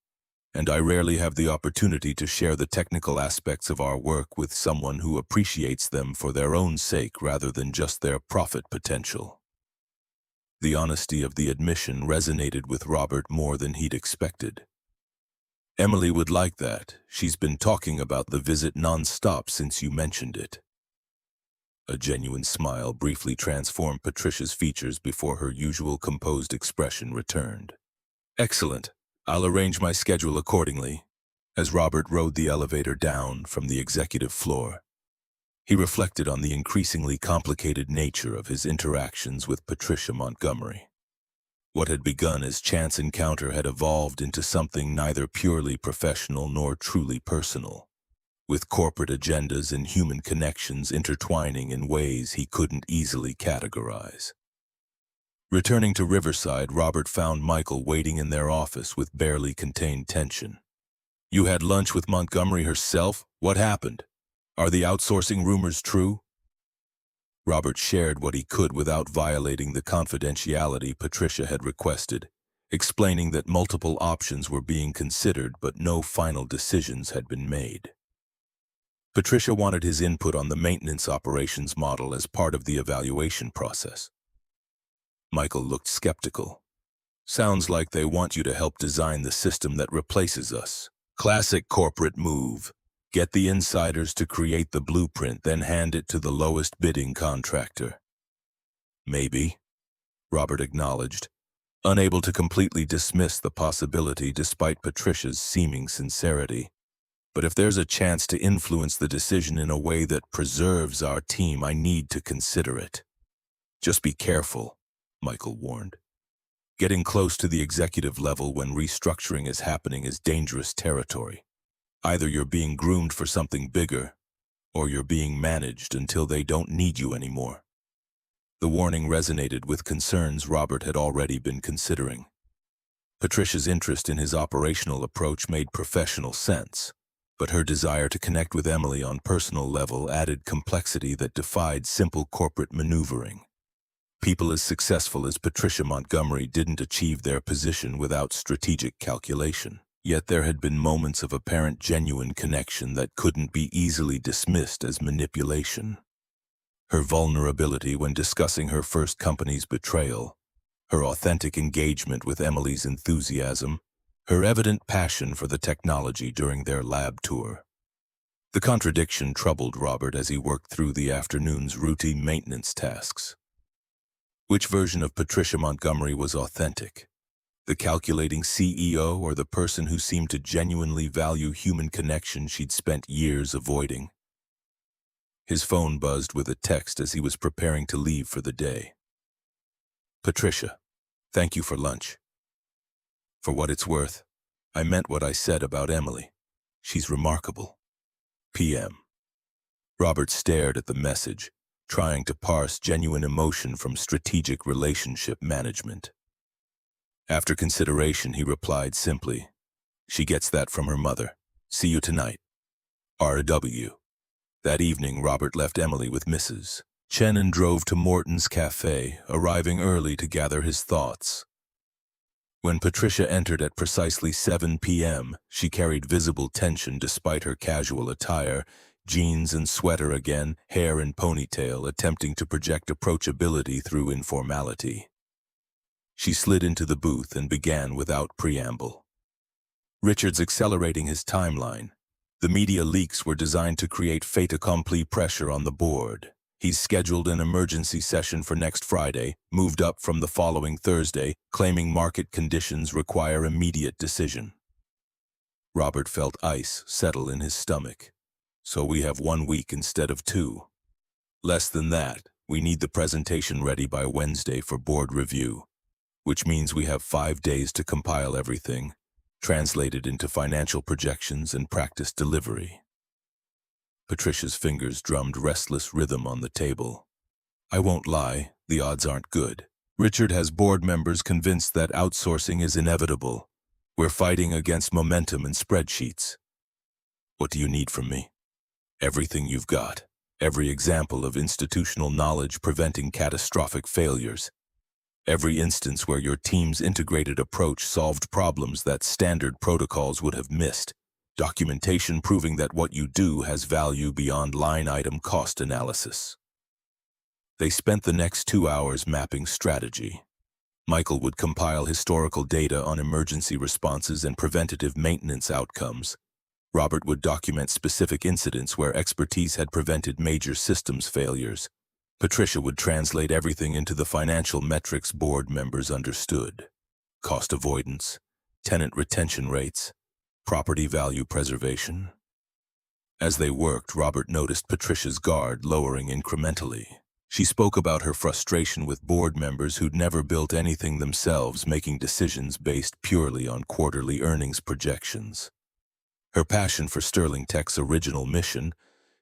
"And I rarely have the opportunity to share the technical aspects of our work with someone who appreciates them for their own sake rather than just their profit potential." The honesty of the admission resonated with Robert more than he'd expected. "Emily would like that. She's been talking about the visit non-stop since you mentioned it." A genuine smile briefly transformed Patricia's features before her usual composed expression returned. "Excellent. I'll arrange my schedule accordingly." As Robert rode the elevator down from the executive floor, he reflected on the increasingly complicated nature of his interactions with Patricia Montgomery. What had begun as chance encounter had evolved into something neither purely professional nor truly personal, with corporate agendas and human connections intertwining in ways he couldn't easily categorize. Returning to Riverside, Robert found Michael waiting in their office with barely contained tension. "You had lunch with Montgomery herself? What happened? Are the outsourcing rumors true?" Robert shared what he could without violating the confidentiality Patricia had requested, explaining that multiple options were being considered but no final decisions had been made. Patricia wanted his input on the maintenance operations model as part of the evaluation process. Michael looked skeptical. "Sounds like they want you to help design the system that replaces us. Classic corporate move. Get the insiders to create the blueprint, then hand it to the lowest bidding contractor." "Maybe," Robert acknowledged, unable to completely dismiss the possibility despite Patricia's seeming sincerity. "But if there's a chance to influence the decision in a way that preserves our team, I need to consider it." "Just be careful," Michael warned. "Getting close to the executive level when restructuring is happening is dangerous territory. Either you're being groomed for something bigger, or you're being managed until they don't need you anymore." The warning resonated with concerns Robert had already been considering. Patricia's interest in his operational approach made professional sense, but her desire to connect with Emily on personal level added complexity that defied simple corporate maneuvering. People as successful as Patricia Montgomery didn't achieve their position without strategic calculation. Yet there had been moments of apparent genuine connection that couldn't be easily dismissed as manipulation. Her vulnerability when discussing her first company's betrayal, her authentic engagement with Emily's enthusiasm, her evident passion for the technology during their lab tour. The contradiction troubled Robert as he worked through the afternoon's routine maintenance tasks. Which version of Patricia Montgomery was authentic? The calculating CEO or the person who seemed to genuinely value human connection she'd spent years avoiding? His phone buzzed with a text as he was preparing to leave for the day. "Patricia, thank you for lunch. For what it's worth, I meant what I said about Emily. She's remarkable. PM." Robert stared at the message, trying to parse genuine emotion from strategic relationship management. After consideration, he replied simply, "She gets that from her mother. See you tonight. R.W." That evening, Robert left Emily with Mrs. Chenin drove to Morton's cafe, arriving early to gather his thoughts. When Patricia entered at precisely 7 p.m., she carried visible tension despite her casual attire, jeans and sweater again, hair in ponytail, attempting to project approachability through informality. She slid into the booth and began without preamble. Richard's accelerating his timeline. The media leaks were designed to create fait accompli pressure on the board. He's scheduled an emergency session for next Friday, moved up from the following Thursday, claiming market conditions require immediate decision. Robert felt ice settle in his stomach. So we have 1 week instead of 2. Less than that, we need the presentation ready by Wednesday for board review, which means we have 5 days to compile everything, translate it into financial projections and practice delivery. Patricia's fingers drummed restless rhythm on the table. I won't lie, the odds aren't good. Richard has board members convinced that outsourcing is inevitable. We're fighting against momentum and spreadsheets. What do you need from me? Everything you've got. Every example of institutional knowledge preventing catastrophic failures. Every instance where your team's integrated approach solved problems that standard protocols would have missed. Documentation proving that what you do has value beyond line-item cost analysis. They spent the next 2 hours mapping strategy. Michael would compile historical data on emergency responses and preventative maintenance outcomes. Robert would document specific incidents where expertise had prevented major systems failures. Patricia would translate everything into the financial metrics board members understood. Cost avoidance, tenant retention rates, property value preservation. As they worked, Robert noticed Patricia's guard lowering incrementally. She spoke about her frustration with board members who'd never built anything themselves, making decisions based purely on quarterly earnings projections. Her passion for Sterling Tech's original mission,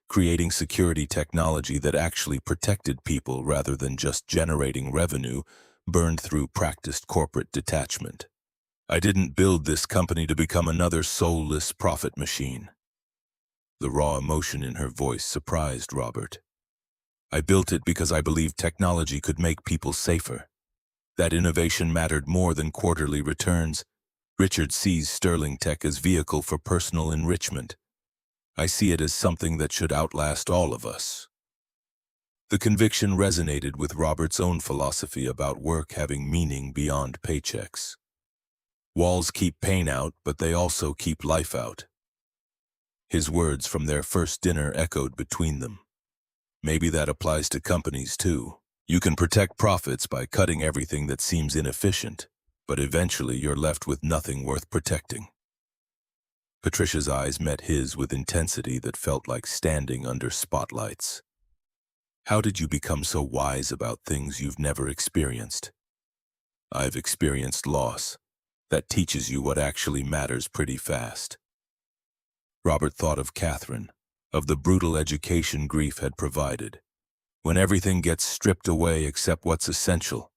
creating security technology that actually protected people rather than just generating revenue, burned through practiced corporate detachment. I didn't build this company to become another soulless profit machine. The raw emotion in her voice surprised Robert. I built it because I believed technology could make people safer. That innovation mattered more than quarterly returns. Richard sees Sterling Tech as vehicle for personal enrichment. I see it as something that should outlast all of us. The conviction resonated with Robert's own philosophy about work having meaning beyond paychecks. Walls keep pain out, but they also keep life out. His words from their first dinner echoed between them. Maybe that applies to companies too. You can protect profits by cutting everything that seems inefficient, but eventually you're left with nothing worth protecting. Patricia's eyes met his with intensity that felt like standing under spotlights. How did you become so wise about things you've never experienced? I've experienced loss. That teaches you what actually matters pretty fast. Robert thought of Catherine, of the brutal education grief had provided. When everything gets stripped away except what's essential,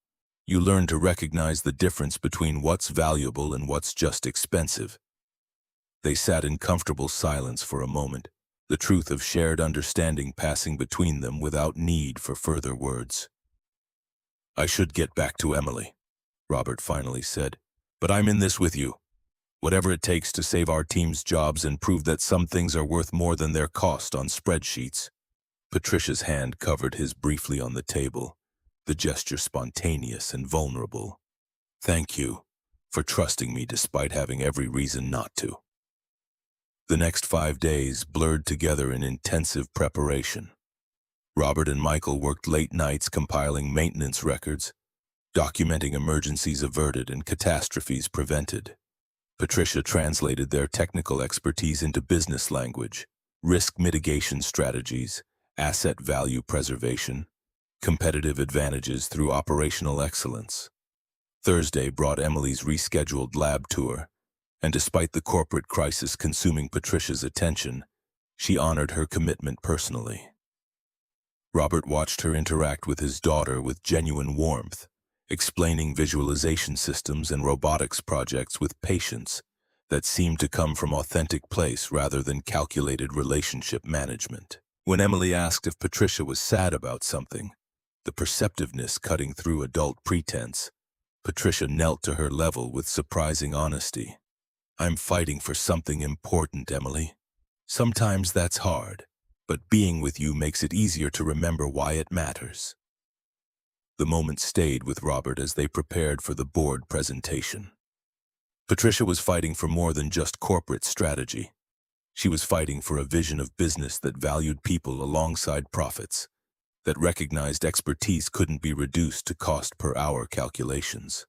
you learn to recognize the difference between what's valuable and what's just expensive. They sat in comfortable silence for a moment, the truth of shared understanding passing between them without need for further words. I should get back to Emily, Robert finally said, but I'm in this with you. Whatever it takes to save our team's jobs and prove that some things are worth more than their cost on spreadsheets. Patricia's hand covered his briefly on the table, the gesture spontaneous and vulnerable. Thank you for trusting me despite having every reason not to. The next 5 days blurred together in intensive preparation. Robert and Michael worked late nights compiling maintenance records, documenting emergencies averted and catastrophes prevented. Patricia translated their technical expertise into business language, risk mitigation strategies, asset value preservation, competitive advantages through operational excellence. Thursday brought Emily's rescheduled lab tour, and despite the corporate crisis consuming Patricia's attention, she honored her commitment personally. Robert watched her interact with his daughter with genuine warmth, explaining visualization systems and robotics projects with patience that seemed to come from authentic place rather than calculated relationship management. When Emily asked if Patricia was sad about something, the perceptiveness cutting through adult pretense, Patricia knelt to her level with surprising honesty. "I'm fighting for something important, Emily. Sometimes that's hard, but being with you makes it easier to remember why it matters." The moment stayed with Robert as they prepared for the board presentation. Patricia was fighting for more than just corporate strategy. She was fighting for a vision of business that valued people alongside profits, that recognized expertise couldn't be reduced to cost-per-hour calculations.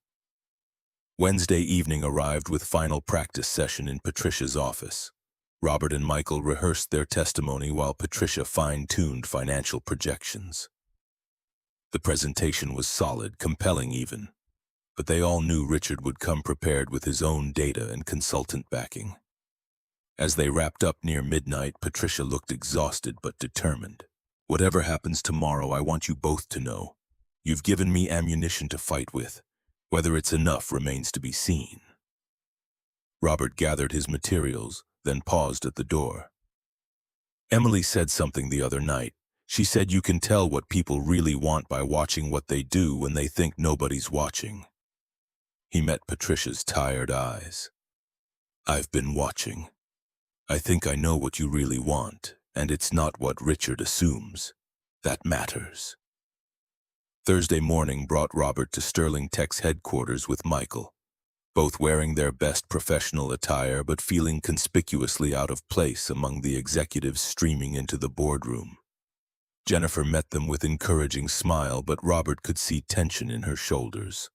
Wednesday evening arrived with final practice session in Patricia's office. Robert and Michael rehearsed their testimony while Patricia fine-tuned financial projections. The presentation was solid, compelling even, but they all knew Richard would come prepared with his own data and consultant backing. As they wrapped up near midnight, Patricia looked exhausted but determined. "Whatever happens tomorrow, I want you both to know. You've given me ammunition to fight with. Whether it's enough remains to be seen." Robert gathered his materials, then paused at the door. "Emily said something the other night. She said you can tell what people really want by watching what they do when they think nobody's watching." He met Patricia's tired eyes. "I've been watching. I think I know what you really want, and it's not what Richard assumes. That matters." Thursday morning brought Robert to Sterling Tech's headquarters with Michael, both wearing their best professional attire but feeling conspicuously out of place among the executives streaming into the boardroom. Jennifer met them with encouraging smile, but Robert could see tension in her shoulders.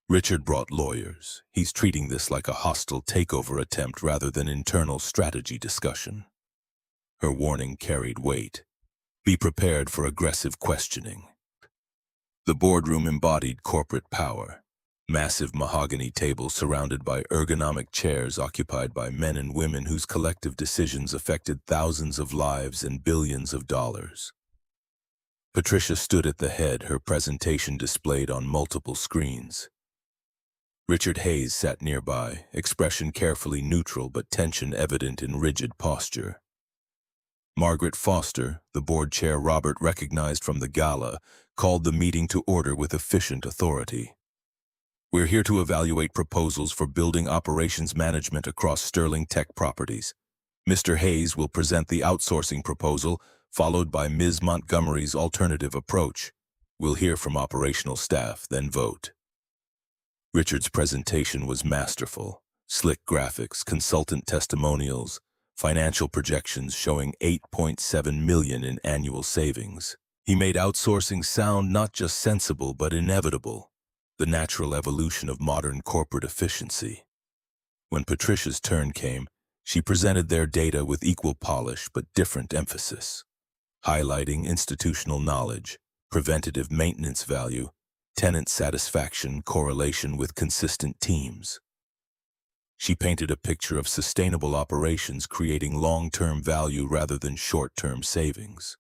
"Richard brought lawyers. He's treating this like a hostile takeover attempt rather than internal strategy discussion." Her warning carried weight. Be prepared for aggressive questioning. The boardroom embodied corporate power. Massive mahogany tables surrounded by ergonomic chairs occupied by men and women whose collective decisions affected thousands of lives and billions of dollars. Patricia stood at the head, her presentation displayed on multiple screens. Richard Hayes sat nearby, expression carefully neutral but tension evident in rigid posture. Margaret Foster, the board chair Robert recognized from the gala, called the meeting to order with efficient authority. "We're here to evaluate proposals for building operations management across Sterling Tech properties. Mr. Hayes will present the outsourcing proposal, followed by Ms. Montgomery's alternative approach. We'll hear from operational staff, then vote." Richard's presentation was masterful. Slick graphics, consultant testimonials, financial projections showing $8.7 million in annual savings. He made outsourcing sound not just sensible but inevitable, the natural evolution of modern corporate efficiency. When Patricia's turn came, she presented their data with equal polish but different emphasis, highlighting institutional knowledge, preventative maintenance value, tenant satisfaction correlation with consistent teams. She painted a picture of sustainable operations creating long-term value rather than short-term savings.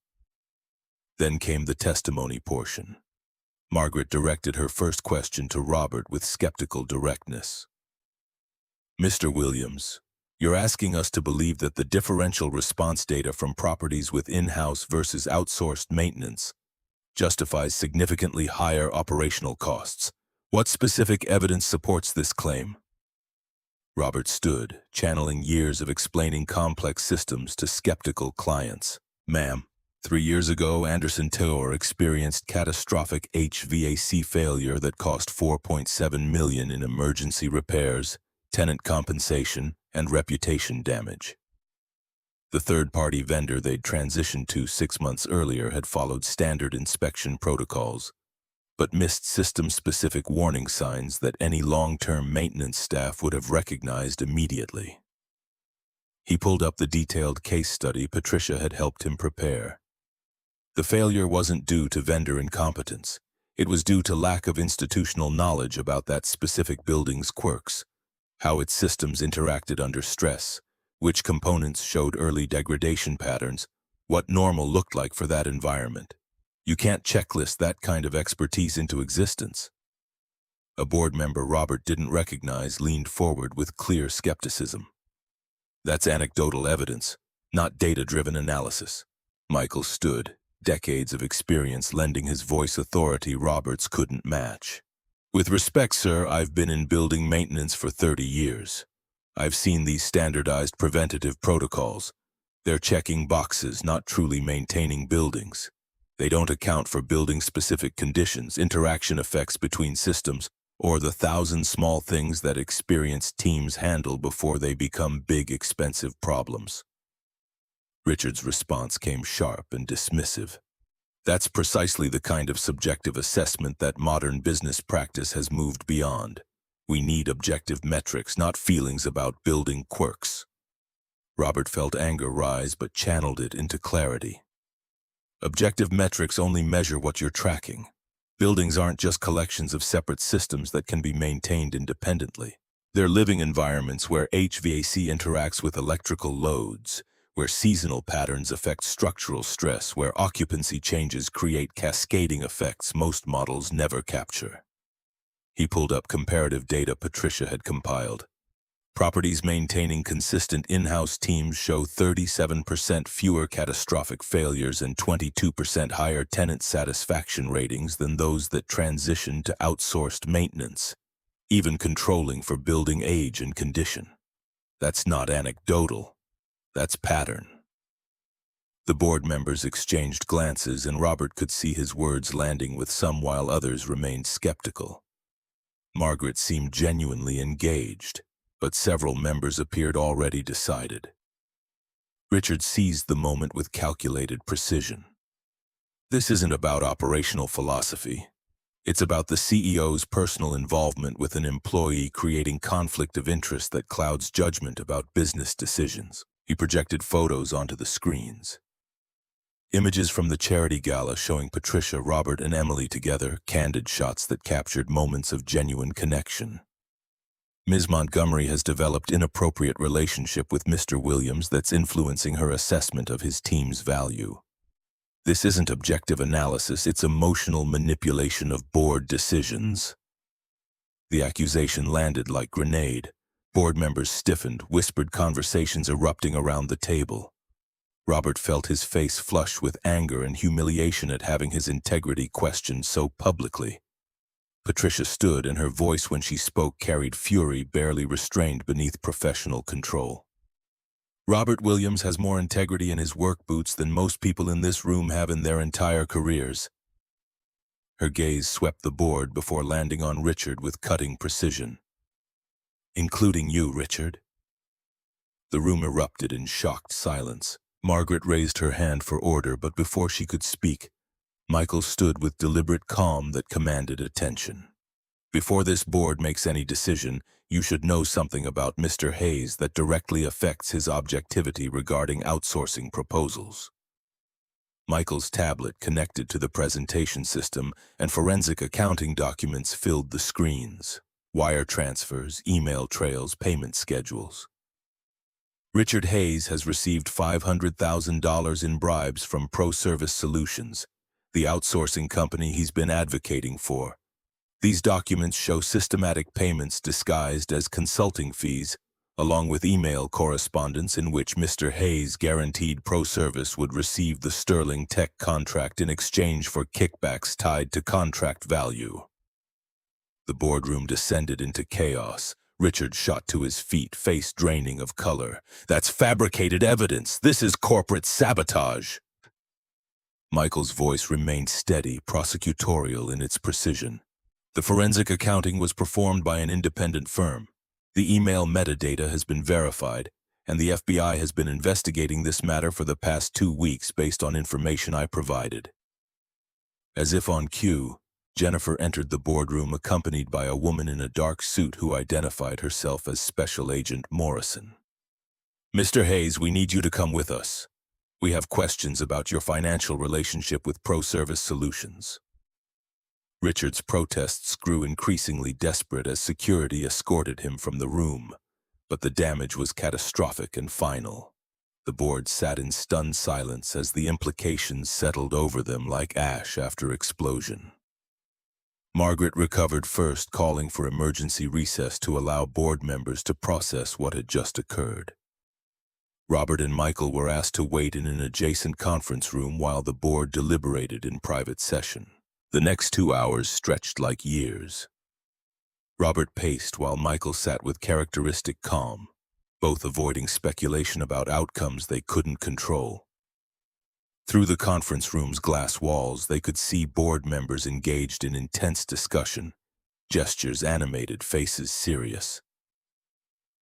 Then came the testimony portion. Margaret directed her first question to Robert with skeptical directness. "Mr. Williams, you're asking us to believe that the differential response data from properties with in-house versus outsourced maintenance justifies significantly higher operational costs. What specific evidence supports this claim?" Robert stood, channeling years of explaining complex systems to skeptical clients. "Ma'am, 3 years ago, Anderson Tower experienced catastrophic HVAC failure that cost $4.7 million in emergency repairs, tenant compensation, and reputation damage. The third-party vendor they'd transitioned to 6 months earlier had followed standard inspection protocols, but missed system-specific warning signs that any long-term maintenance staff would have recognized immediately." He pulled up the detailed case study Patricia had helped him prepare. The failure wasn't due to vendor incompetence. It was due to lack of institutional knowledge about that specific building's quirks, how its systems interacted under stress, which components showed early degradation patterns, what normal looked like for that environment. You can't checklist that kind of expertise into existence. A board member Robert didn't recognize leaned forward with clear skepticism. "That's anecdotal evidence, not data-driven analysis. Michael stood, decades of experience lending his voice authority Roberts couldn't match. With respect, sir, I've been in building maintenance for 30 years. I've seen these standardized preventative protocols. They're checking boxes, not truly maintaining buildings. They don't account for building-specific conditions, interaction effects between systems, or the thousand small things that experienced teams handle before they become big, expensive problems. Richard's response came sharp and dismissive. That's precisely the kind of subjective assessment that modern business practice has moved beyond. We need objective metrics, not feelings about building quirks. Robert felt anger rise but channeled it into clarity. Objective metrics only measure what you're tracking. Buildings aren't just collections of separate systems that can be maintained independently. They're living environments where HVAC interacts with electrical loads, where seasonal patterns affect structural stress, where occupancy changes create cascading effects most models never capture. He pulled up comparative data Patricia had compiled. Properties maintaining consistent in-house teams show 37% fewer catastrophic failures and 22% higher tenant satisfaction ratings than those that transition to outsourced maintenance, even controlling for building age and condition. That's not anecdotal. That's pattern. The board members exchanged glances, and Robert could see his words landing with some while others remained skeptical. Margaret seemed genuinely engaged, but several members appeared already decided. Richard seized the moment with calculated precision. This isn't about operational philosophy. It's about the CEO's personal involvement with an employee creating conflict of interest that clouds judgment about business decisions. He projected photos onto the screens. Images from the charity gala showing Patricia, Robert, and Emily together, candid shots that captured moments of genuine connection. Ms. Montgomery has developed inappropriate relationship with Mr. Williams that's influencing her assessment of his team's value. This isn't objective analysis, it's emotional manipulation of board decisions. The accusation landed like grenade. Board members stiffened, whispered conversations erupting around the table. Robert felt his face flush with anger and humiliation at having his integrity questioned so publicly. Patricia stood, and her voice when she spoke carried fury barely restrained beneath professional control. Robert Williams has more integrity in his work boots than most people in this room have in their entire careers. Her gaze swept the board before landing on Richard with cutting precision. Including you, Richard. The room erupted in shocked silence. Margaret raised her hand for order, but before she could speak, Michael stood with deliberate calm that commanded attention. Before this board makes any decision, you should know something about Mr. Hayes that directly affects his objectivity regarding outsourcing proposals. Michael's tablet connected to the presentation system, and forensic accounting documents filled the screens. Wire transfers, email trails, payment schedules. Richard Hayes has received $500,000 in bribes from ProService Solutions, the outsourcing company he's been advocating for. These documents show systematic payments disguised as consulting fees, along with email correspondence in which Mr. Hayes guaranteed ProService would receive the Sterling Tech contract in exchange for kickbacks tied to contract value. The boardroom descended into chaos. Richard shot to his feet, face draining of color. That's fabricated evidence. This is corporate sabotage. Michael's voice remained steady, prosecutorial in its precision. The forensic accounting was performed by an independent firm. The email metadata has been verified, and the FBI has been investigating this matter for the past 2 weeks based on information I provided. As if on cue, Jennifer entered the boardroom accompanied by a woman in a dark suit who identified herself as Special Agent Morrison. Mr. Hayes, we need you to come with us. We have questions about your financial relationship with ProService Solutions. Richard's protests grew increasingly desperate as security escorted him from the room, but the damage was catastrophic and final. The board sat in stunned silence as the implications settled over them like ash after explosion. Margaret recovered first, calling for emergency recess to allow board members to process what had just occurred. Robert and Michael were asked to wait in an adjacent conference room while the board deliberated in private session. The next 2 hours stretched like years. Robert paced while Michael sat with characteristic calm, both avoiding speculation about outcomes they couldn't control. Through the conference room's glass walls, they could see board members engaged in intense discussion, gestures animated, faces serious.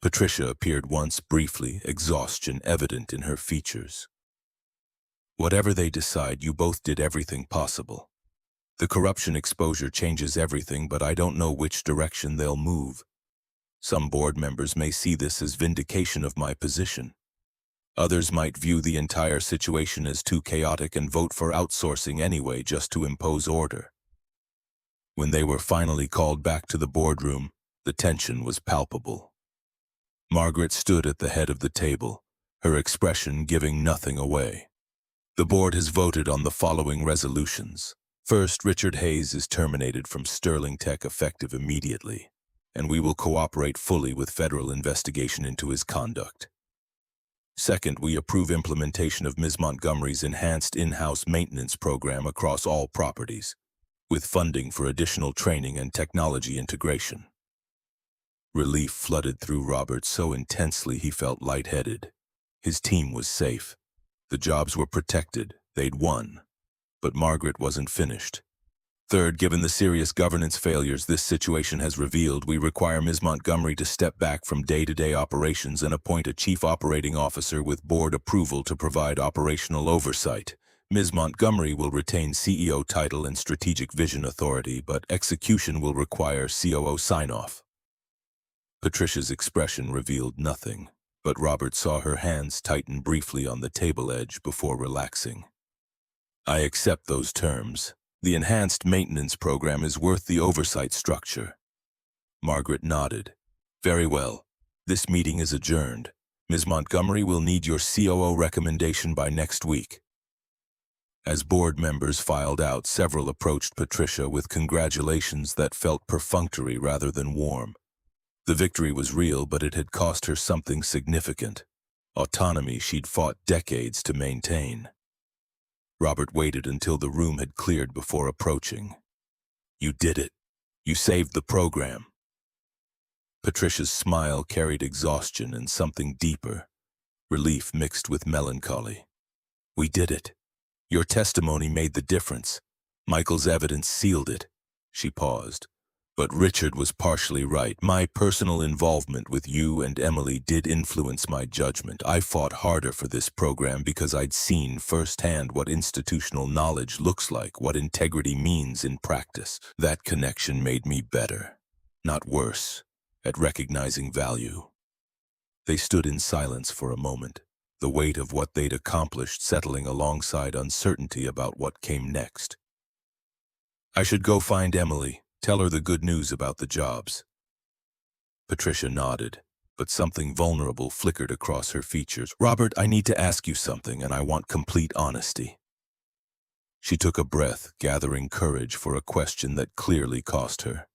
Patricia appeared once briefly, exhaustion evident in her features. Whatever they decide, you both did everything possible. The corruption exposure changes everything, but I don't know which direction they'll move. Some board members may see this as vindication of my position. Others might view the entire situation as too chaotic and vote for outsourcing anyway just to impose order. When they were finally called back to the boardroom, the tension was palpable. Margaret stood at the head of the table, her expression giving nothing away. The board has voted on the following resolutions. First, Richard Hayes is terminated from Sterling Tech effective immediately, and we will cooperate fully with federal investigation into his conduct. Second, we approve implementation of Ms. Montgomery's enhanced in-house maintenance program across all properties, with funding for additional training and technology integration. Relief flooded through Robert so intensely he felt lightheaded. His team was safe. The jobs were protected. They'd won. But Margaret wasn't finished. Third, given the serious governance failures this situation has revealed, we require Ms. Montgomery to step back from day-to-day operations and appoint a chief operating officer with board approval to provide operational oversight. Ms. Montgomery will retain CEO title and strategic vision authority, but execution will require COO sign-off. Patricia's expression revealed nothing, but Robert saw her hands tighten briefly on the table edge before relaxing. I accept those terms. The enhanced maintenance program is worth the oversight structure. Margaret nodded. Very well. This meeting is adjourned. Ms. Montgomery will need your COO recommendation by next week. As board members filed out, several approached Patricia with congratulations that felt perfunctory rather than warm. The victory was real, but it had cost her something significant. Autonomy she'd fought decades to maintain. Robert waited until the room had cleared before approaching. You did it. You saved the program. Patricia's smile carried exhaustion and something deeper, relief mixed with melancholy. We did it. Your testimony made the difference. Michael's evidence sealed it. She paused. But Richard was partially right. My personal involvement with you and Emily did influence my judgment. I fought harder for this program because I'd seen firsthand what institutional knowledge looks like, what integrity means in practice. That connection made me better, not worse, at recognizing value. They stood in silence for a moment, the weight of what they'd accomplished settling alongside uncertainty about what came next. I should go find Emily. Tell her the good news about the jobs. Patricia nodded, but something vulnerable flickered across her features. Robert, I need to ask you something, and I want complete honesty. She took a breath, gathering courage for a question that clearly cost her.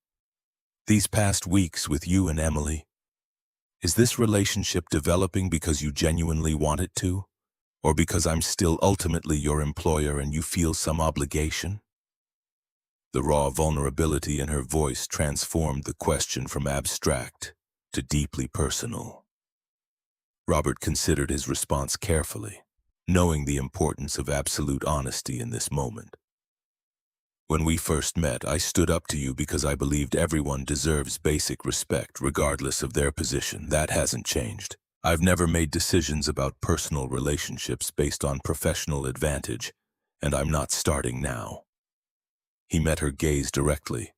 These past weeks with you and Emily, is this relationship developing because you genuinely want it to? Or because I'm still ultimately your employer and you feel some obligation? The raw vulnerability in her voice transformed the question from abstract to deeply personal. Robert considered his response carefully, knowing the importance of absolute honesty in this moment. When we first met, I stood up to you because I believed everyone deserves basic respect, regardless of their position. That hasn't changed. I've never made decisions about personal relationships based on professional advantage, and I'm not starting now. He met her gaze directly.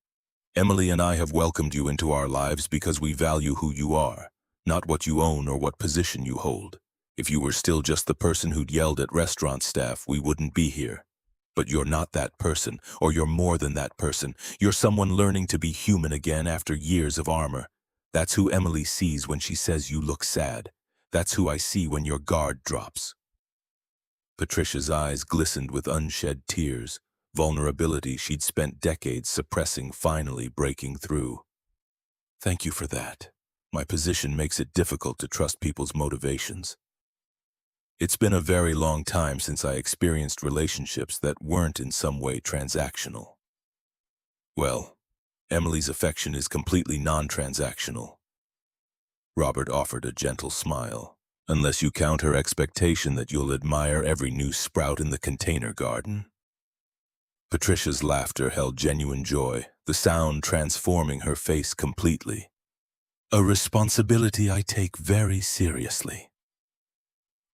Emily and I have welcomed you into our lives because we value who you are, not what you own or what position you hold. If you were still just the person who'd yelled at restaurant staff, we wouldn't be here. But you're not that person, or you're more than that person. You're someone learning to be human again after years of armor. That's who Emily sees when she says you look sad. That's who I see when your guard drops. Patricia's eyes glistened with unshed tears. Vulnerability she'd spent decades suppressing finally breaking through. Thank you for that. My position makes it difficult to trust people's motivations. It's been a very long time since I experienced relationships that weren't in some way transactional. Well, Emily's affection is completely non-transactional. Robert offered a gentle smile. Unless you count her expectation that you'll admire every new sprout in the container garden. Patricia's laughter held genuine joy, the sound transforming her face completely. A responsibility I take very seriously.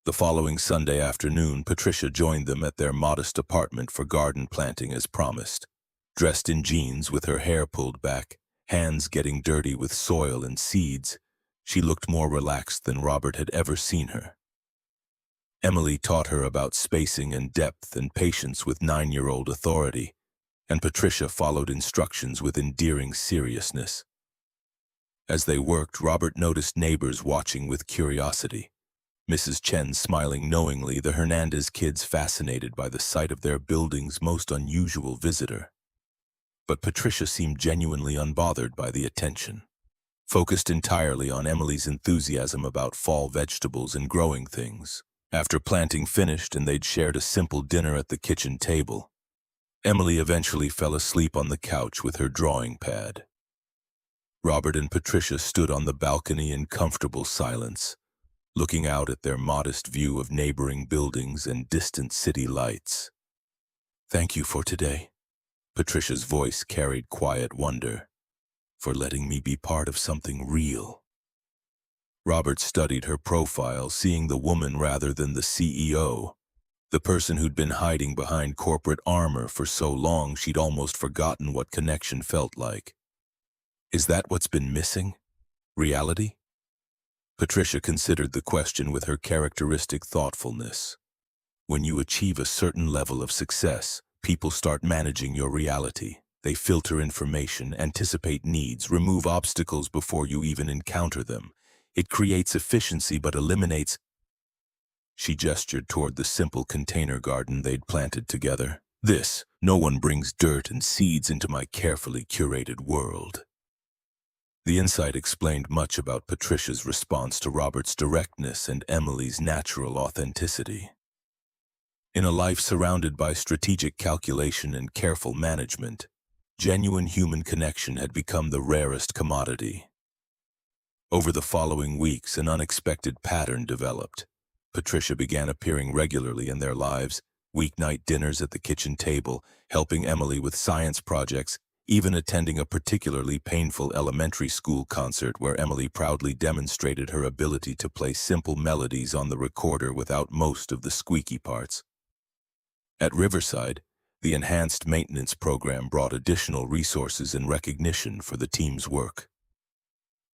The following Sunday afternoon, Patricia joined them at their modest apartment for garden planting as promised. Dressed in jeans with her hair pulled back, hands getting dirty with soil and seeds, she looked more relaxed than Robert had ever seen her. Emily taught her about spacing and depth and patience with 9-year-old authority, and Patricia followed instructions with endearing seriousness. As they worked, Robert noticed neighbors watching with curiosity. Mrs. Chen smiling knowingly, the Hernandez kids fascinated by the sight of their building's most unusual visitor. But Patricia seemed genuinely unbothered by the attention, focused entirely on Emily's enthusiasm about fall vegetables and growing things. After planting finished and they'd shared a simple dinner at the kitchen table, Emily eventually fell asleep on the couch with her drawing pad. Robert and Patricia stood on the balcony in comfortable silence, looking out at their modest view of neighboring buildings and distant city lights. "Thank you for today." Patricia's voice carried quiet wonder. "For letting me be part of something real." Robert studied her profile, seeing the woman rather than the CEO, the person who'd been hiding behind corporate armor for so long she'd almost forgotten what connection felt like. Is that what's been missing? Reality? Patricia considered the question with her characteristic thoughtfulness. When you achieve a certain level of success, people start managing your reality. They filter information, anticipate needs, remove obstacles before you even encounter them. It creates efficiency but eliminates. She gestured toward the simple container garden they'd planted together. No one brings dirt and seeds into my carefully curated world. The insight explained much about Patricia's response to Robert's directness and Emily's natural authenticity. In a life surrounded by strategic calculation and careful management, genuine human connection had become the rarest commodity. Over the following weeks, an unexpected pattern developed. Patricia began appearing regularly in their lives, weeknight dinners at the kitchen table, helping Emily with science projects, even attending a particularly painful elementary school concert where Emily proudly demonstrated her ability to play simple melodies on the recorder without most of the squeaky parts. At Riverside, the enhanced maintenance program brought additional resources and recognition for the team's work.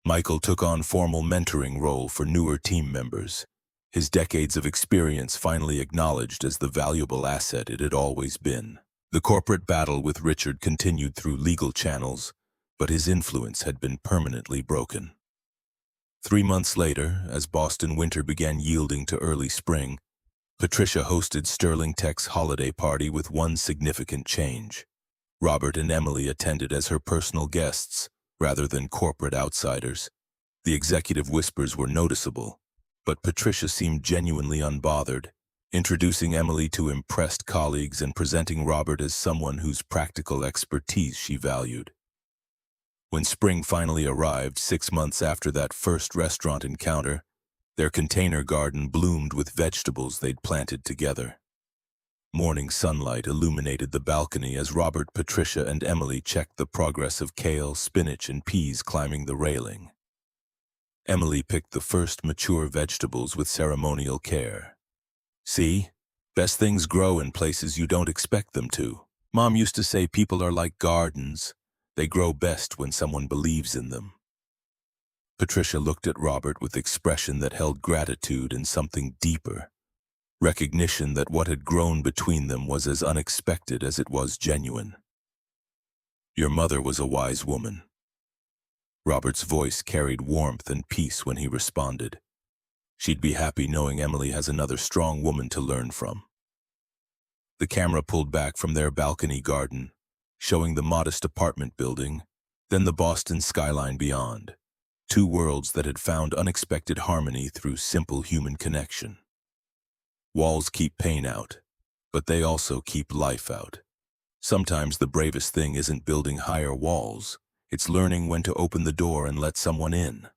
Michael took on formal mentoring role for newer team members, his decades of experience finally acknowledged as the valuable asset it had always been. The corporate battle with Richard continued through legal channels, but his influence had been permanently broken. 3 months later, as Boston winter began yielding to early spring, Patricia hosted Sterling Tech's holiday party with one significant change. Robert and Emily attended as her personal guests, rather than corporate outsiders. The executive whispers were noticeable, but Patricia seemed genuinely unbothered, introducing Emily to impressed colleagues and presenting Robert as someone whose practical expertise she valued. When spring finally arrived, 6 months after that first restaurant encounter, their container garden bloomed with vegetables they'd planted together. Morning sunlight illuminated the balcony as Robert, Patricia, and Emily checked the progress of kale, spinach, and peas climbing the railing. Emily picked the first mature vegetables with ceremonial care. "See? Best things grow in places you don't expect them to. Mom used to say people are like gardens. They grow best when someone believes in them." Patricia looked at Robert with expression that held gratitude and something deeper. Recognition that what had grown between them was as unexpected as it was genuine. "Your mother was a wise woman." Robert's voice carried warmth and peace when he responded. "She'd be happy knowing Emily has another strong woman to learn from." The camera pulled back from their balcony garden, showing the modest apartment building, then the Boston skyline beyond, 2 worlds that had found unexpected harmony through simple human connection. Walls keep pain out, but they also keep life out. Sometimes the bravest thing isn't building higher walls, it's learning when to open the door and let someone in.